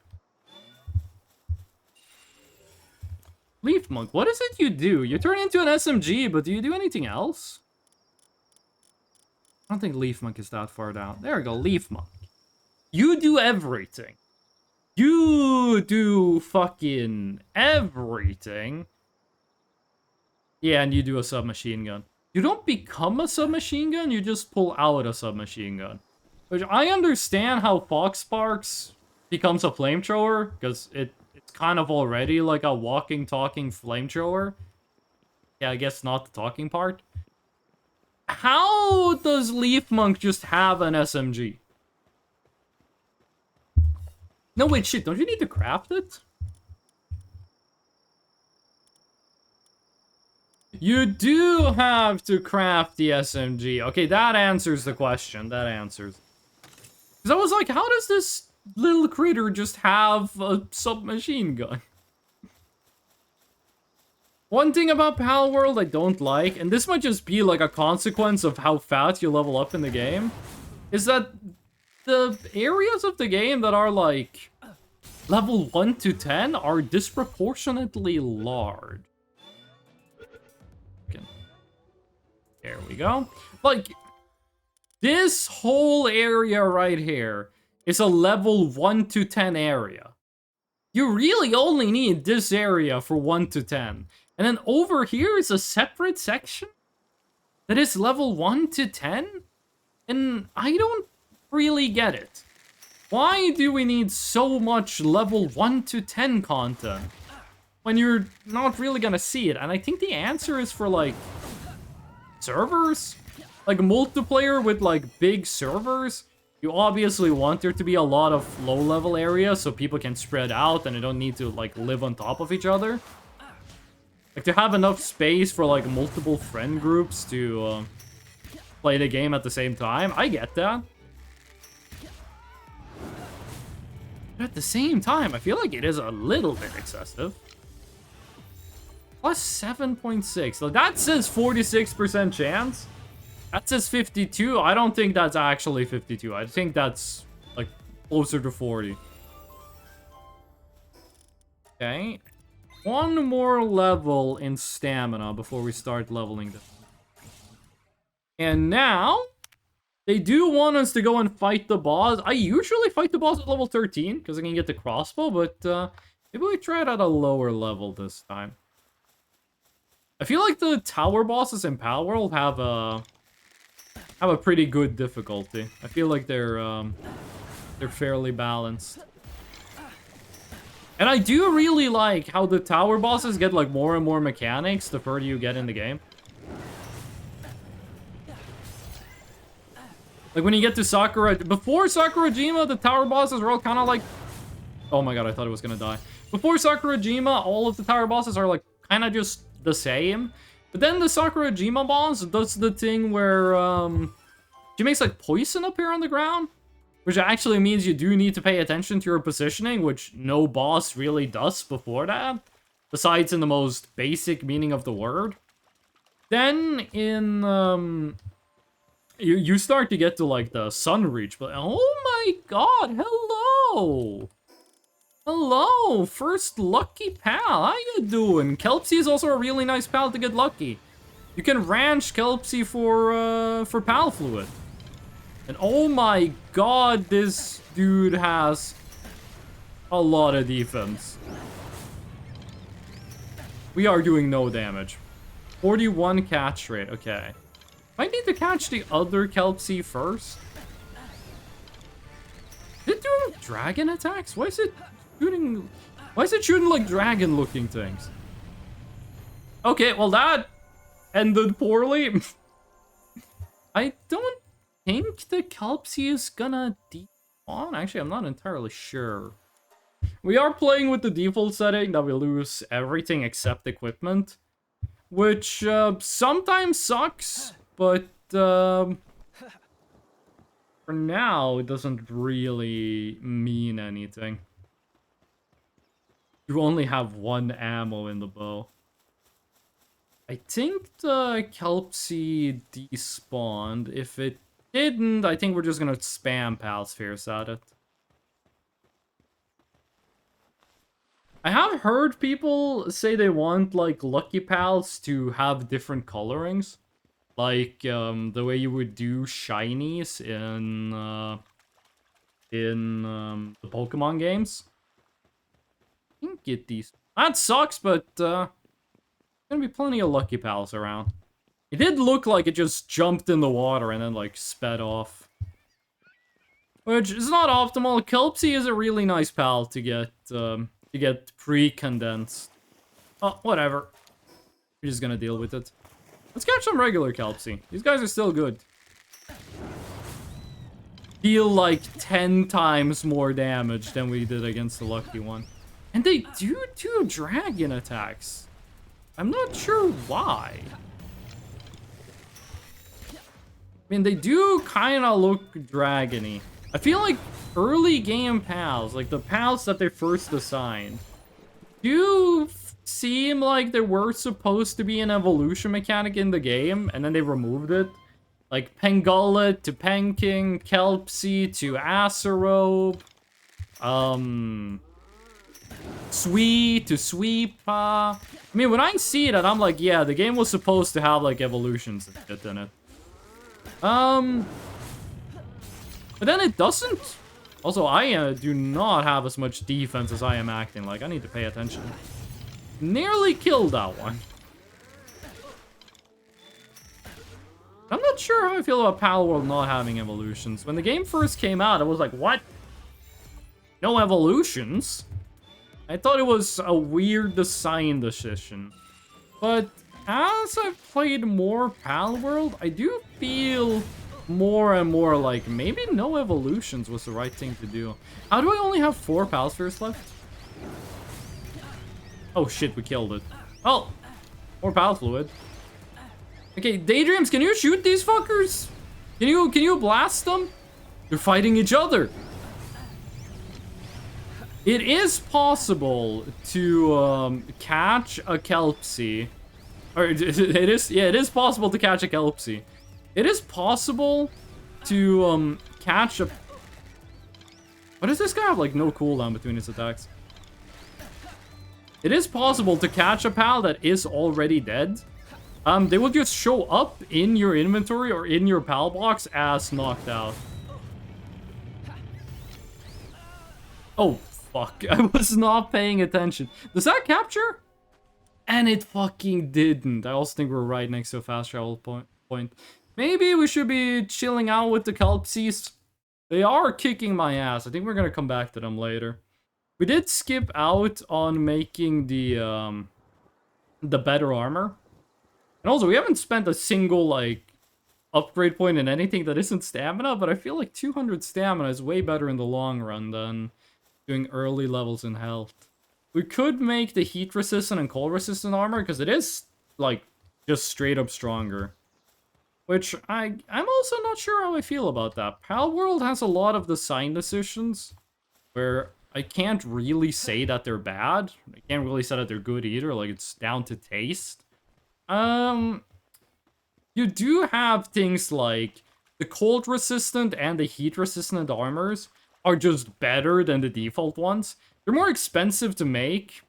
A: Leaf Monk, what is it you do? You turn into an SMG, but do you do anything else? I don't think Leaf Monk is that far down. There we go, Leaf Monk. You do everything. You do fucking everything. Yeah, and you do a submachine gun. You don't become a submachine gun, you just pull out a submachine gun. Which I understand how Fox Sparks becomes a flamethrower, because it's kind of already like a walking, talking flamethrower. Yeah, I guess not the talking part. How does Leaf Monk just have an SMG? No, wait, shit, don't you need to craft it? You do have to craft the SMG. Okay, that answers the question. That answers. Because I was like, how does this little critter just have a submachine gun? One thing about Palworld I don't like, and this might just be like a consequence of how fast you level up in the game, is that the areas of the game that are like level 1 to 10 are disproportionately large. Okay. There we go. Like, this whole area right here is a level 1 to 10 area. You really only need this area for 1 to 10. And then over here is a separate section that is level 1 to 10? And I don't really get it. Why do we need so much level 1 to 10 content when you're not really gonna see it? And I think the answer is for, like, servers? Like, multiplayer with, like, big servers? You obviously want there to be a lot of low-level areas so people can spread out and they don't need to, like, live on top of each other. Like, to have enough space for, like, multiple friend groups to play the game at the same time. I get that. But at the same time, I feel like it is a little bit excessive. Plus 7.6. So that says 46% chance. That says 52. I don't think that's actually 52. I think that's, like, closer to 40. Okay. One more level in stamina before we start leveling them. And now, they do want us to go and fight the boss. I usually fight the boss at level 13, because I can get the crossbow, but maybe we try it at a lower level this time. I feel like the tower bosses in Palworld have a pretty good difficulty. I feel like they're fairly balanced. And I do really like how the tower bosses get, like, more and more mechanics the further you get in the game. Like, when you get to Sakura... Before Sakurajima, the tower bosses were all kind of like... Oh my god, I thought it was gonna die. Before Sakurajima, all of the tower bosses are, like, kind of just the same. But then the Sakurajima boss does the thing where, she makes, like, poison appear on the ground. Which actually means you do need to pay attention to your positioning, which no boss really does before that. Besides in the most basic meaning of the word. Then in, you start to get to, like, the Sunreach, but oh my god, hello! Hello, first lucky pal, how you doing? Kelpsy is also a really nice pal to get lucky. You can ranch Kelpsy for pal fluid. And oh my god, this dude has a lot of defense. We are doing no damage. 41 catch rate, okay. I need to catch the other Kelpsie first. Is it doing dragon attacks? Why is it shooting... Why is it shooting like dragon-looking things? Okay, well that ended poorly. I don't think the Kelpsie is gonna despawn. Actually, I'm not entirely sure. We are playing with the default setting that we lose everything except equipment. Which sometimes sucks, but for now, it doesn't really mean anything. You only have one ammo in the bow. I think the Kelpsie despawned. If it didn't, I think we're just gonna spam Pal Spheres at it. I have heard people say they want, like, Lucky Pals to have different colorings. Like, the way you would do shinies in the Pokemon games. I can get these. That sucks, but, gonna be plenty of Lucky Pals around. It did look like it just jumped in the water and then, like, sped off. Which is not optimal. Kelpsie is a really nice pal to get pre-condensed. Oh, whatever. We're just gonna deal with it. Let's catch some regular Kelpsie. These guys are still good. Deal like 10 times more damage than we did against the lucky one. And they do dragon attacks. I'm not sure why. I mean, they do kind of look dragony. I feel like early game pals, like the pals that they first assigned, do seem like there were supposed to be an evolution mechanic in the game, and then they removed it. Like Pangullet to Penking, Kelpsie to Asarobe, Sweet to Sweepa. I mean, when I see that, I'm like, yeah, the game was supposed to have like evolutions and shit in it. But then it doesn't. Also, I do not have as much defense as I am acting like. I need to pay attention. Nearly killed that one. I'm not sure how I feel about Palworld not having evolutions. When the game first came out, I was like, what? No evolutions? I thought it was a weird design decision. But as I've played more Palworld, I do feel more and more like maybe no evolutions was the right thing to do. How do I only have 4 Pal Spheres left? Oh shit, we killed it. Oh, more Pal Fluid. Okay, Daydreams, can you shoot these fuckers? Can you blast them? They're fighting each other. It is possible to catch a Kelpsie. Or it is possible to catch a Kelpsie. It is possible to catch a... What does this guy have, like, no cooldown between his attacks? It is possible to catch a pal that is already dead. They will just show up in your inventory or in your pal box as knocked out. Oh, fuck. I was not paying attention. Does that capture? And it fucking didn't. I also think we're right next to a fast travel point. Maybe we should be chilling out with the Kelpsies. They are kicking my ass. I think we're gonna come back to them later. We did skip out on making the better armor. And also, we haven't spent a single, like, upgrade point in anything that isn't stamina, but I feel like 200 stamina is way better in the long run than doing early levels in health. We could make the heat resistant and cold resistant armor, because it is, like, just straight up stronger. Which, I'm also not sure how I feel about that. Palworld has a lot of design decisions where I can't really say that they're bad. I can't really say that they're good either, like, it's down to taste. You do have things like the cold resistant and the heat resistant armors are just better than the default ones. They're more expensive to make,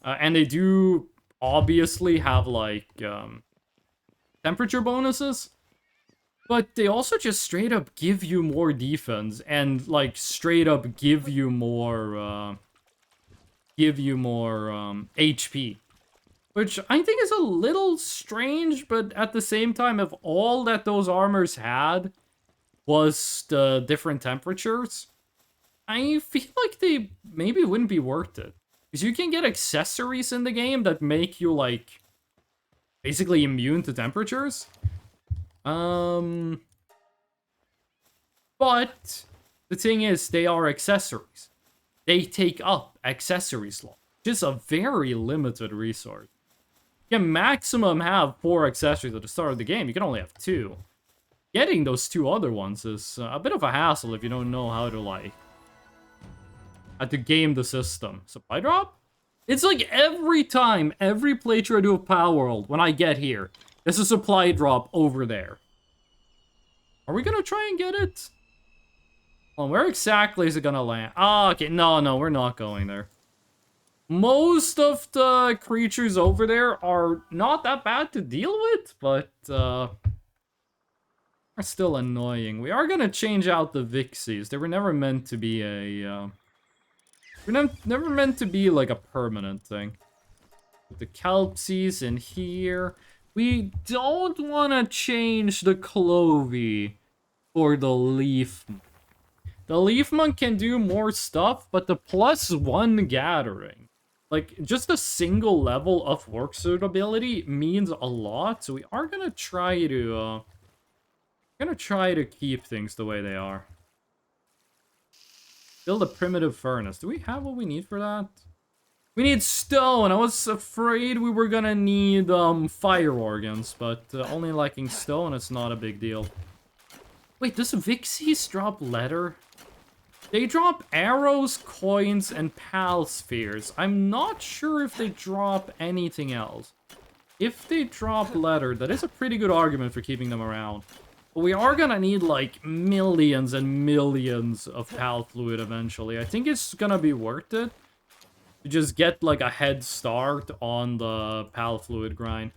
A: and they do obviously have like temperature bonuses, but they also just straight up give you more defense and like straight up give you more HP. Which I think is a little strange, but at the same time, if all that those armors had was the different temperatures, I feel like they maybe wouldn't be worth it. Because you can get accessories in the game that make you, like, basically immune to temperatures. But the thing is, they are accessories. They take up accessory slot, which is a very limited resource. You can maximum have 4 accessories at the start of the game. You can only have 2. Getting those 2 other ones is a bit of a hassle if you don't know how to, like, game the system. Supply drop? It's like every time, every playthrough I do of Palworld, when I get here, there's a supply drop over there. Are we gonna try and get it? Well, where exactly is it gonna land? Ah, okay, no, we're not going there. Most of the creatures over there are not that bad to deal with, but, are still annoying. We are gonna change out the Vixies. They were never meant to be a, never meant to be, like, a permanent thing. Put the Kelpsies in here. We don't want to change the Clovey for the Leaf Monk. The Leaf Monk can do more stuff, but the +1 gathering, like, just a single level of work suitability means a lot, so we are gonna try to, keep things the way they are. Build a primitive furnace. Do we have what we need for that? We need stone. I was afraid we were gonna need fire organs, but only liking stone, it's not a big deal. Wait, does Vixies drop letter? They drop arrows, coins, and pal spheres. I'm not sure if they drop anything else. If they drop letter, that is a pretty good argument for keeping them around. But we are gonna need, like, millions and millions of pal fluid eventually. I think it's gonna be worth it to just get, like, a head start on the pal fluid grind.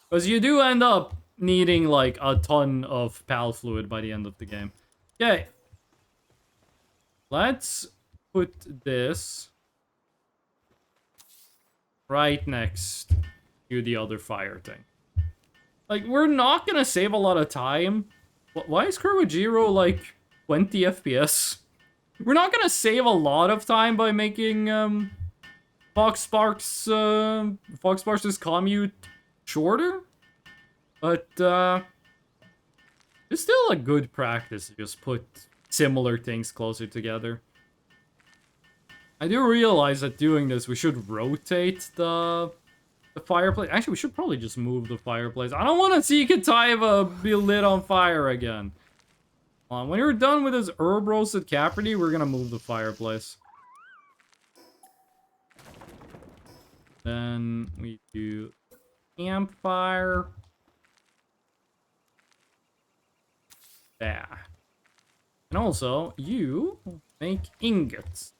A: Because you do end up needing, like, a ton of pal fluid by the end of the game. Okay. Let's put this right next to the other fire thing. Like, we're not gonna save a lot of time. Why is Kurojiro, like, 20 FPS? We're not gonna save a lot of time by making, Foxsparks' commute shorter. But, it's still a good practice to just put similar things closer together. I do realize that doing this, we should rotate the fireplace. Actually, we should probably just move the fireplace. I don't want to see Kataiva be lit on fire again. When you're done with his herb roasted Capricorn, we're gonna move the fireplace. Then we do campfire. Yeah. And also, you make ingots.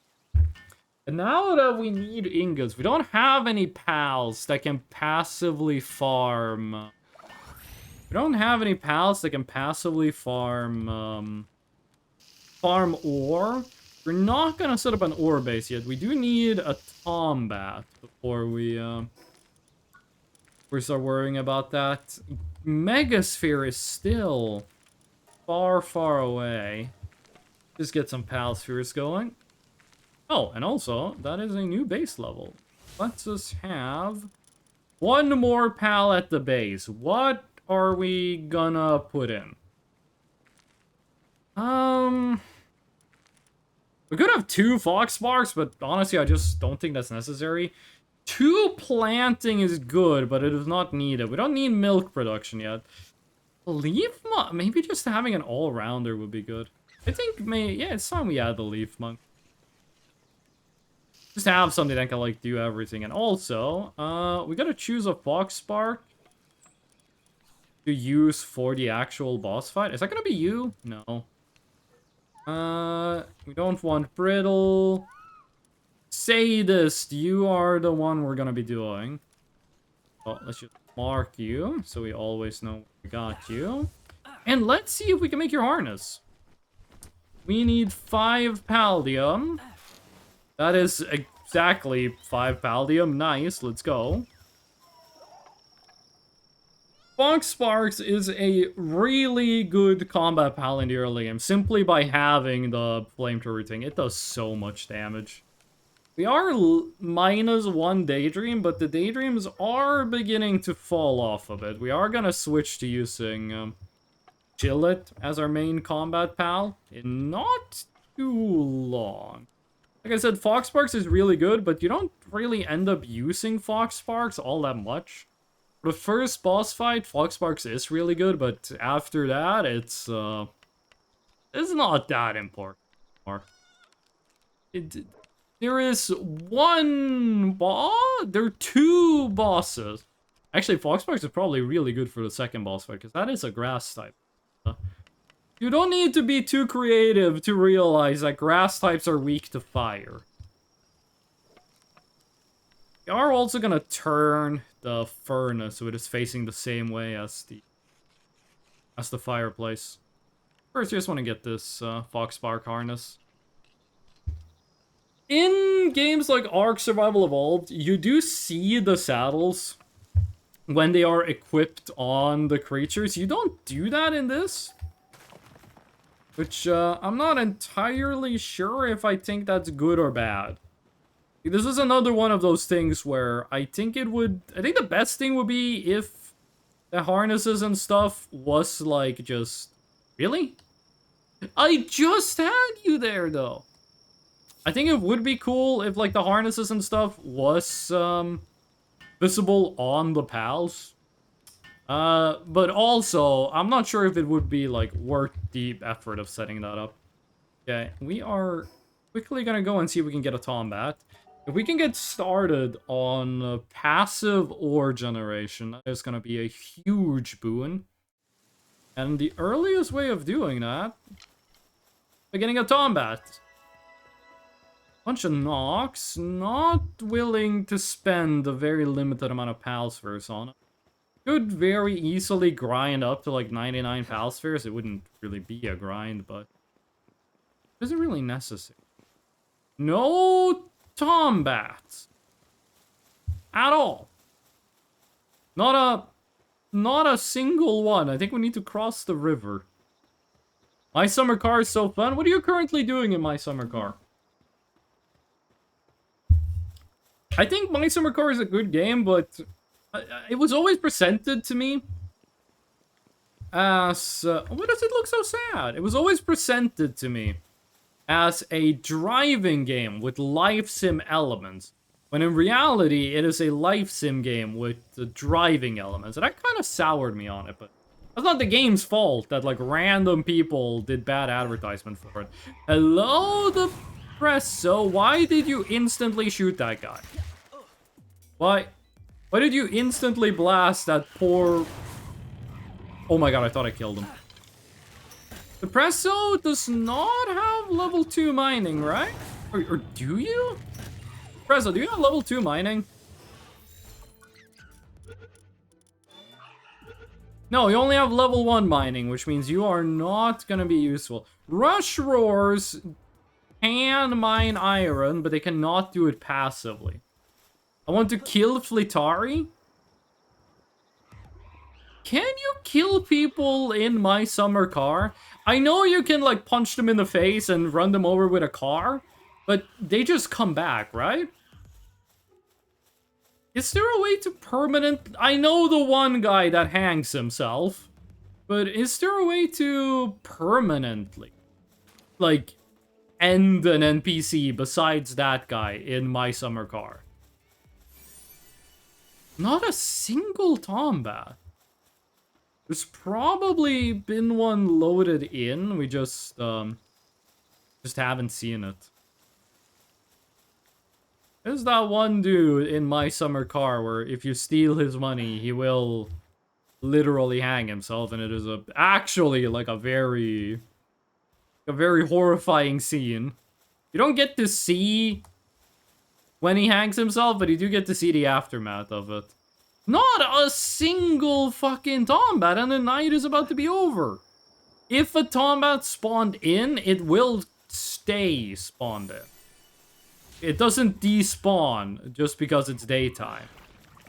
A: And now that we need ingots, we don't have any pals that can passively farm. We don't have any pals that can passively farm ore. We're not gonna set up an ore base yet. We do need a combat before we start worrying about that. Megasphere is still far, far away. Just get some pal spheres going. Oh, and also, that is a new base level. Let's just have one more pal at the base. What are we gonna put in? We could have 2 Foxsparks, but honestly, I just don't think that's necessary. 2 planting is good, but it is not needed. We don't need milk production yet. Leaf Monk? Maybe just having an all-rounder would be good. I think, yeah, it's time we add the Leaf Monk. Just have something that can, like, do everything. And also, we gotta choose a Foxspark to use for the actual boss fight. Is that gonna be you? No. We don't want Brittle. Sadist, you are the one we're gonna be doing. Well, let's just mark you, so we always know we got you. And let's see if we can make your harness. We need 5 Paldium. That is exactly 5 Paldium. Nice, let's go. Fox Sparks is a really good combat pal in the early game, simply by having the flamethrower thing. It does so much damage. We are -1 Daydream, but the Daydreams are beginning to fall off a bit. We are gonna switch to using Chillet as our main combat pal in not too long. Like I said, Fox Sparks is really good, but you don't really end up using Fox Sparks all that much. For the first boss fight, Fox Sparks is really good, but after that, it's not that important anymore. There is one boss. There are two bosses. Actually, Fox Sparks is probably really good for the second boss fight, because that is a grass type. You don't need to be too creative to realize that grass types are weak to fire. We are also gonna turn the furnace so it is facing the same way as the fireplace. First, you just want to get this Fox Spark harness. In games like Ark Survival Evolved, you do see the saddles when they are equipped on the creatures. You don't do that in this. Which, I'm not entirely sure if I think that's good or bad. This is another one of those things where I think the best thing would be if the harnesses and stuff was, like, just... Really? I just had you there, though. I think it would be cool if, like, the harnesses and stuff was, visible on the pals. But also, I'm not sure if it would be, like, worth the effort of setting that up. Okay, we are quickly gonna go and see if we can get a Tombat. If we can get started on passive ore generation, that is gonna be a huge boon. And the earliest way of doing that is getting a Tombat. Bunch of Nox, not willing to spend a very limited amount of Pal Spheres on it. Could very easily grind up to like 99 Pal Spheres. It wouldn't really be a grind, but is it really necessary? No Tombats at all. Not a single one. I think we need to cross the river. My summer car is so fun. What are you currently doing in my summer car? I think My Summer Car is a good game, but it was always presented to me as... why does it look so sad? It was always presented to me as a driving game with life sim elements, when in reality, it is a life sim game with the driving elements. And that kind of soured me on it, but that's not the game's fault that, like, random people did bad advertisement for it. Hello, the Presso, why did you instantly shoot that guy? Why did you instantly blast that poor... Oh my god, I thought I killed him. The Presso does not have level 2 mining, right? Or do you? Presso, do you have level 2 mining? No, you only have level 1 mining, which means you are not gonna be useful. Rush Roars can mine iron, but they cannot do it passively. I want to kill Flitari. Can you kill people in My Summer Car? I know you can, like, punch them in the face and run them over with a car, but they just come back, right? Is there a way to permanent... I know the one guy that hangs himself, but is there a way to permanently, like, end an NPC besides that guy in My Summer Car? Not a single Tombat. There's probably been one loaded in. We just haven't seen it. There's that one dude in My Summer Car where if you steal his money, he will literally hang himself, and it is actually like a very horrifying scene. You don't get to see when he hangs himself, but you do get to see the aftermath of it. Not a single fucking Tombat, and the night is about to be over. If a Tombat spawned in, it will stay spawned in. It doesn't despawn just because it's daytime.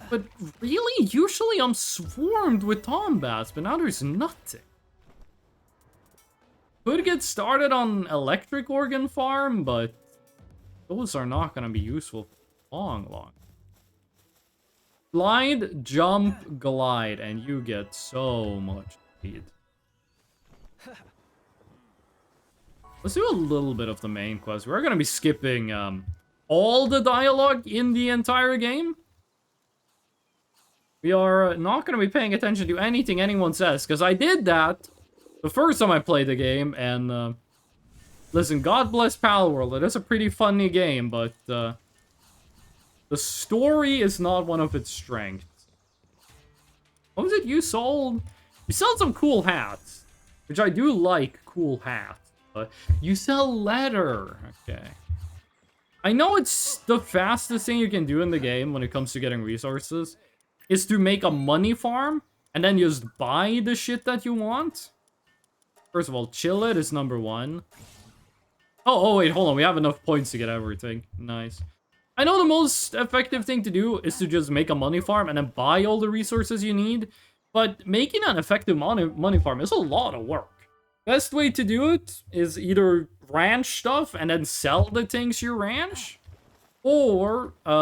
A: But really, usually I'm swarmed with tombats, but now there's nothing. Could get started on electric organ farm, but those are not gonna be useful for long. Glide, jump, glide, and you get so much speed. Let's do a little bit of the main quest. We're gonna be skipping all the dialogue in the entire game. We are not gonna be paying attention to anything anyone says, because I did that the first time I played the game, and listen, God bless Palworld. It is a pretty funny game, but the story is not one of its strengths. What was it you sold? You sold some cool hats, which I do like cool hats. But you sell leather. Okay. I know it's the fastest thing you can do in the game when it comes to getting resources is to make a money farm and then just buy the shit that you want. First of all, chill it is number 1. Oh, wait, hold on. We have enough points to get everything. Nice. I know the most effective thing to do is to just make a money farm and then buy all the resources you need. But making an effective money farm is a lot of work. Best way to do it is either ranch stuff and then sell the things you ranch, or a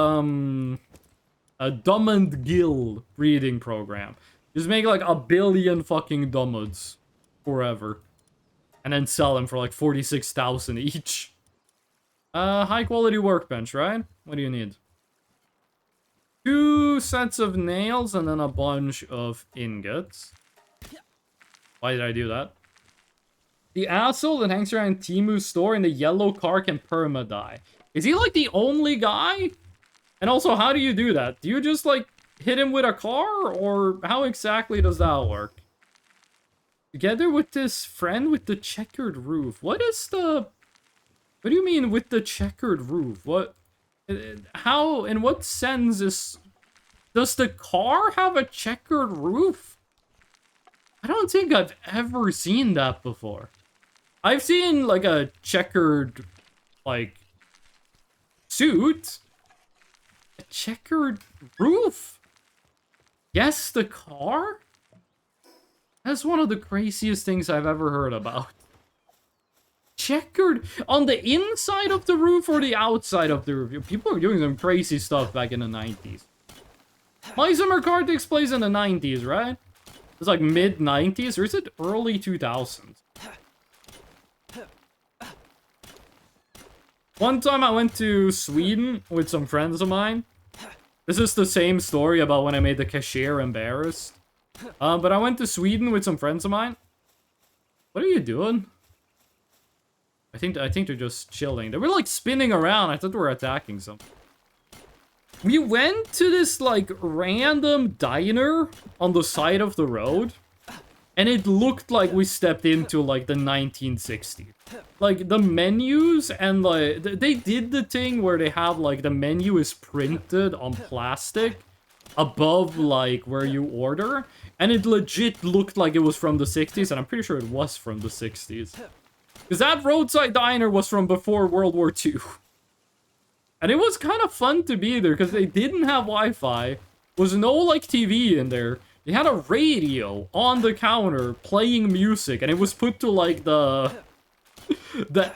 A: Dummand Guild breeding program. Just make like 1 billion fucking Dummuds forever, and then sell them for like 46,000 each. High quality workbench, right? What do you need? 2 sets of nails and then a bunch of ingots. Why did I do that? The asshole that hangs around Timu's store in the yellow car can perma-die. Is he like the only guy? And also, how do you do that? Do you just like hit him with a car? Or how exactly does that work? Together with this friend with the checkered roof. What do you mean with the checkered roof? What? How, in what sense does the car have a checkered roof? I don't think I've ever seen that before. I've seen, like, a checkered, like, suit. A checkered roof? Yes, the car? That's one of the craziest things I've ever heard about. Checkered on the inside of the roof or the outside of the roof? People were doing some crazy stuff back in the 90s. My Summer Car takes place in the 90s, right? It's like mid-90s, or is it early 2000s? One time I went to Sweden with some friends of mine. This is the same story about when I made the cashier embarrassed. But I went to Sweden with some friends of mine. What are you doing? I think they're just chilling. They were like spinning around. I thought they were attacking something. We went to this like random diner on the side of the road. And it looked like we stepped into like the 1960s. Like the menus and like they did the thing where they have like the menu is printed on plastic above like where you order, and it legit looked like it was from the 60s, and I'm pretty sure it was from the 60s. Because that roadside diner was from before World War II. And it was kind of fun to be there because they didn't have Wi-Fi. Was no like TV in there. They had a radio on the counter playing music, and it was put to like the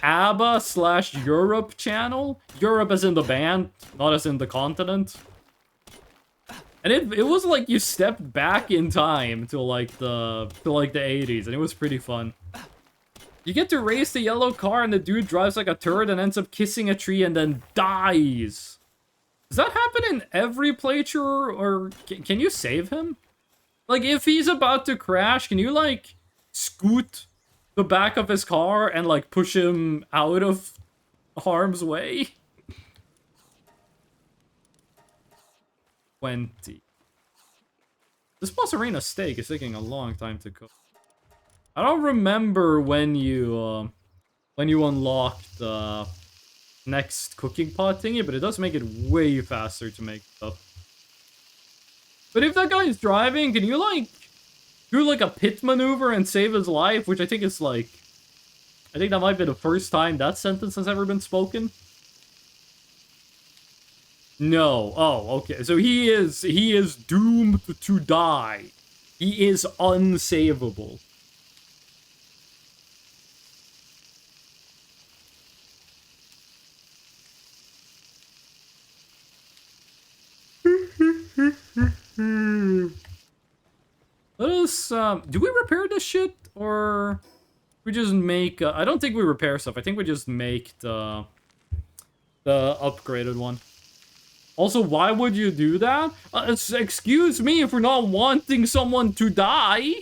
A: ABBA/Europe channel. Europe as in the band, not as in the continent. And it was like you stepped back in time to like the 80s, and it was pretty fun. You get to race the yellow car, and the dude drives like a turd and ends up kissing a tree and then dies. Does that happen in every playthrough, or can you save him? Like, if he's about to crash, can you, like, scoot the back of his car and, like, push him out of harm's way? 20. This Boss Arena steak is taking a long time to cook. I don't remember when you unlock the next cooking pot thingy, but it does make it way faster to make stuff. But if that guy is driving, can you, like, do, like, a pit maneuver and save his life? Which I think is, like... I think that might be the first time that sentence has ever been spoken. No. Oh, okay. So he is doomed to die. He is unsavable. Let us, do we repair this shit? Or we just make, I don't think we repair stuff. I think we just make the upgraded one. Also, why would you do that? Excuse me if we're not wanting someone to die.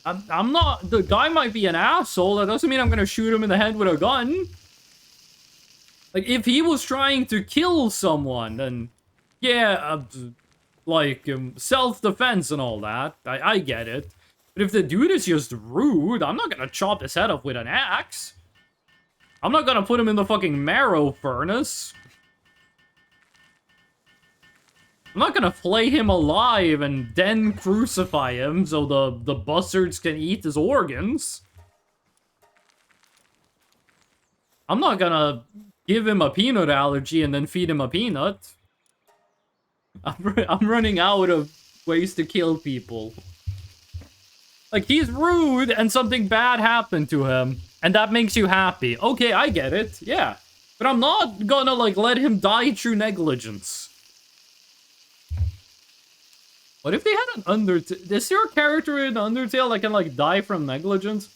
A: I'm not, the guy might be an asshole. That doesn't mean I'm gonna shoot him in the head with a gun. Like, if he was trying to kill someone, then yeah, like, self-defense and all that. I get it. But if the dude is just rude, I'm not gonna chop his head off with an axe. I'm not gonna put him in the fucking marrow furnace. I'm not gonna flay him alive and then crucify him so the buzzards can eat his organs. I'm not gonna give him a peanut allergy and then feed him a peanut. I'm running out of ways to kill people. Like, he's rude and something bad happened to him, and that makes you happy. Okay, I get it, yeah. But I'm not gonna, like, let him die through negligence. What if they had an Undertale? Is there a character in Undertale that can, like, die from negligence?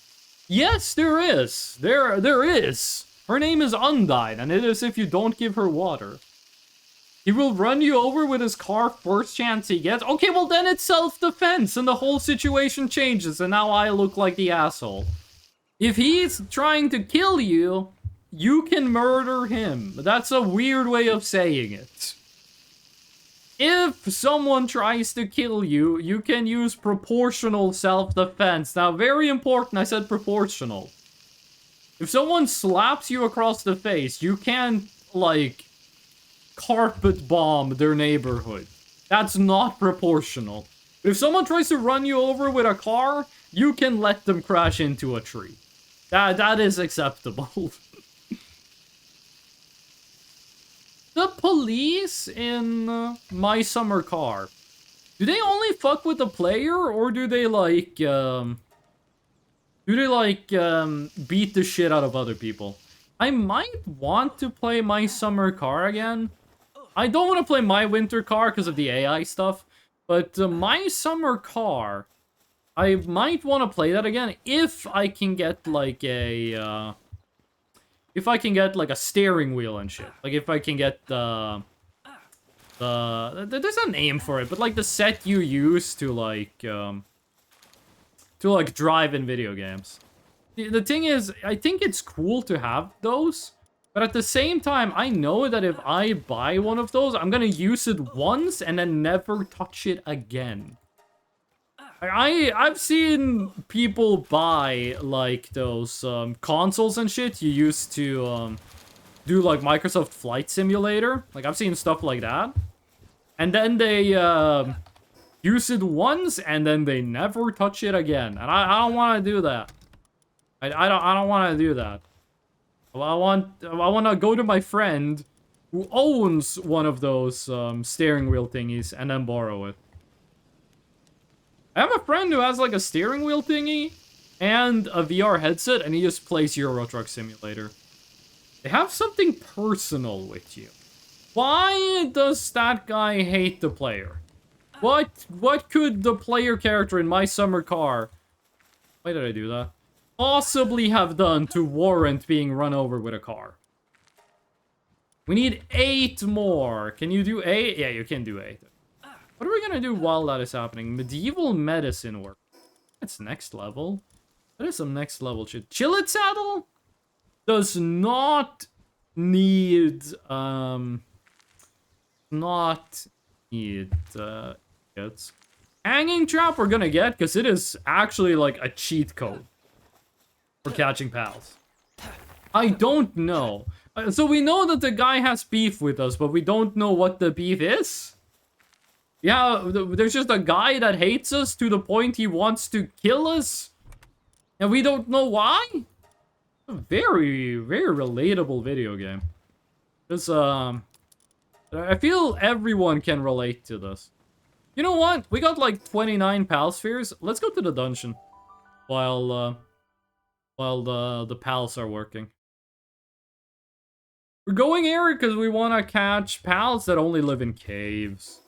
A: Yes, there is. There is. Her name is Undyne, and it is if you don't give her water. He will run you over with his car first chance he gets. Okay, well then it's self-defense and the whole situation changes and now I look like the asshole. If he's trying to kill you, you can murder him. That's a weird way of saying it. If someone tries to kill you, you can use proportional self-defense. Now, very important, I said proportional. If someone slaps you across the face, you can't, like, carpet bomb their neighborhood. That's not proportional. But if someone tries to run you over with a car, you can let them crash into a tree. That is acceptable. The police in My Summer Car. Do they only fuck with the player, or do they like beat the shit out of other people? I might want to play My Summer Car again. I don't want to play My Winter Car because of the AI stuff, but My Summer Car, I might want to play that again if I can get like a, steering wheel and shit. Like if I can get there's a name for it, but like the set you use to drive in video games. The thing is, I think it's cool to have those. But at the same time, I know that if I buy one of those, I'm gonna use it once and then never touch it again. I've seen people buy, like, those consoles and shit you used to do, like, Microsoft Flight Simulator. Like, I've seen stuff like that. And then they use it once and then they never touch it again. And I don't want to do that. I don't want to do that. I want to go to my friend who owns one of those steering wheel thingies and then borrow it. I have a friend who has like a steering wheel thingy and a VR headset and he just plays Euro Truck Simulator. They have something personal with you. Why does that guy hate the player? What could the player character in My Summer Car, why did I do that, possibly have done to warrant being run over with a car? We need 8 more. Can you do 8? Yeah, you can do 8. What are we gonna do while that is happening? Medieval medicine work. That's next level. That is some next level shit. Chillet saddle does not need hits. Hanging trap we're gonna get because it is actually like a cheat code for catching pals. I don't know. So we know that the guy has beef with us, but we don't know what the beef is. Yeah, there's just a guy that hates us to the point he wants to kill us. And we don't know why? A very, very relatable video game. This, I feel everyone can relate to this. You know what? We got like 29 pal spheres. Let's go to the dungeon while the pals are working. We're going here because we want to catch pals that only live in caves.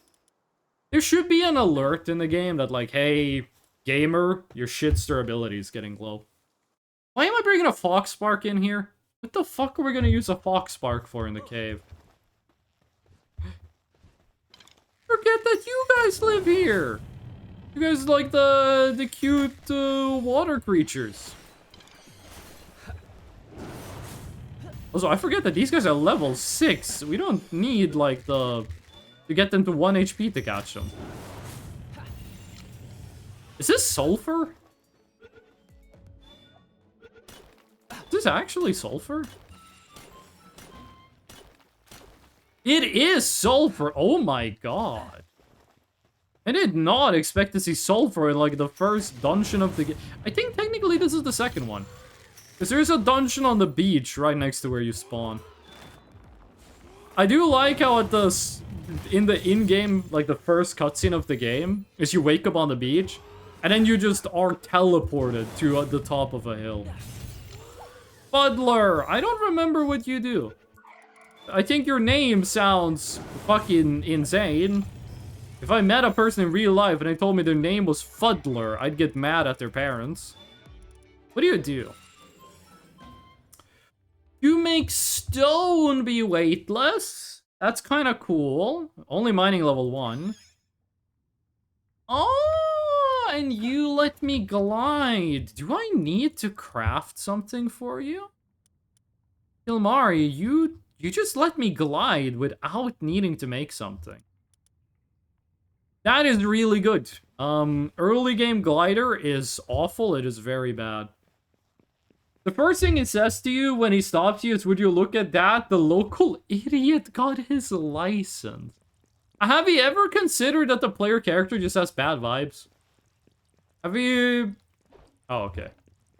A: There should be an alert in the game that like, hey, gamer, your shitster ability is getting low. Why am I bringing a fox spark in here? What the fuck are we gonna use a fox spark for in the cave? Forget that you guys live here! You guys like the cute water creatures. Also, I forget that these guys are level 6. We don't need like to get them to 1 HP to catch them. Is this sulfur? Is this actually sulfur? It is sulfur! Oh my god. I did not expect to see sulfur in like the first dungeon of the game. I think technically this is the second one. Because there's a dungeon on the beach right next to where you spawn. I do like how at in the in-game, like the first cutscene of the game, is you wake up on the beach, and then you just are teleported to the top of a hill. Fuddler, I don't remember what you do. I think your name sounds fucking insane. If I met a person in real life and they told me their name was Fuddler, I'd get mad at their parents. What do you do? You make stone be weightless. That's kind of cool. Only mining level 1. Oh, and you let me glide. Do I need to craft something for you? Ilmari, you just let me glide without needing to make something. That is really good. Early game glider is awful. It is very bad. The first thing it says to you when he stops you is, would you look at that? The local idiot got his license. Have you ever considered that the player character just has bad vibes? Have you... Oh, okay.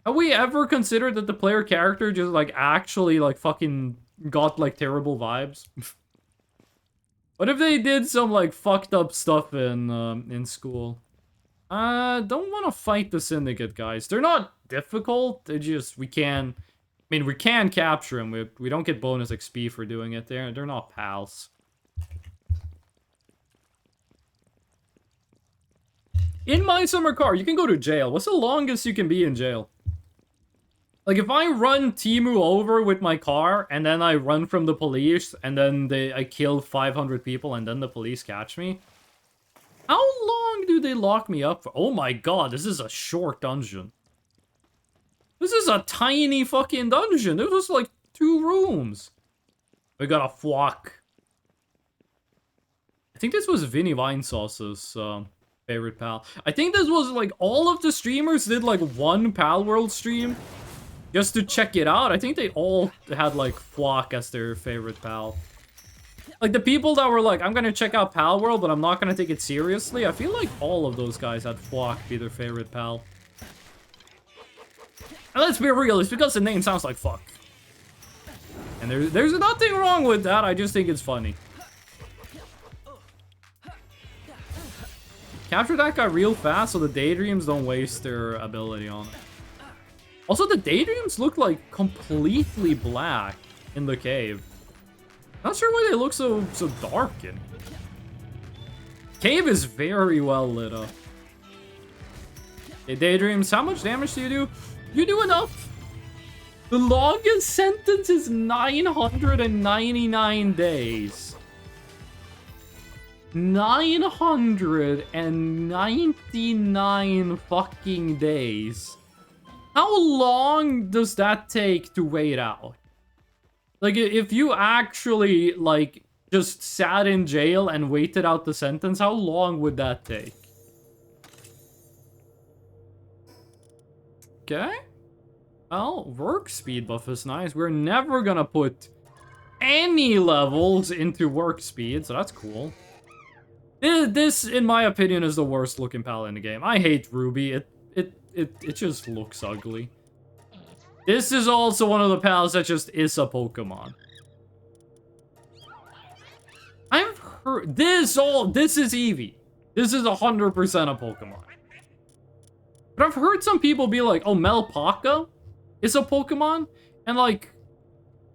A: Have we ever considered that the player character just, like, actually, like, fucking got, like, terrible vibes? What if they did some, like, fucked up stuff in school? Don't want to fight the Syndicate, guys. They're not difficult. They just, we can capture them. We don't get bonus XP for doing it. They're not pals. In my summer car, you can go to jail. What's the longest you can be in jail? Like, if I run Timu over with my car, and then I run from the police, and then I kill 500 people, and then the police catch me, how long do they lock me up for? Oh my god, this is a short dungeon. This is a tiny fucking dungeon. It was like 2 rooms. We got a flock. I think this was Vinny Vinesauce's favorite pal. I think this was like all of the streamers did like one Palworld stream just to check it out. I think they all had like Flock as their favorite pal. Like the people that were like, I'm gonna check out Palworld, but I'm not gonna take it seriously. I feel like all of those guys had Flock be their favorite pal. And let's be real, it's because the name sounds like fuck. And there's nothing wrong with that, I just think it's funny. Capture that guy real fast so the Daydreams don't waste their ability on it. Also, the Daydreams look like completely black in the cave. Not sure why they look so dark in. Cave is very well lit up. Hey, Daydreams, how much damage do you do? You do enough. The longest sentence is 999 days. 999 fucking days. How long does that take to wait out? Like, if you actually, like, just sat in jail and waited out the sentence, how long would that take? Okay. Well, work speed buff is nice. We're never gonna put any levels into work speed, so that's cool. This, in my opinion, is the worst looking pal in the game. I hate Ruby. It just looks ugly. This is also one of the pals that just is a Pokemon. I've heard this is Eevee. This is 100% a Pokemon. But I've heard some people be like, oh, Melpaka is a Pokemon? And like,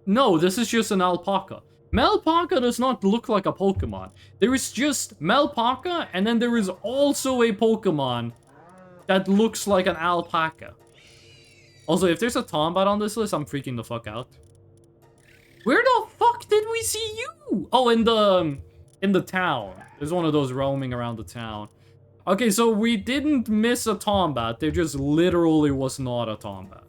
A: no, this is just an alpaca. Melpaka does not look like a Pokemon. There is just Melpaka, and then there is also a Pokemon that looks like an alpaca. Also, if there's a Tombat on this list, I'm freaking the fuck out. Where the fuck did we see you? Oh, in the town. There's one of those roaming around the town. Okay, so we didn't miss a Tombat. There just literally was not a Tombat.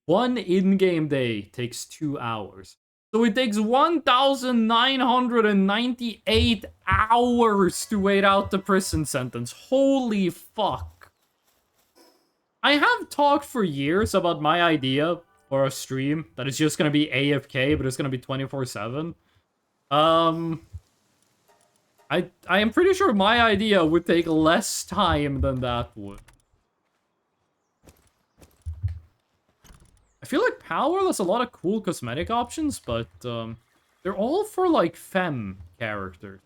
A: One in-game day takes 2 hours. So it takes 1,998 hours to wait out the prison sentence. Holy fuck. I have talked for years about my idea for a stream that is just gonna be AFK, but it's gonna be 24/7. I am pretty sure my idea would take less time than that would. I feel like Palworld has a lot of cool cosmetic options, but they're all for like femme characters.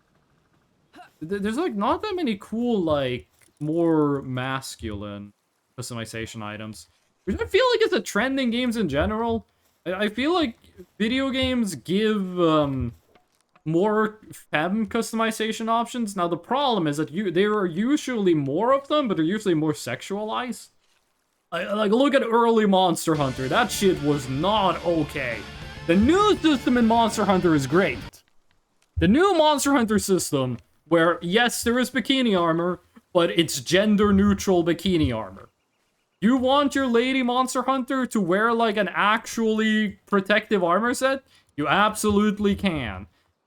A: There's like not that many cool like more masculine customization items, which I feel like is a trend in games in general. I feel like video games give more femme customization options. Now the problem is that there are usually more of them, but they're usually more sexualized. Like, look at early Monster Hunter. That shit was not okay. The new system in Monster Hunter is great. The new Monster Hunter system, where, yes, there is bikini armor, but it's gender-neutral bikini armor. You want your lady Monster Hunter to wear, like, an actually protective armor set? You absolutely can.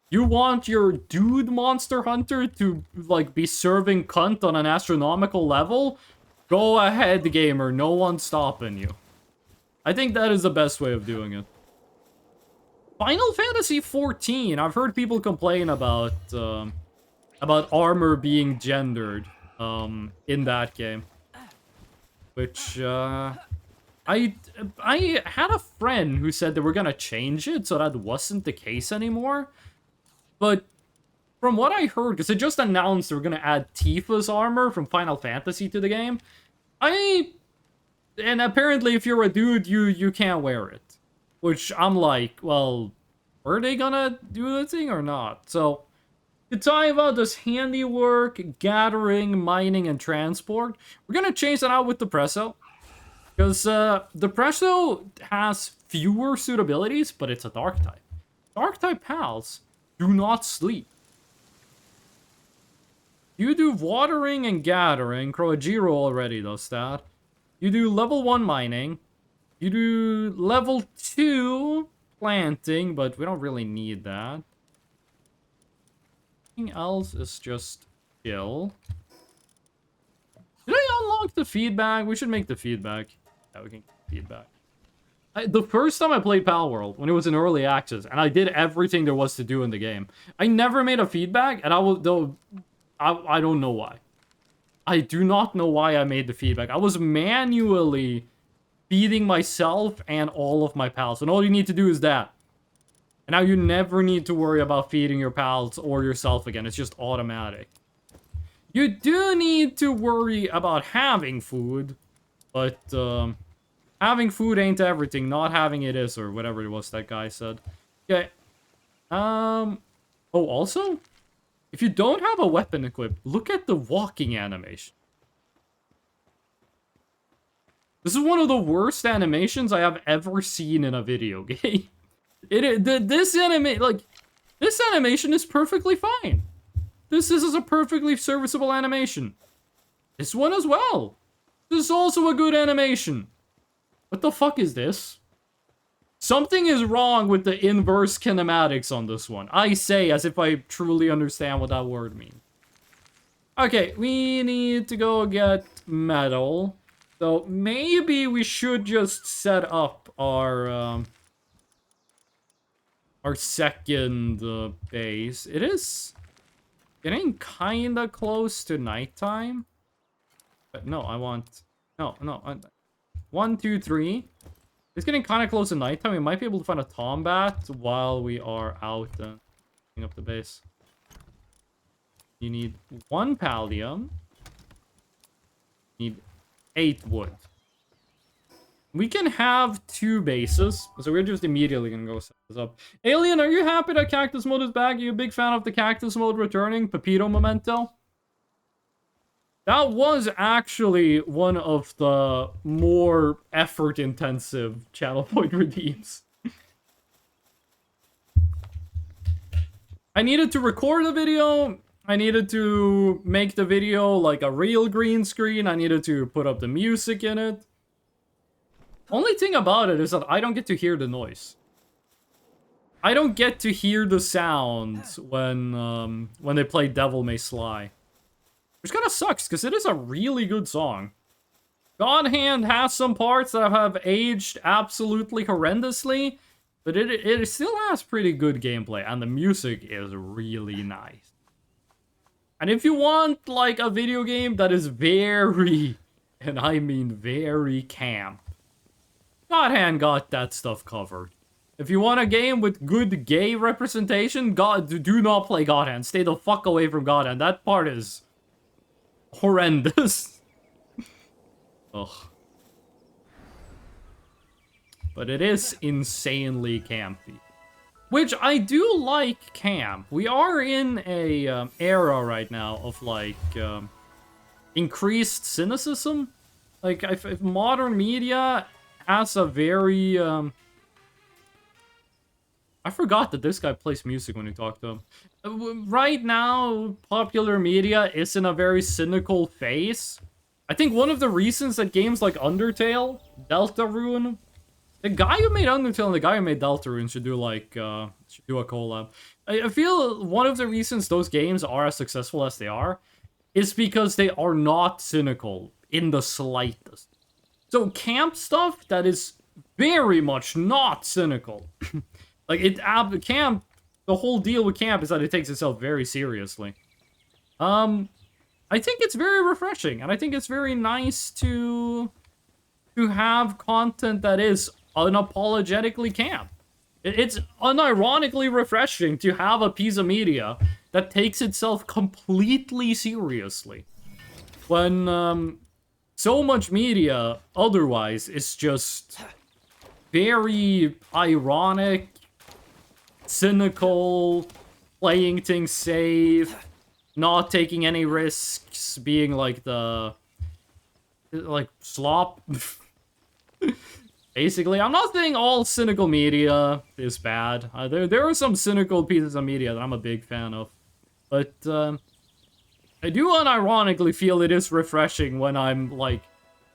A: You want your dude Monster Hunter to, like, be serving cunt on an astronomical level? Go ahead, gamer. No one's stopping you. I think that is the best way of doing it. Final Fantasy XIV. I've heard people complain about armor being gendered in that game. Which, I had a friend who said they were gonna change it so that wasn't the case anymore. But from what I heard, because they just announced they were gonna add Tifa's armor from Final Fantasy to the game, and apparently if you're a dude, you can't wear it. Which I'm like, well, are they gonna do the thing or not? So, Taiva does handiwork, gathering, mining, and transport. We're gonna change that out with the Depresso. Because Depresso has fewer suitabilities, but it's a dark type. Dark type pals do not sleep. You do watering and gathering. Krojiro already does that. You do level 1 mining. You do level 2 planting, but we don't really need that. Anything else is just chill. Did I unlock the feedback? We should make the feedback. Yeah, we can get feedback. The first time I played Palworld, when it was in early access, and I did everything there was to do in the game, I never made a feedback, and I don't know why. I do not know why I made the feedback. I was manually feeding myself and all of my pals, and all you need to do is that. And now you never need to worry about feeding your pals or yourself again. It's just automatic. You do need to worry about having food, but having food ain't everything. Not having it is, or whatever it was that guy said. Okay. Oh, also, if you don't have a weapon equipped, look at the walking animation. This is one of the worst animations I have ever seen in a video game. This animation is perfectly fine. This is a perfectly serviceable animation. This one as well. This is also a good animation. What the fuck is this? Something is wrong with the inverse kinematics on this one. I say as if I truly understand what that word means. Okay, we need to go get metal. So maybe we should just set up our second base. It is getting kinda close to nighttime. But no, I want... No. 1, 2, 3. It's getting kind of close to nighttime. We might be able to find a Tombat while we are out setting up the base. You need 1 pallium. You need 8 wood. We can have 2 bases, so we're just immediately gonna go set this up. Alien, are you happy that Cactus Mode is back? Are you a big fan of the Cactus Mode returning? Pepito Memento? That was actually one of the more effort-intensive channel point redeems. I needed to record a video. I needed to make the video like a real green screen. I needed to put up the music in it. Only thing about it is that I don't get to hear the noise. I don't get to hear the sounds when they play Devil May Sly. Which kind of sucks, because it is a really good song. God Hand has some parts that have aged absolutely horrendously, but it still has pretty good gameplay, and the music is really nice. And if you want, like, a video game that is very, and I mean very camp, God Hand got that stuff covered. If you want a game with good gay representation, do not play God Hand. Stay the fuck away from God Hand. That part is horrendous. Ugh. But it is insanely campy. Which I do like camp. We are in a era right now of like increased cynicism. Like if modern media has a very I forgot that this guy plays music when you talk to him. Right now, popular media is in a very cynical phase. I think one of the reasons that games like Undertale, Deltarune, the guy who made Undertale and the guy who made Deltarune should do like should do a collab. I feel one of the reasons those games are as successful as they are is because they are not cynical in the slightest. So camp stuff that is very much not cynical. Like camp, the whole deal with camp is that it takes itself very seriously. I think it's very refreshing, and I think it's very nice to have content that is unapologetically camp. It's unironically refreshing to have a piece of media that takes itself completely seriously. When so much media otherwise is just very ironic, cynical, playing things safe, not taking any risks, being like the slop. Basically, I'm not saying all cynical media is bad. There are some cynical pieces of media that I'm a big fan of, but I do unironically feel it is refreshing when I'm like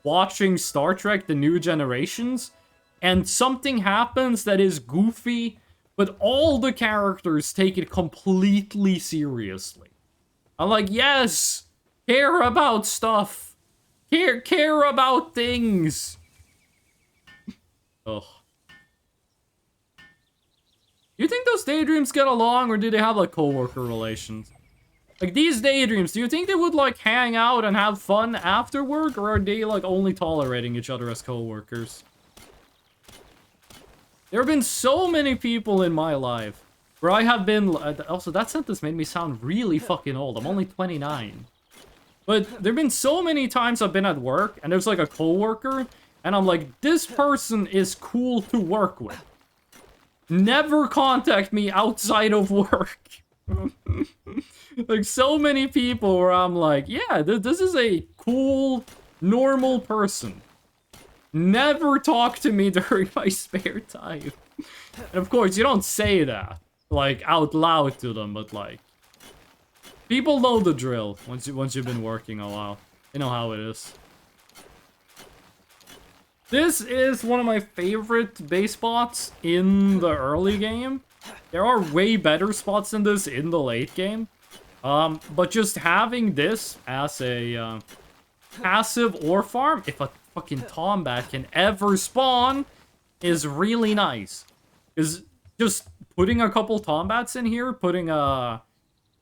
A: watching Star Trek: The New Generations, and something happens that is goofy, but all the characters take it completely seriously. I'm like, yes, care about stuff, care about things. Ugh. You think those daydreams get along, or do they have like co-worker relations? Like these daydreams, do you think they would like hang out and have fun after work, or are they like only tolerating each other as co-workers? There have been so many people in my life where I have been... Also, that sentence made me sound really fucking old. I'm only 29. But there have been so many times I've been at work, and there's like a co-worker, and I'm like, this person is cool to work with. Never contact me outside of work. Like, so many people where I'm like, yeah, this is a cool, normal person. Never talk to me during my spare time. And of course, you don't say that, like, out loud to them, but like... People know the drill once you've been working a while. You know how it is. This is one of my favorite base spots in the early game. There are way better spots than this in the late game. But just having this as a passive ore farm, if a fucking Tombat can ever spawn, is really nice. Is just putting a couple Tombats in here, putting a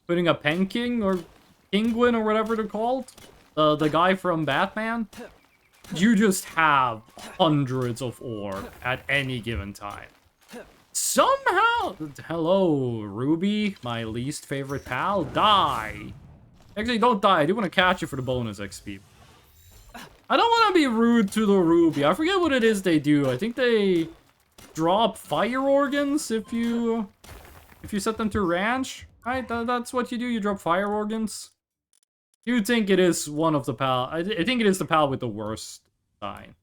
A: Penking or Penguin or whatever they're called, the guy from Batman, you just have hundreds of ore at any given time. Somehow, hello, Ruby, my least favorite pal, die. Actually, don't die. I do want to catch you for the bonus XP. I don't want to be rude to the Ruby. I forget what it is they do. I think they drop fire organs if you set them to ranch. Right? That's what you do. You drop fire organs. You think it is one of the pal. I think it is the pal with the worst sign.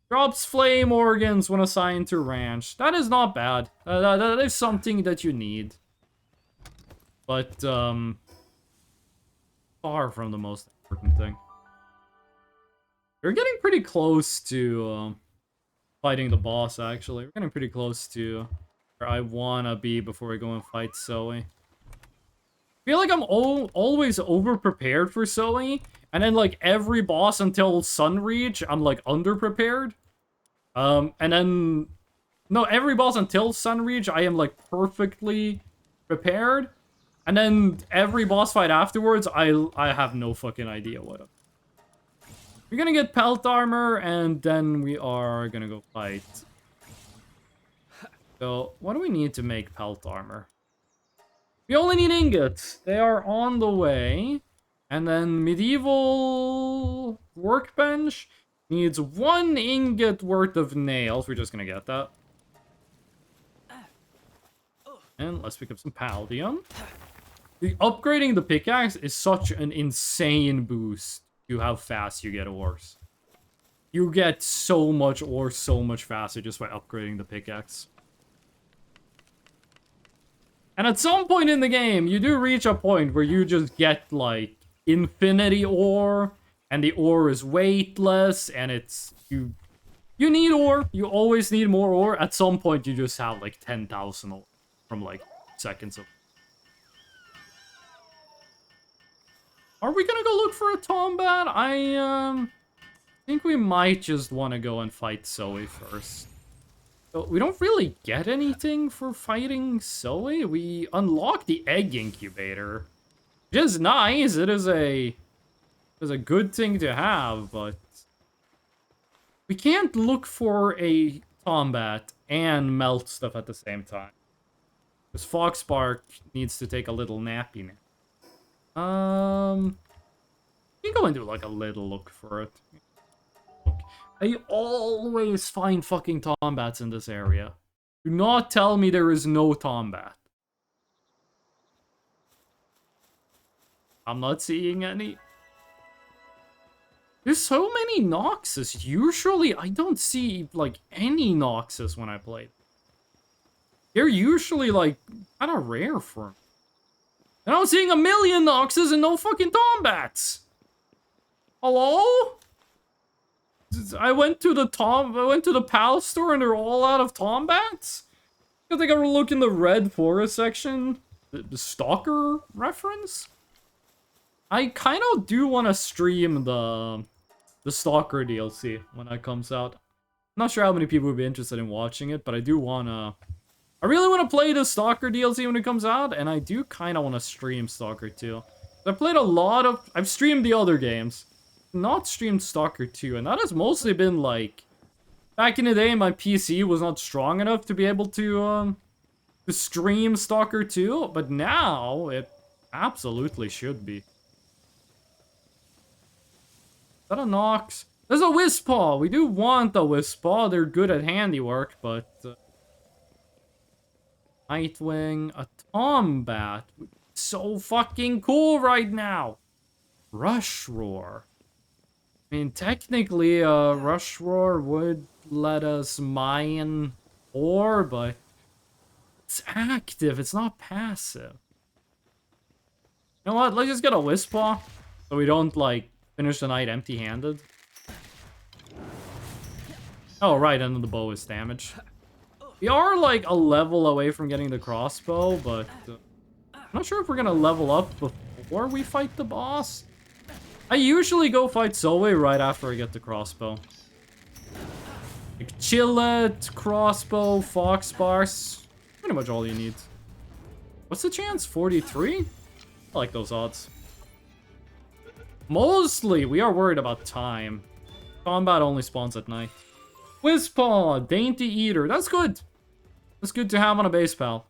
A: Drops flame organs when assigned to ranch. That is not bad. That is something that you need. But, far from the most important thing. We're getting pretty close to, fighting the boss, actually. We're getting pretty close to where I wanna be before we go and fight Zoe. I feel like I'm always over-prepared for Zoe, and then, like, every boss until Sunreach, I'm, like, under-prepared. And then... No, every boss until Sunreach, I am, like, perfectly prepared. And then every boss fight afterwards, I have no fucking idea what. We're gonna get pelt armor, and then we are gonna go fight. So, what do we need to make pelt armor? We only need ingots. They are on the way. And then medieval workbench needs 1 ingot worth of nails. We're just gonna get that. And let's pick up some palladium. Upgrading the pickaxe is such an insane boost to how fast you get ores. You get so much ore so much faster just by upgrading the pickaxe. And at some point in the game, you do reach a point where you just get, like, infinity ore, and the ore is weightless, and it's... You need ore. You always need more ore. At some point, you just have, like, 10,000 ore from, like, seconds of... Are we gonna go look for a Tombat? I think we might just want to go and fight Zoe first. So we don't really get anything for fighting Zoe. We unlock the egg incubator, which is nice. It is a good thing to have, but we can't look for a Tombat and melt stuff at the same time. Because Foxbark needs to take a little nappy nap. You can go and do like a little look for it. Look, I always find fucking Tombats in this area. Do not tell me there is no Tombat. I'm not seeing any. There's so many Noxus. Usually, I don't see, like, any Noxus when I play. They're usually, like, kind of rare for me. And I'm seeing 1,000,000 Noxus and no fucking Tombats. Hello? I went to the PAL store and they're all out of Tombats? I think I gotta look in the Red Forest section. The Stalker reference? I kind of do want to stream the Stalker DLC when that comes out. I'm not sure how many people would be interested in watching it, but I do want to... I really want to play the Stalker DLC when it comes out, and I do kind of want to stream Stalker 2. I've played a lot of... I've streamed the other games, not streamed Stalker 2, and that has mostly been, like... Back in the day, my PC was not strong enough to be able to stream Stalker 2, but now it absolutely should be. Is that a Nox? There's a Wispaw! We do want a Wispaw, they're good at handiwork, but... Nightwing, a Tombat. So fucking cool right now. Rush Roar. I mean, technically, Rush Roar would let us mine ore, but it's active. It's not passive. You know what? Let's just get a Wispaw so we don't, like, finish the night empty-handed. Oh, right, and then the bow is damaged. We are, like, a level away from getting the crossbow, but I'm not sure if we're gonna level up before we fight the boss. I usually go fight Zoe right after I get the crossbow. Like, Chillet, crossbow, Foxbars. Pretty much all you need. What's the chance? 43? I like those odds. Mostly, we are worried about time. Combat only spawns at night. Whizpaw, Dainty Eater. That's good. That's good to have on a base, pal.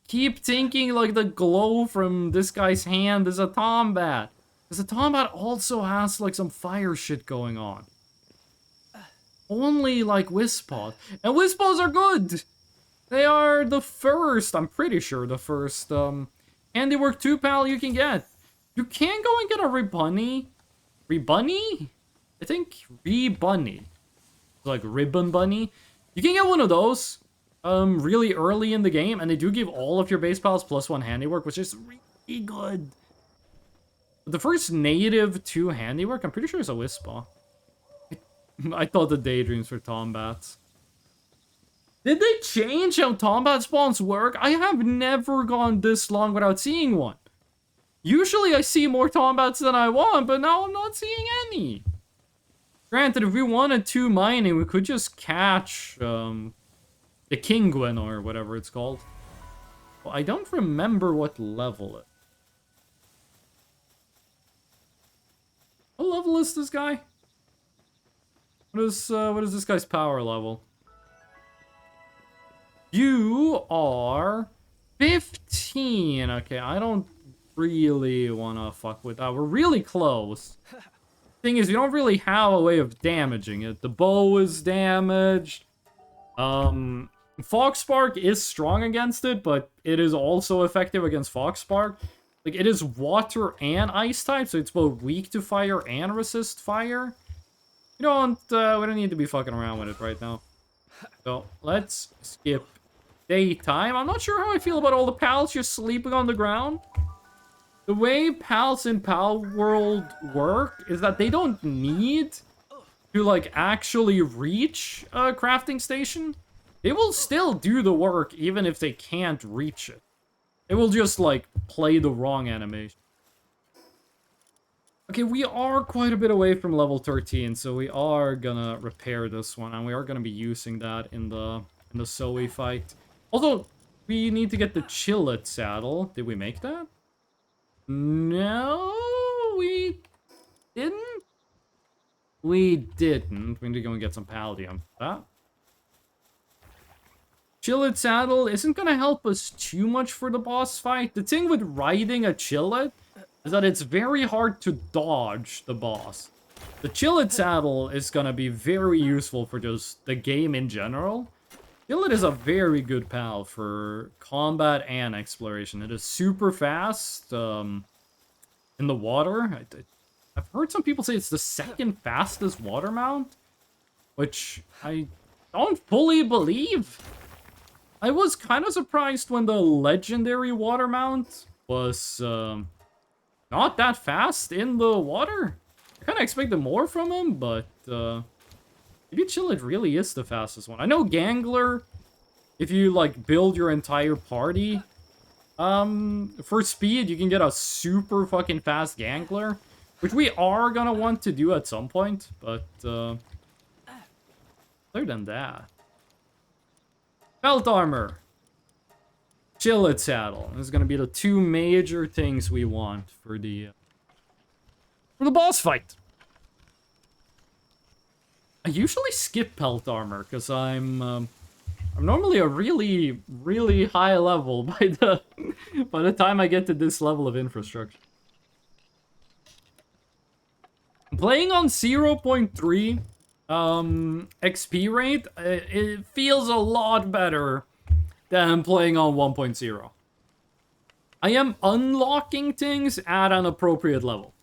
A: Keep thinking like the glow from this guy's hand is a Tombat. Because the Tombat also has like some fire shit going on. Only like Whizpaw. And Whizpaws are good! They are the first, I'm pretty sure the first handiwork 2 pal you can get. You can go and get a Rebunny. Rebunny? I think Rebunny. Like Ribbon Bunny. You can get one of those really early in the game, and they do give all of your base pals +1 handiwork, which is really good. The first native 2 handiwork, I'm pretty sure is a Whizpaw. I thought the Daydreams were Tombats. Did they change how Tombat spawns work? I have never gone this long without seeing one. Usually I see more Tombats than I want, but now I'm not seeing any. Granted, if we wanted 2 mining, we could just catch the Kinguin or whatever it's called. Well, I don't remember what level it. What level is this guy? What is this guy's power level? You are 15. Okay, I don't really want to fuck with that. We're really close. Thing is, we don't really have a way of damaging it. The bow is damaged. Foxspark is strong against it, but it is also effective against Foxspark. Like, it is water and ice type, so it's both weak to fire and resist fire. We don't need to be fucking around with it right now. So, let's skip daytime. I'm not sure how I feel about all the pals just sleeping on the ground. The way pals in Palworld work is that they don't need to, like, actually reach a crafting station. They will still do the work even if they can't reach it. It will just, like, play the wrong animation. Okay, we are quite a bit away from level 13, so we are gonna repair this one, and we are gonna be using that in the Zoe fight. Although, we need to get the Chillet saddle. Did we make that? No, we didn't. We didn't. We need to go and get some Palladium for that. Chillet saddle isn't gonna help us too much for the boss fight. The thing with riding a Chillet is that it's very hard to dodge the boss. The Chillet saddle is gonna be very useful for just the game in general. Chillet is a very good pal for combat and exploration. It is super fast in the water. I've heard some people say it's the second fastest water mount, which I don't fully believe. I was kind of surprised when the legendary water mount was not that fast in the water. I kind of expected more from him, but maybe Chillet really is the fastest one. I know Gangler, if you like build your entire party for speed, you can get a super fucking fast Gangler, which we are gonna want to do at some point, but other than that. Belt armor. Chillet saddle. This is gonna be the 2 major things we want for the boss fight. I usually skip pelt armor because I'm normally a really, really high level by the time I get to this level of infrastructure. Playing on 0.3 XP rate, it feels a lot better than playing on 1.0. I am unlocking things at an appropriate level.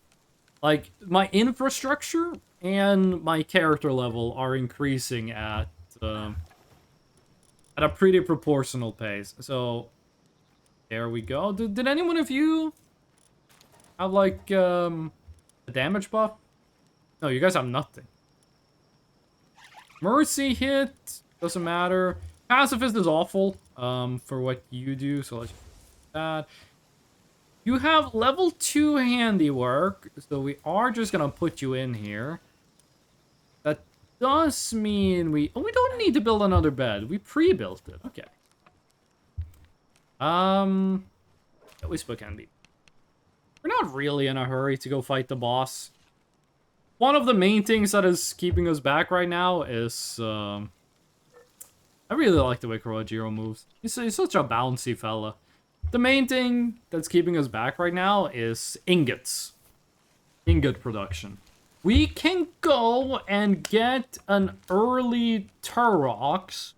A: Like, my infrastructure and my character level are increasing at a pretty proportional pace. So, there we go. Did anyone of you have, like, a damage buff? No, you guys have nothing. Mercy hit, doesn't matter. Pacifist is awful for what you do, so let's do that. You have level 2 handiwork, so we are just gonna put you in here. That does mean we don't need to build another bed. We pre-built it. Okay. Whisper can be we're not really in a hurry to go fight the boss. One of the main things that is keeping us back right now is, I really like the way Kurojiro moves. He's such a bouncy fella. The main thing that's keeping us back right now is ingots. Ingot production. We can go and get an early Turox,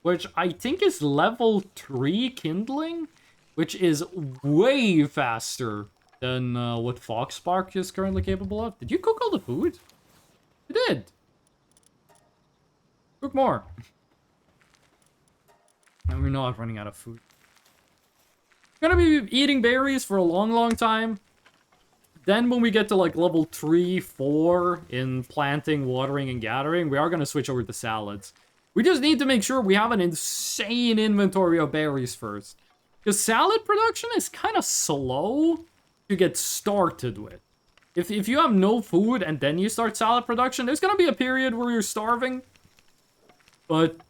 A: which I think is level 3 kindling, which is way faster than what Foxspark is currently capable of. Did you cook all the food? You did. Cook more. And we're not running out of food. We're gonna be eating berries for a long, long time. Then when we get to like level 3, 4 in planting, watering, and gathering, we are gonna switch over to salads. We just need to make sure we have an insane inventory of berries first. Because salad production is kind of slow to get started with. If you have no food and then you start salad production, there's gonna be a period where you're starving. But,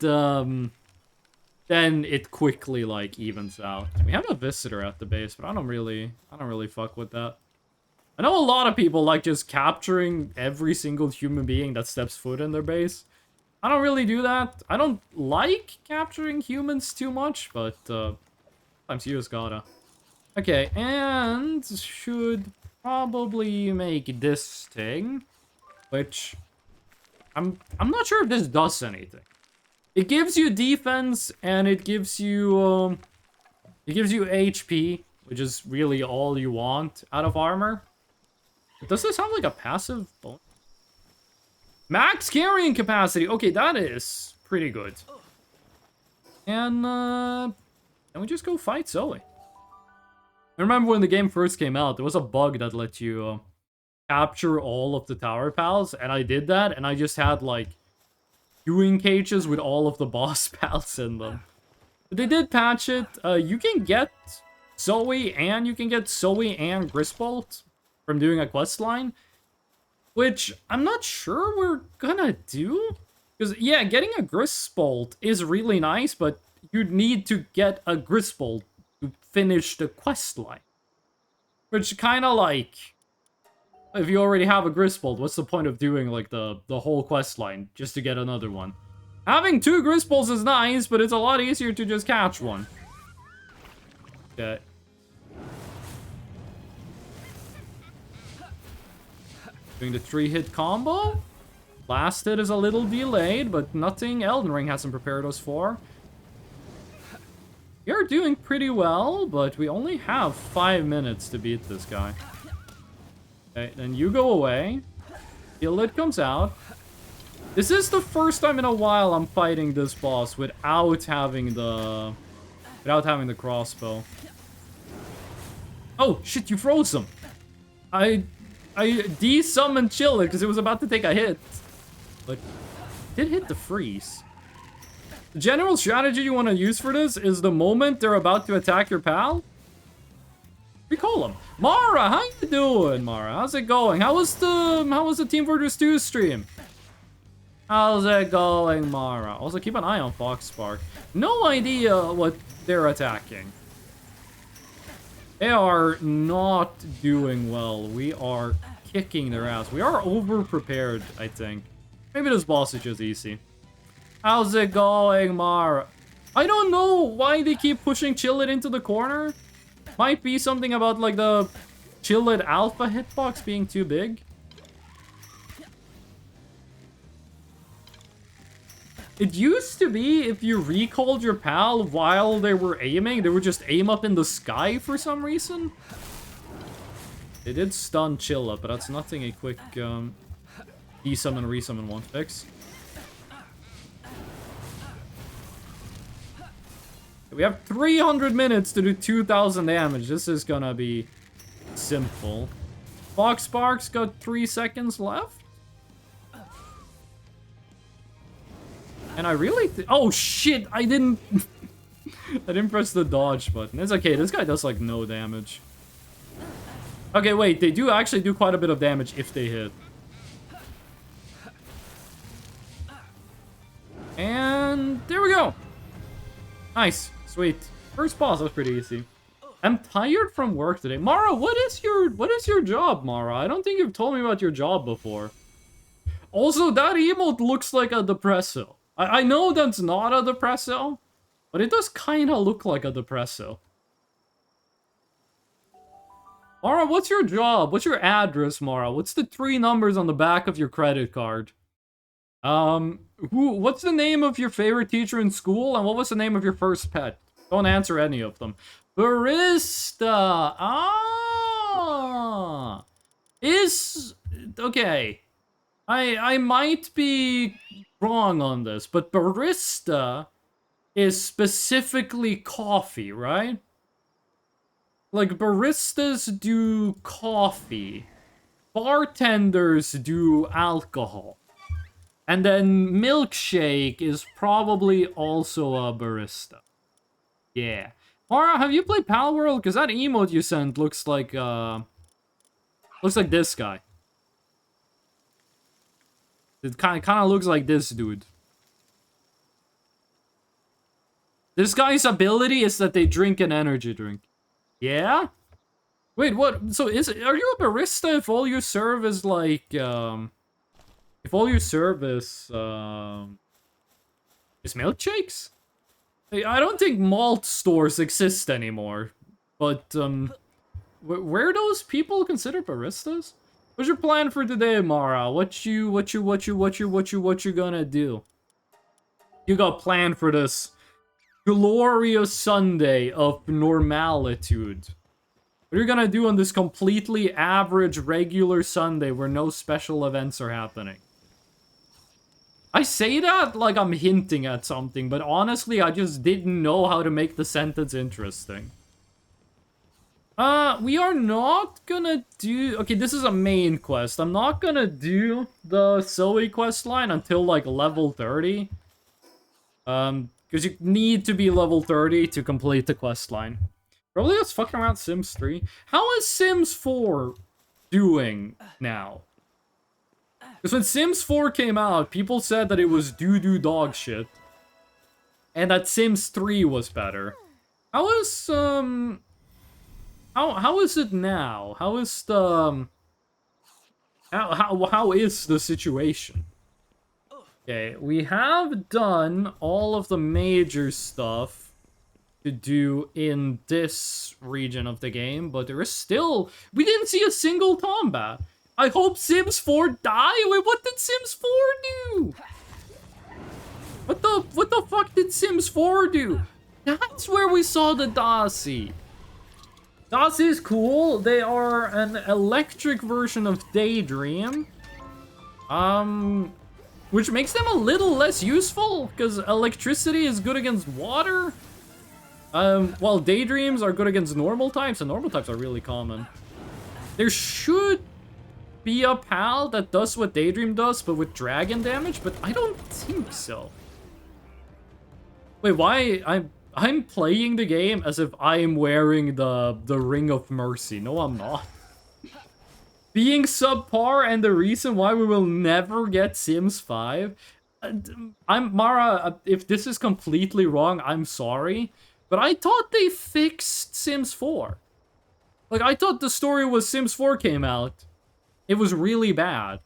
A: then it quickly, like, evens out. We have a visitor at the base, but I don't really fuck with that. I know a lot of people like just capturing every single human being that steps foot in their base. I don't really do that. I don't like capturing humans too much, but, sometimes you just gotta. Okay, and should probably make this thing, which I'm not sure if this does anything. It gives you defense and it gives you HP, which is really all you want out of armor. Does this have like a passive bonus? Max carrying capacity. Okay, that is pretty good. And we just go fight Zoe. I remember when the game first came out, there was a bug that let you capture all of the tower pals, and I did that, and I just had like queuing cages with all of the boss pals in them. But they did patch it. You can get Zoe and Grisbolt from doing a quest line, which I'm not sure we're gonna do. Because, yeah, getting a Grisbolt is really nice, but you'd need to get a Grisbolt to finish the quest line. Which kind of like, if you already have a Grisbolt, what's the point of doing like the whole quest line just to get another one? Having 2 Grisbolts is nice, but it's a lot easier to just catch one. Okay. Doing the 3-hit combo. Last hit is a little delayed, but nothing Elden Ring hasn't prepared us for. We are doing pretty well, but we only have 5 minutes to beat this guy. Okay, then you go away. Till it comes out. This is the first time in a while I'm fighting this boss without having the crossbow. Oh shit! You froze him. I de-summoned Chilled because it was about to take a hit. But it did hit the freeze. The general strategy you want to use for this is the moment they're about to attack your pal, recall them. Mara, how you doing, Mara? How's it going? How was the Team Fortress 2 stream? How's it going, Mara? Also, keep an eye on Foxspark. No idea what they're attacking. They are not doing well. We are kicking their ass. We are over-prepared, I think. Maybe this boss is just easy. How's it going, Mara? I don't know why they keep pushing Chilled into the corner. Might be something about like the Chilled alpha hitbox being too big. It used to be if you recalled your pal while they were aiming, they would just aim up in the sky for some reason. They did stun Chilled, but that's nothing a quick desummon, resummon won't fix. We have 300 minutes to do 2,000 damage. This is gonna be simple. Foxspark's got 3 seconds left. And I really... oh, shit! I didn't... I didn't press the dodge button. It's okay. This guy does, like, no damage. Okay, wait. They do actually do quite a bit of damage if they hit. And there we go. Nice. Sweet. First boss, that was pretty easy. I'm tired from work today. Mara, what is your job, Mara? I don't think you've told me about your job before. Also, that emote looks like a depresso. I know that's not a depresso, but it does kind of look like a depresso. Mara, what's your job? What's your address, Mara? What's the 3 numbers on the back of your credit card? What's the name of your favorite teacher in school, and what was the name of your first pet? Don't answer any of them. Barista! Ah! Okay. I might be wrong on this, but barista is specifically coffee, right? Like, baristas do coffee. Bartenders do alcohol. And then milkshake is probably also a barista. Yeah. Mara, have you played Palworld? Because that emote you sent looks like this guy. It kind of looks like this dude. This guy's ability is that they drink an energy drink. Yeah? Wait, what? So are you a barista if all you serve is like, if all you serve is milkshakes? I don't think malt stores exist anymore, but where those people considered baristas? What's your plan for today, Mara? What you gonna do? You got planned for this glorious Sunday of normalitude. What are you gonna do on this completely average, regular Sunday where no special events are happening? I say that like I'm hinting at something, but honestly, I just didn't know how to make the sentence interesting. We are not gonna do... Okay, this is a main quest. I'm not gonna do the Zoe quest line until, like, level 30. Because you need to be level 30 to complete the quest line. Probably just fucking around Sims 3. How is Sims 4 doing now? Because when Sims 4 came out, people said that it was doo-doo dog shit. And that Sims 3 was better. How is, How is it now? How is the... How is the situation? Okay, we have done all of the major stuff to do in this region of the game, but there is still... We didn't see a single combat. I hope Sims 4 die? Wait, what did Sims 4 do? What the fuck did Sims 4 do? That's where we saw the Dasi. Dasi is cool. They are an electric version of Daydream. Which makes them a little less useful, because electricity is good against water. While Daydreams are good against normal types, and normal types are really common. There should be a pal that does what Daydream does, but with dragon damage, but I don't think so. Wait, why? I'm playing the game as if I'm wearing the Ring of Mercy. No, I'm not. Being subpar and the reason why we will never get Sims 5. Mara, if this is completely wrong, I'm sorry. But I thought they fixed Sims 4. Like, I thought the story was Sims 4 came out. It was really bad.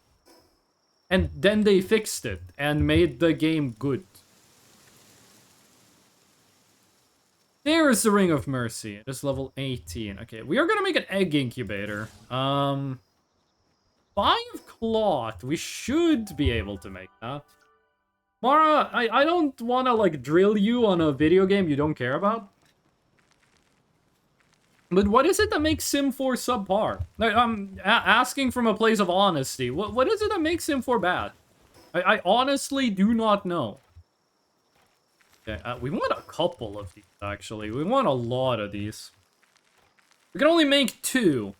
A: And then they fixed it and made the game good. There's the Ring of Mercy. It is level 18. Okay, we are gonna make an egg incubator. 5 cloth. We should be able to make that. Mara, I don't want to, like, drill you on a video game you don't care about. But what is it that makes Sim 4 subpar? Like, I'm asking from a place of honesty. What is it that makes Sim 4 bad? I honestly do not know. Okay, we want a couple of these, actually. We want a lot of these. We can only make 2.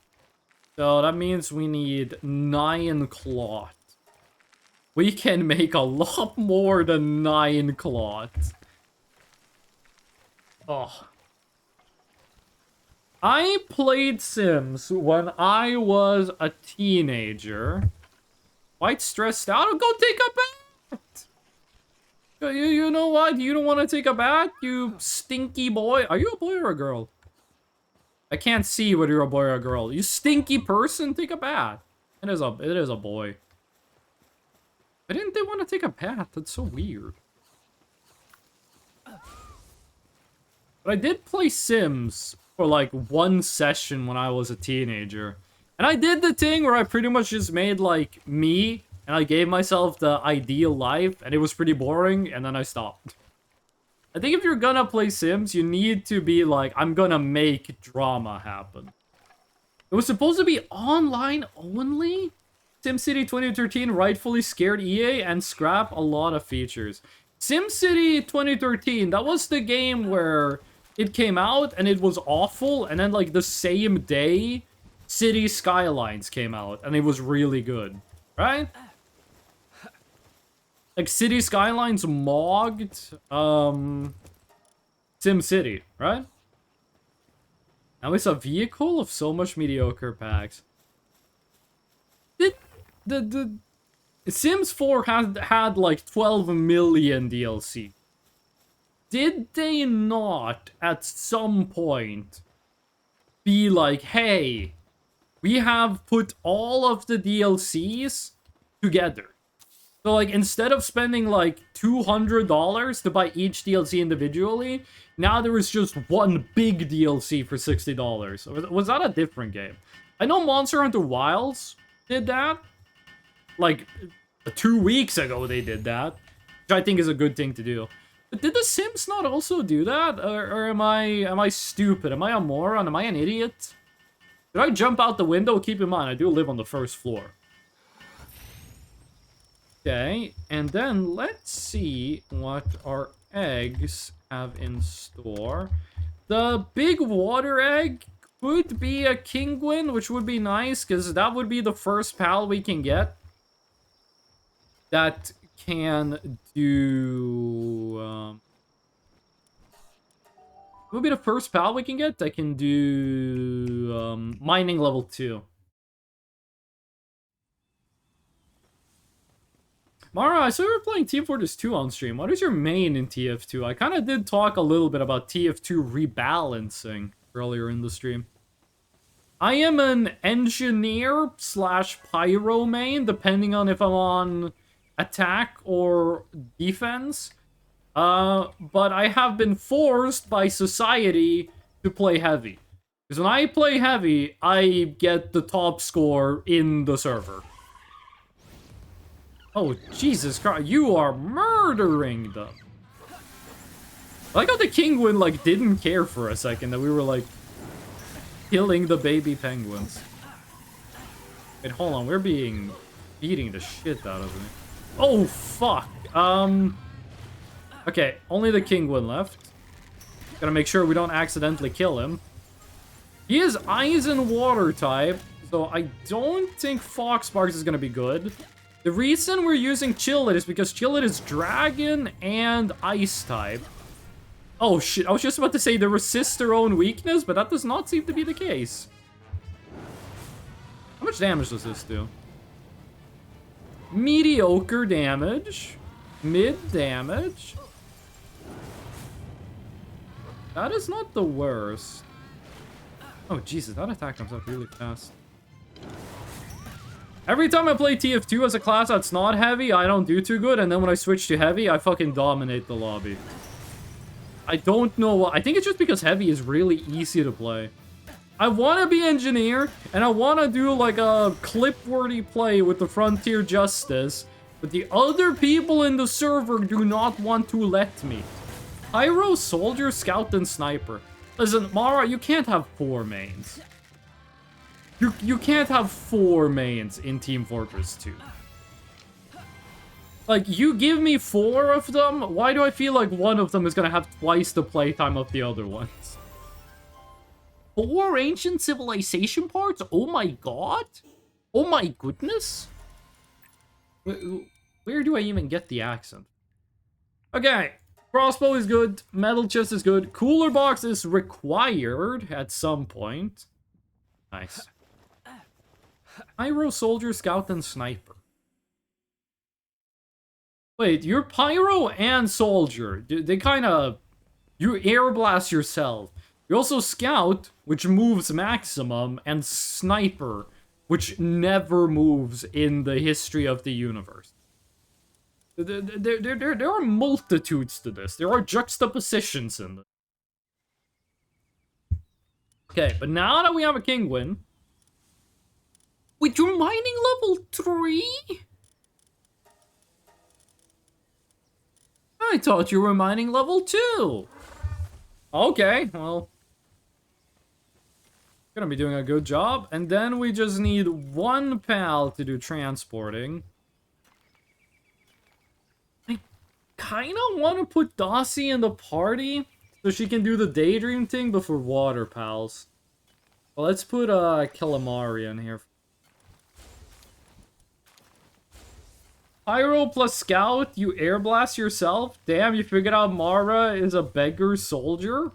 A: So that means we need 9 cloth. We can make a lot more than 9 cloth. Oh. I played Sims when I was a teenager. Quite stressed out. I'll go take a bath. You know what? You don't want to take a bath, you stinky boy. Are you a boy or a girl? I can't see whether you're a boy or a girl. You stinky person, take a bath. It is a boy. Why didn't they want to take a bath? That's so weird. But I did play Sims for like one session when I was a teenager. And I did the thing where I pretty much just made like me and I gave myself the ideal life and it was pretty boring and then I stopped. I think if you're gonna play Sims, you need to be like, I'm gonna make drama happen. It was supposed to be online only? SimCity 2013 rightfully scared EA and scrap a lot of features. SimCity 2013, that was the game where it came out and it was awful, and then like the same day, City Skylines came out and it was really good, right? Like City Skylines mogged SimCity, right? Now it's a vehicle of so much mediocre packs. The Sims 4 had like 12 million DLC. Did they not at some point be like, hey, we have put all of the DLCs together? So like instead of spending like $200 to buy each DLC individually, now there is just one big DLC for $60. Was that a different game? I know Monster Hunter Wilds did that. Like 2 weeks ago they did that, which I think is a good thing to do. But did The Sims not also do that? Or am I stupid? Am I a moron? Am I an idiot? Did I jump out the window? Keep in mind, I do live on the first floor. Okay, and then let's see what our eggs have in store. The big water egg could be a kinguin, which would be nice, because that would be the first pal we can get that can do... What would be the first pal we can get that can do mining level 2? Mara, I saw you were playing Team Fortress 2 on stream. What is your main in TF2? I kind of did talk a little bit about TF2 rebalancing earlier in the stream. I am an engineer slash pyro main, depending on if I'm on attack or defense. But I have been forced by society to play heavy. Because when I play heavy, I get the top score in the server. Oh, Jesus Christ, you are murdering them. I like how the Kinguin, like, didn't care for a second that we were, like, killing the baby penguins. Wait, hold on, we're beating the shit out of me. Oh, fuck. Okay, only the Kinguin left. Gotta make sure we don't accidentally kill him. He is ice and water type, so I don't think Foxbarks is gonna be good. The reason we're using Chillet is because Chillet is dragon and ice type. Oh shit, I was just about to say they resist their own weakness, but that does not seem to be the case. How much damage does this do? Mediocre damage. Mid damage. That is not the worst. Oh Jesus, that attack comes up really fast. Every time I play TF2 as a class that's not heavy, I don't do too good, and then when I switch to heavy, I fucking dominate the lobby. I don't know why. I think it's just because heavy is really easy to play. I want to be engineer, and I want to do like a clip-worthy play with the Frontier Justice, but the other people in the server do not want to let me. Pyro, Soldier, Scout, and Sniper. Listen, Mara, you can't have 4 mains. You can't have 4 mains in Team Fortress 2. Like, you give me 4 of them, why do I feel like one of them is gonna have twice the playtime of the other ones? 4 ancient civilization parts? Oh my god? Oh my goodness? Where do I even get the accent? Okay, crossbow is good, metal chest is good, cooler box is required at some point. Nice. Pyro, Soldier, Scout, and Sniper. Wait, you're Pyro and Soldier. They kind of... You air blast yourself. You're also Scout, which moves maximum, and Sniper, which never moves in the history of the universe. There are multitudes to this. There are juxtapositions in this. Okay, but now that we have a Kinguin... Wait, you're mining level 3? I thought you were mining level 2. Okay, well... Gonna be doing a good job. And then we just need one pal to do transporting. I kinda want to put Dossie in the party so she can do the daydream thing, but for water pals. Well, let's put Calamari in here. Pyro plus Scout, you air blast yourself? Damn, you figured out Mara is a beggar soldier?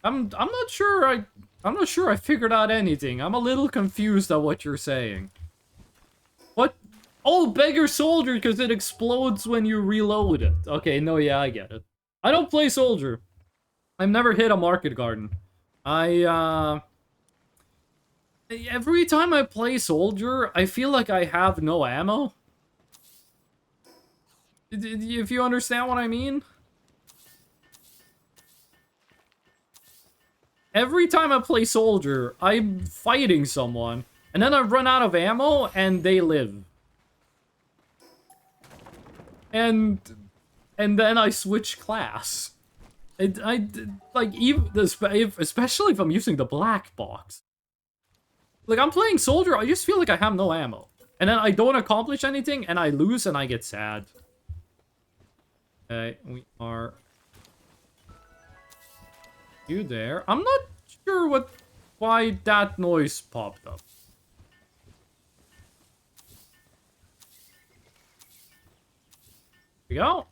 A: I'm not sure I figured out anything. I'm a little confused at what you're saying. What? Oh, beggar soldier because it explodes when you reload it. Okay, no, yeah, I get it. I don't play soldier. I've never hit a market garden. Every time I play soldier, I feel like I have no ammo. If you understand what I mean? Every time I play soldier, I'm fighting someone, and then I run out of ammo, and they live. And then I switch class. Like, even especially if I'm using the black box. Like, I'm playing soldier, I just feel like I have no ammo. And then I don't accomplish anything, and I lose, and I get sad. Okay, we are... You there? I'm not sure why that noise popped up. Here we go.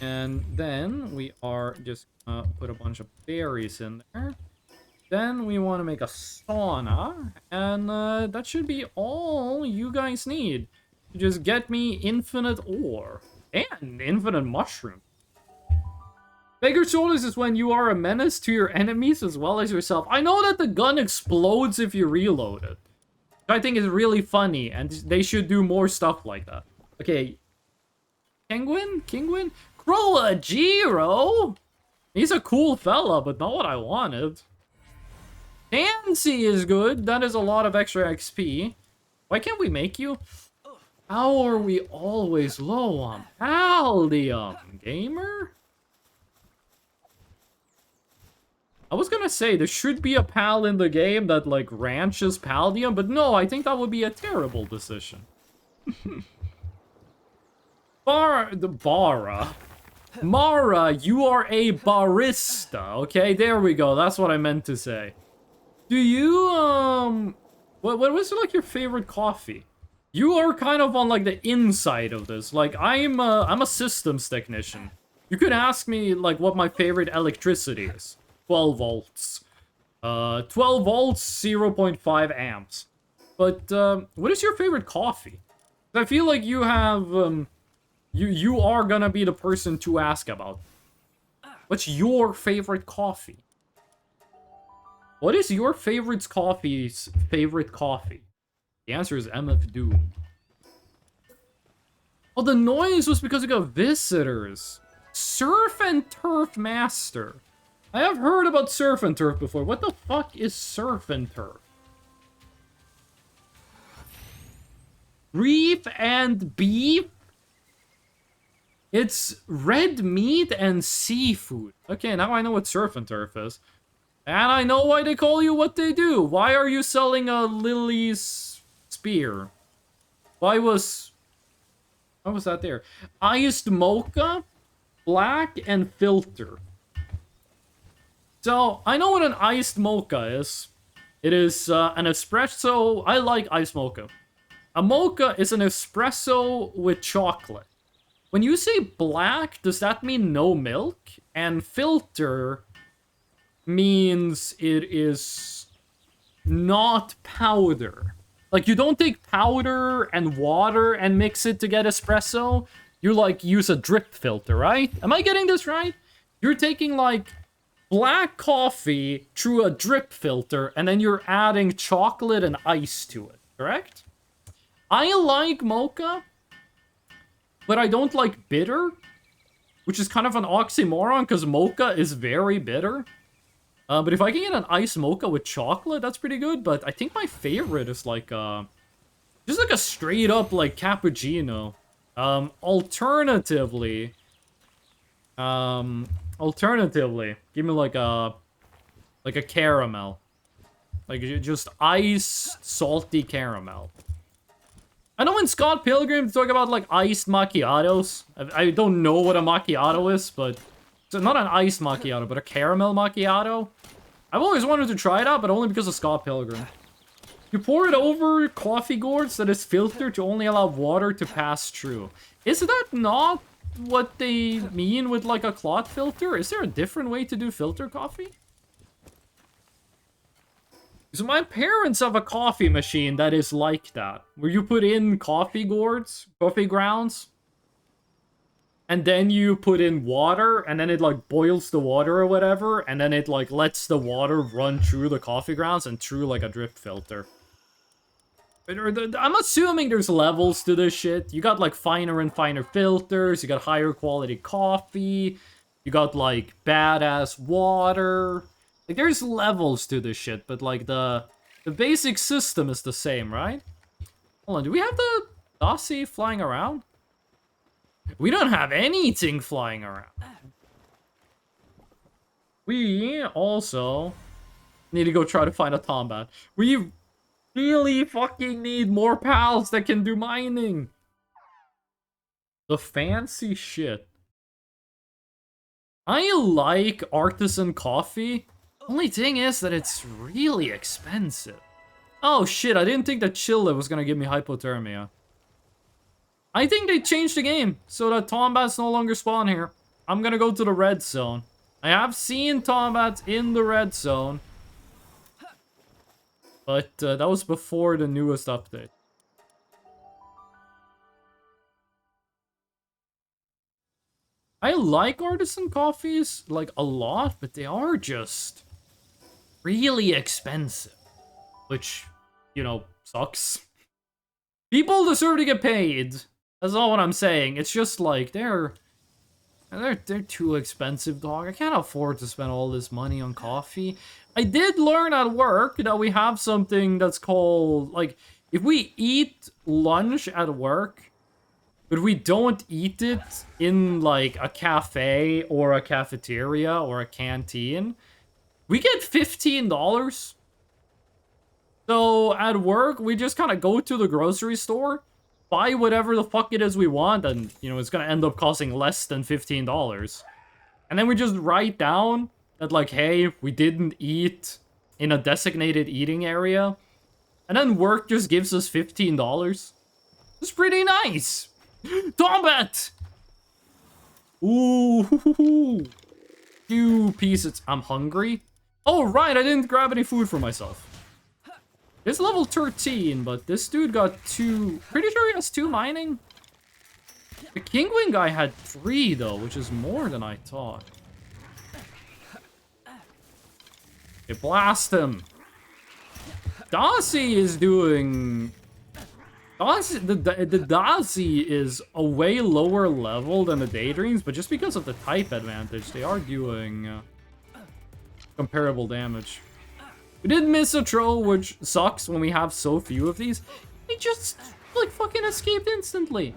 A: And then we are just gonna put a bunch of berries in there. Then we want to make a sauna, and that should be all you guys need. Just get me infinite ore and infinite mushroom. Beggar Soldiers is when you are a menace to your enemies as well as yourself. I know that the gun explodes if you reload it. I think is really funny, and they should do more stuff like that. Okay. Kinguin? Croagiro? He's a cool fella, but not what I wanted. Nancy is good. That is a lot of extra XP. Why can't we make you? How are we always low on Paldium, gamer? I was gonna say, there should be a pal in the game that, like, ranches Paldium, but no, I think that would be a terrible decision. Mara, you are a barista, okay? There we go, that's what I meant to say. Do you, what was, like, your favorite coffee? You are kind of on, like, the inside of this. Like, I'm a systems technician. You could ask me, like, what my favorite electricity is. 12 volts. 12 volts, 0.5 amps. But, what is your favorite coffee? I feel like you have, you are gonna be the person to ask about. What's your favorite coffee? What is your favorite coffee's favorite coffee? The answer is MF Doom. Oh, the noise was because we got visitors. Surf and Turf Master. I have heard about Surf and Turf before. What the fuck is Surf and Turf? Reef and beef? It's red meat and seafood. Okay, now I know what Surf and Turf is. And I know why they call you what they do. Why are you selling a Lily's spear? Why was that there? Iced mocha, black, and filter. So, I know what an iced mocha is. It is an espresso. I like iced mocha. A mocha is an espresso with chocolate. When you say black, does that mean no milk? And filter means it is not powder. Like, you don't take powder and water and mix it to get espresso. You, like, use a drip filter, right? Am I getting this right? You're taking, like, black coffee through a drip filter, and then you're adding chocolate and ice to it, correct? I like mocha, but I don't like bitter, which is kind of an oxymoron, because mocha is very bitter. But if I can get an iced mocha with chocolate, that's pretty good, but I think my favorite is, like, just like a straight-up, like, cappuccino. Alternatively, give me, like a caramel. Like, just iced, salty caramel. I know in Scott Pilgrim talk about, like, iced macchiatos. I don't know what a macchiato is, but... So not an iced macchiato, but a caramel macchiato. I've always wanted to try it out, but only because of Scott Pilgrim. You pour it over coffee gourds that is filtered to only allow water to pass through. Is that not what they mean with, like, a cloth filter? Is there a different way to do filter coffee? So my parents have a coffee machine that is like that, where you put in coffee gourds, coffee grounds, and then you put in water, and then it, like, boils the water or whatever, and then it, like, lets the water run through the coffee grounds and through, like, a drip filter. I'm assuming there's levels to this shit. You got, like, finer and finer filters, you got higher quality coffee, you got, like, badass water. Like, there's levels to this shit, but, like, the basic system is the same, right? Hold on, do we have the Dossie flying around? We don't have anything flying around. We also need to go try to find a Tombat. We really fucking need more pals that can do mining. The fancy shit. I like artisan coffee. Only thing is that it's really expensive. Oh shit, I didn't think that Chile was gonna give me hypothermia. I think they changed the game so that Tombats no longer spawn here. I'm gonna go to the red zone. I have seen Tombats in the red zone. But that was before the newest update. I like artisan coffees, like, a lot, but they are just really expensive. Which, you know, sucks. People deserve to get paid. That's all what I'm saying. It's just like, they're too expensive, dog. I can't afford to spend all this money on coffee. I did learn at work that we have something that's called, like, if we eat lunch at work, but we don't eat it in, like, a cafe or a cafeteria or a canteen, we get $15. So at work, we just kind of go to the grocery store, buy whatever the fuck it is we want, and, you know, it's gonna end up costing less than $15. And then we just write down that, like, hey, we didn't eat in a designated eating area. And then work just gives us $15. It's pretty nice. Tombat! Ooh, 2 pieces. I'm hungry. Oh, right, I didn't grab any food for myself. It's level 13, but this dude got 2. Pretty sure he has 2 mining. The Kingwing guy had 3, though, which is more than I thought. Okay, blast him. Dossie is doing... The Dossie is a way lower level than the Daydreams, but just because of the type advantage, they are doing comparable damage. We did miss a troll, which sucks when we have so few of these. He just, like, fucking escaped instantly.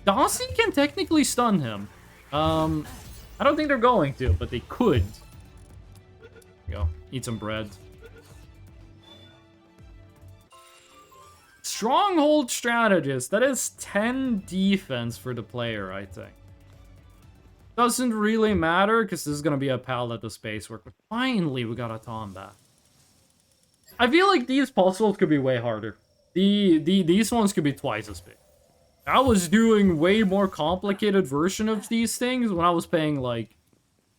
A: Dossie can technically stun him. I don't think they're going to, but they could. There you go. Eat some bread. Stronghold Strategist. That is 10 defense for the player, I think. Doesn't really matter, because this is going to be a pal at the space work. But finally, we got a Tombat. I feel like these puzzles could be way harder. These ones could be twice as big. I was doing way more complicated version of these things when I was playing, like,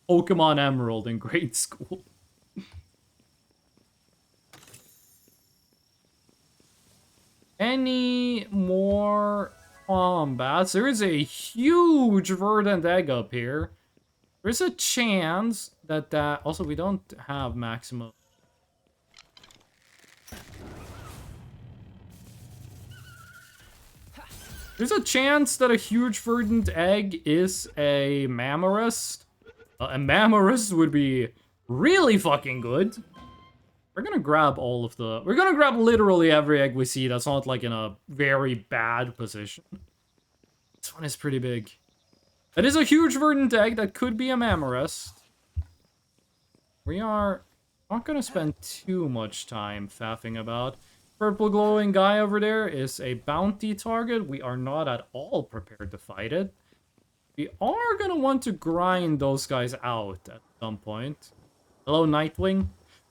A: Pokemon Emerald in grade school. Any more combats? There is a huge verdant egg up here. There's a chance that also we don't have maximum. There's a chance that a huge verdant egg is a Mammarist. A Mammarist would be really fucking good. We're gonna grab all of the... We're gonna grab literally every egg we see that's not, like, in a very bad position. This one is pretty big. That is a huge verdant egg. That could be a Mammarist. We are not gonna spend too much time faffing about. Purple glowing guy over there is a bounty target. We are not at all prepared to fight it. We are gonna want to grind those guys out at some point. Hello, Nightwing.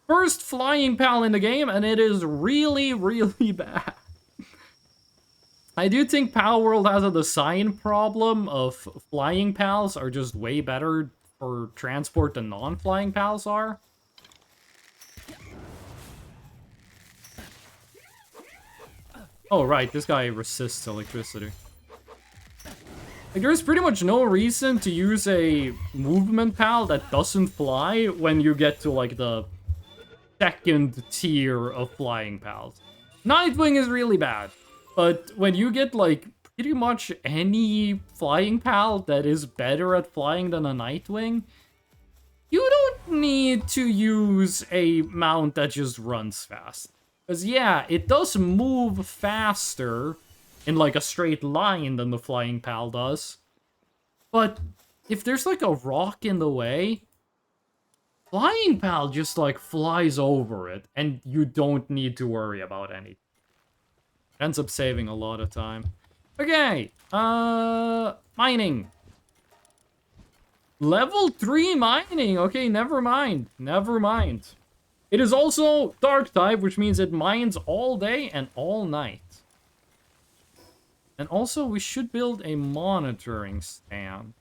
A: First flying pal in the game, and it is really, really bad. I do think Palworld has a design problem of flying pals are just way better for transport than non-flying pals are. Oh, right, this guy resists electricity. Like, there's pretty much no reason to use a movement pal that doesn't fly when you get to, like, the second tier of flying pals. Nightwing is really bad, but when you get, like, pretty much any flying pal that is better at flying than a Nightwing, you don't need to use a mount that just runs fast. Because, yeah, it does move faster in, like, a straight line than the flying pal does. But if there's, like, a rock in the way, flying pal just, like, flies over it, and you don't need to worry about anything. It ends up saving a lot of time. Okay, mining. Level 3 mining. Okay, never mind. Never mind. It is also dark type, which means it mines all day and all night. And also, we should build a monitoring stand.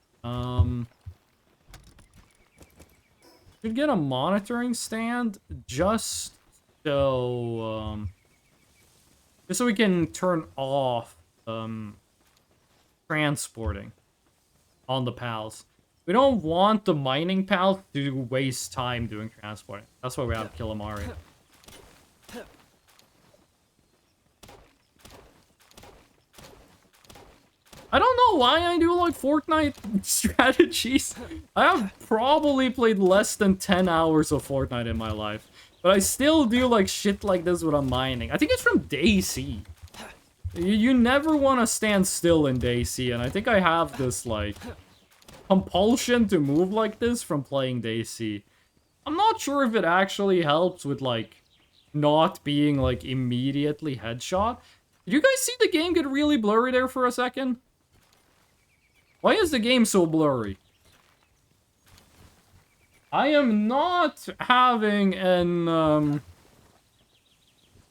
A: Should get a monitoring stand just so we can turn off transporting on the pals. We don't want the mining pal to waste time doing transporting. That's why we have Killamari. I don't know why I do, like, Fortnite strategies. I have probably played less than 10 hours of Fortnite in my life. But I still do, like, shit like this when I'm mining. I think it's from DayZ. You never want to stand still in DayZ, and I think I have this, like, compulsion to move like this from playing DayZ. I'm not sure if it actually helps with, like, not being, like, immediately headshot. Did you guys see the game get really blurry there for a second? Why is the game so blurry? I am not having an,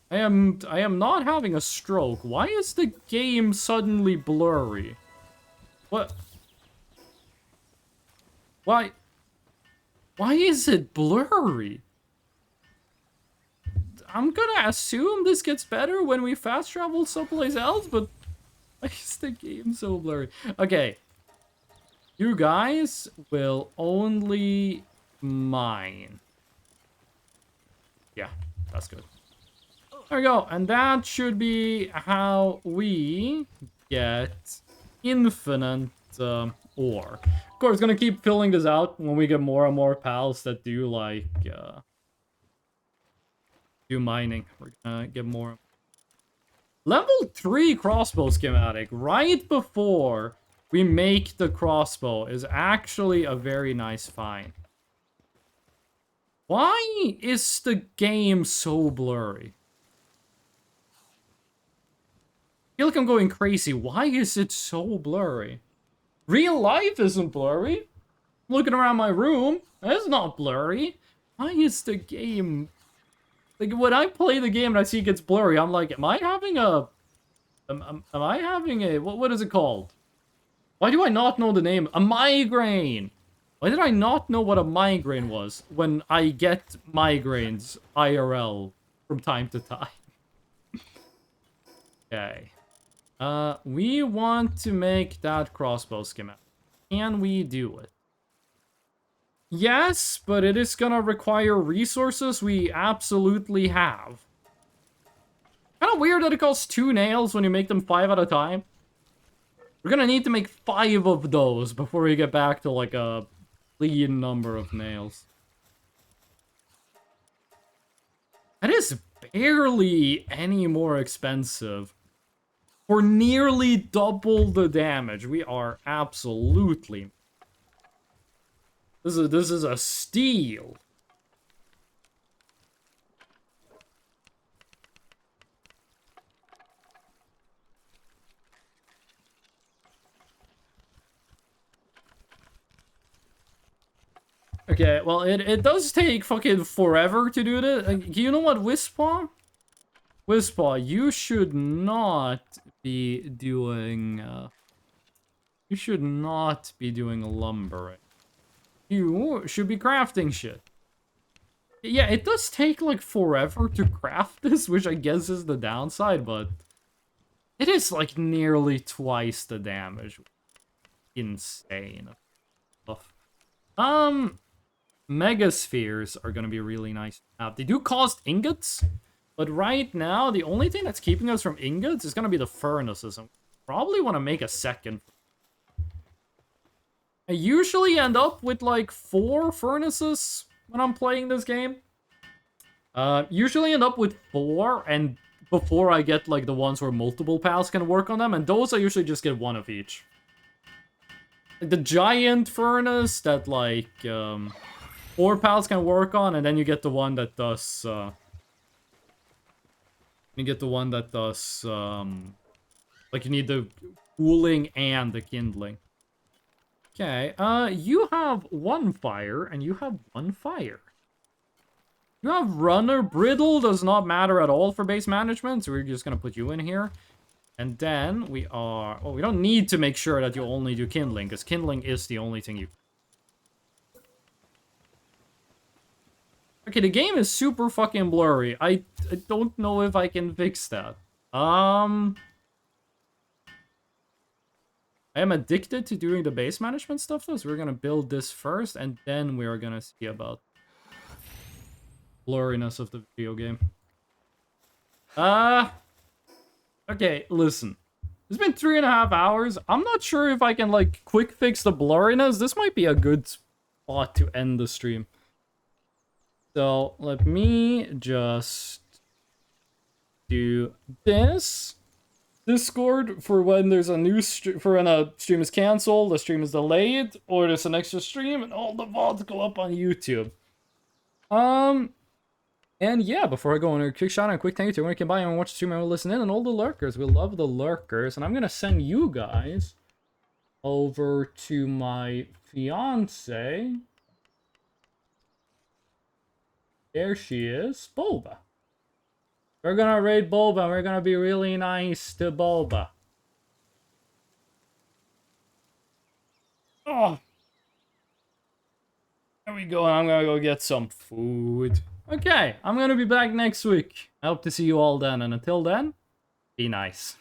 A: I am not having a stroke. Why is the game suddenly blurry? What? Why is it blurry? I'm gonna assume this gets better when we fast travel someplace else, but why is the game so blurry? Okay. You guys will only mine. Yeah, that's good. There we go. And that should be how we get infinite ore. Of course, gonna keep filling this out when we get more and more pals that do, like, do mining. We're gonna get more. Level 3 crossbow schematic right before we make the crossbow is actually a very nice find. Why is the game so blurry? I feel like I'm going crazy. Why is it so blurry? Real life isn't blurry. Looking around my room, it's not blurry. Why is the game... Like, when I play the game and I see it gets blurry, I'm like, am I having a... Am I having a... What is it called? Why do I not know the name? A migraine! Why did I not know what a migraine was when I get migraines IRL from time to time? Okay. We want to make that crossbow schematic. Can we do it? Yes, but it is gonna require resources we absolutely have. Kind of weird that it costs 2 nails when you make them 5 at a time. We're gonna need to make 5 of those before we get back to like a clean number of nails. That is barely any more expensive. For nearly double the damage, we are absolutely... This is a steal. Okay, well, it does take fucking forever to do this. You know what, Wispaw? Wispaw, you should not be doing... you should not be doing lumbering. You should be crafting shit. Yeah, it does take, like, forever to craft this, which I guess is the downside, but... It is, like, nearly twice the damage. Insane stuff. Megaspheres are gonna be really nice to have. They do cost ingots, but right now, the only thing that's keeping us from ingots is gonna be the furnaces. And probably want to make a second. I usually end up with like 4 furnaces when I'm playing this game. Usually end up with 4, and before I get like the ones where multiple pals can work on them, and those I usually just get 1 of each. Like the giant furnace that like 4 pals can work on, and then you get the one that does like you need the cooling and the kindling. Okay, you have 1 fire, and you have 1 fire. You have runner. Brittle does not matter at all for base management, so we're just gonna put you in here. And then we are... Oh, we don't need to make sure that you only do kindling, because kindling is the only thing you... Okay, the game is super fucking blurry. I don't know if I can fix that. I am addicted to doing the base management stuff, though, so we're gonna build this first, and then we are gonna see about blurriness of the video game. Okay, listen. It's been 3.5 hours. I'm not sure if I can, like, quick fix the blurriness. This might be a good spot to end the stream. So, let me just do this. Discord for when there's a new stream, for when a stream is cancelled, the stream is delayed, or there's an extra stream, and all the VODs go up on YouTube. And yeah, before I go on a quick shout out, a quick thank you to everyone who came by and watch the stream and listen in, and all the lurkers. We love the lurkers, and I'm gonna send you guys over to my fiance. There she is, Bulba. We're gonna raid Bulba, and we're gonna be really nice to Bulba. Oh! There we go, and I'm gonna go get some food. Okay, I'm gonna be back next week. I hope to see you all then, and until then, be nice.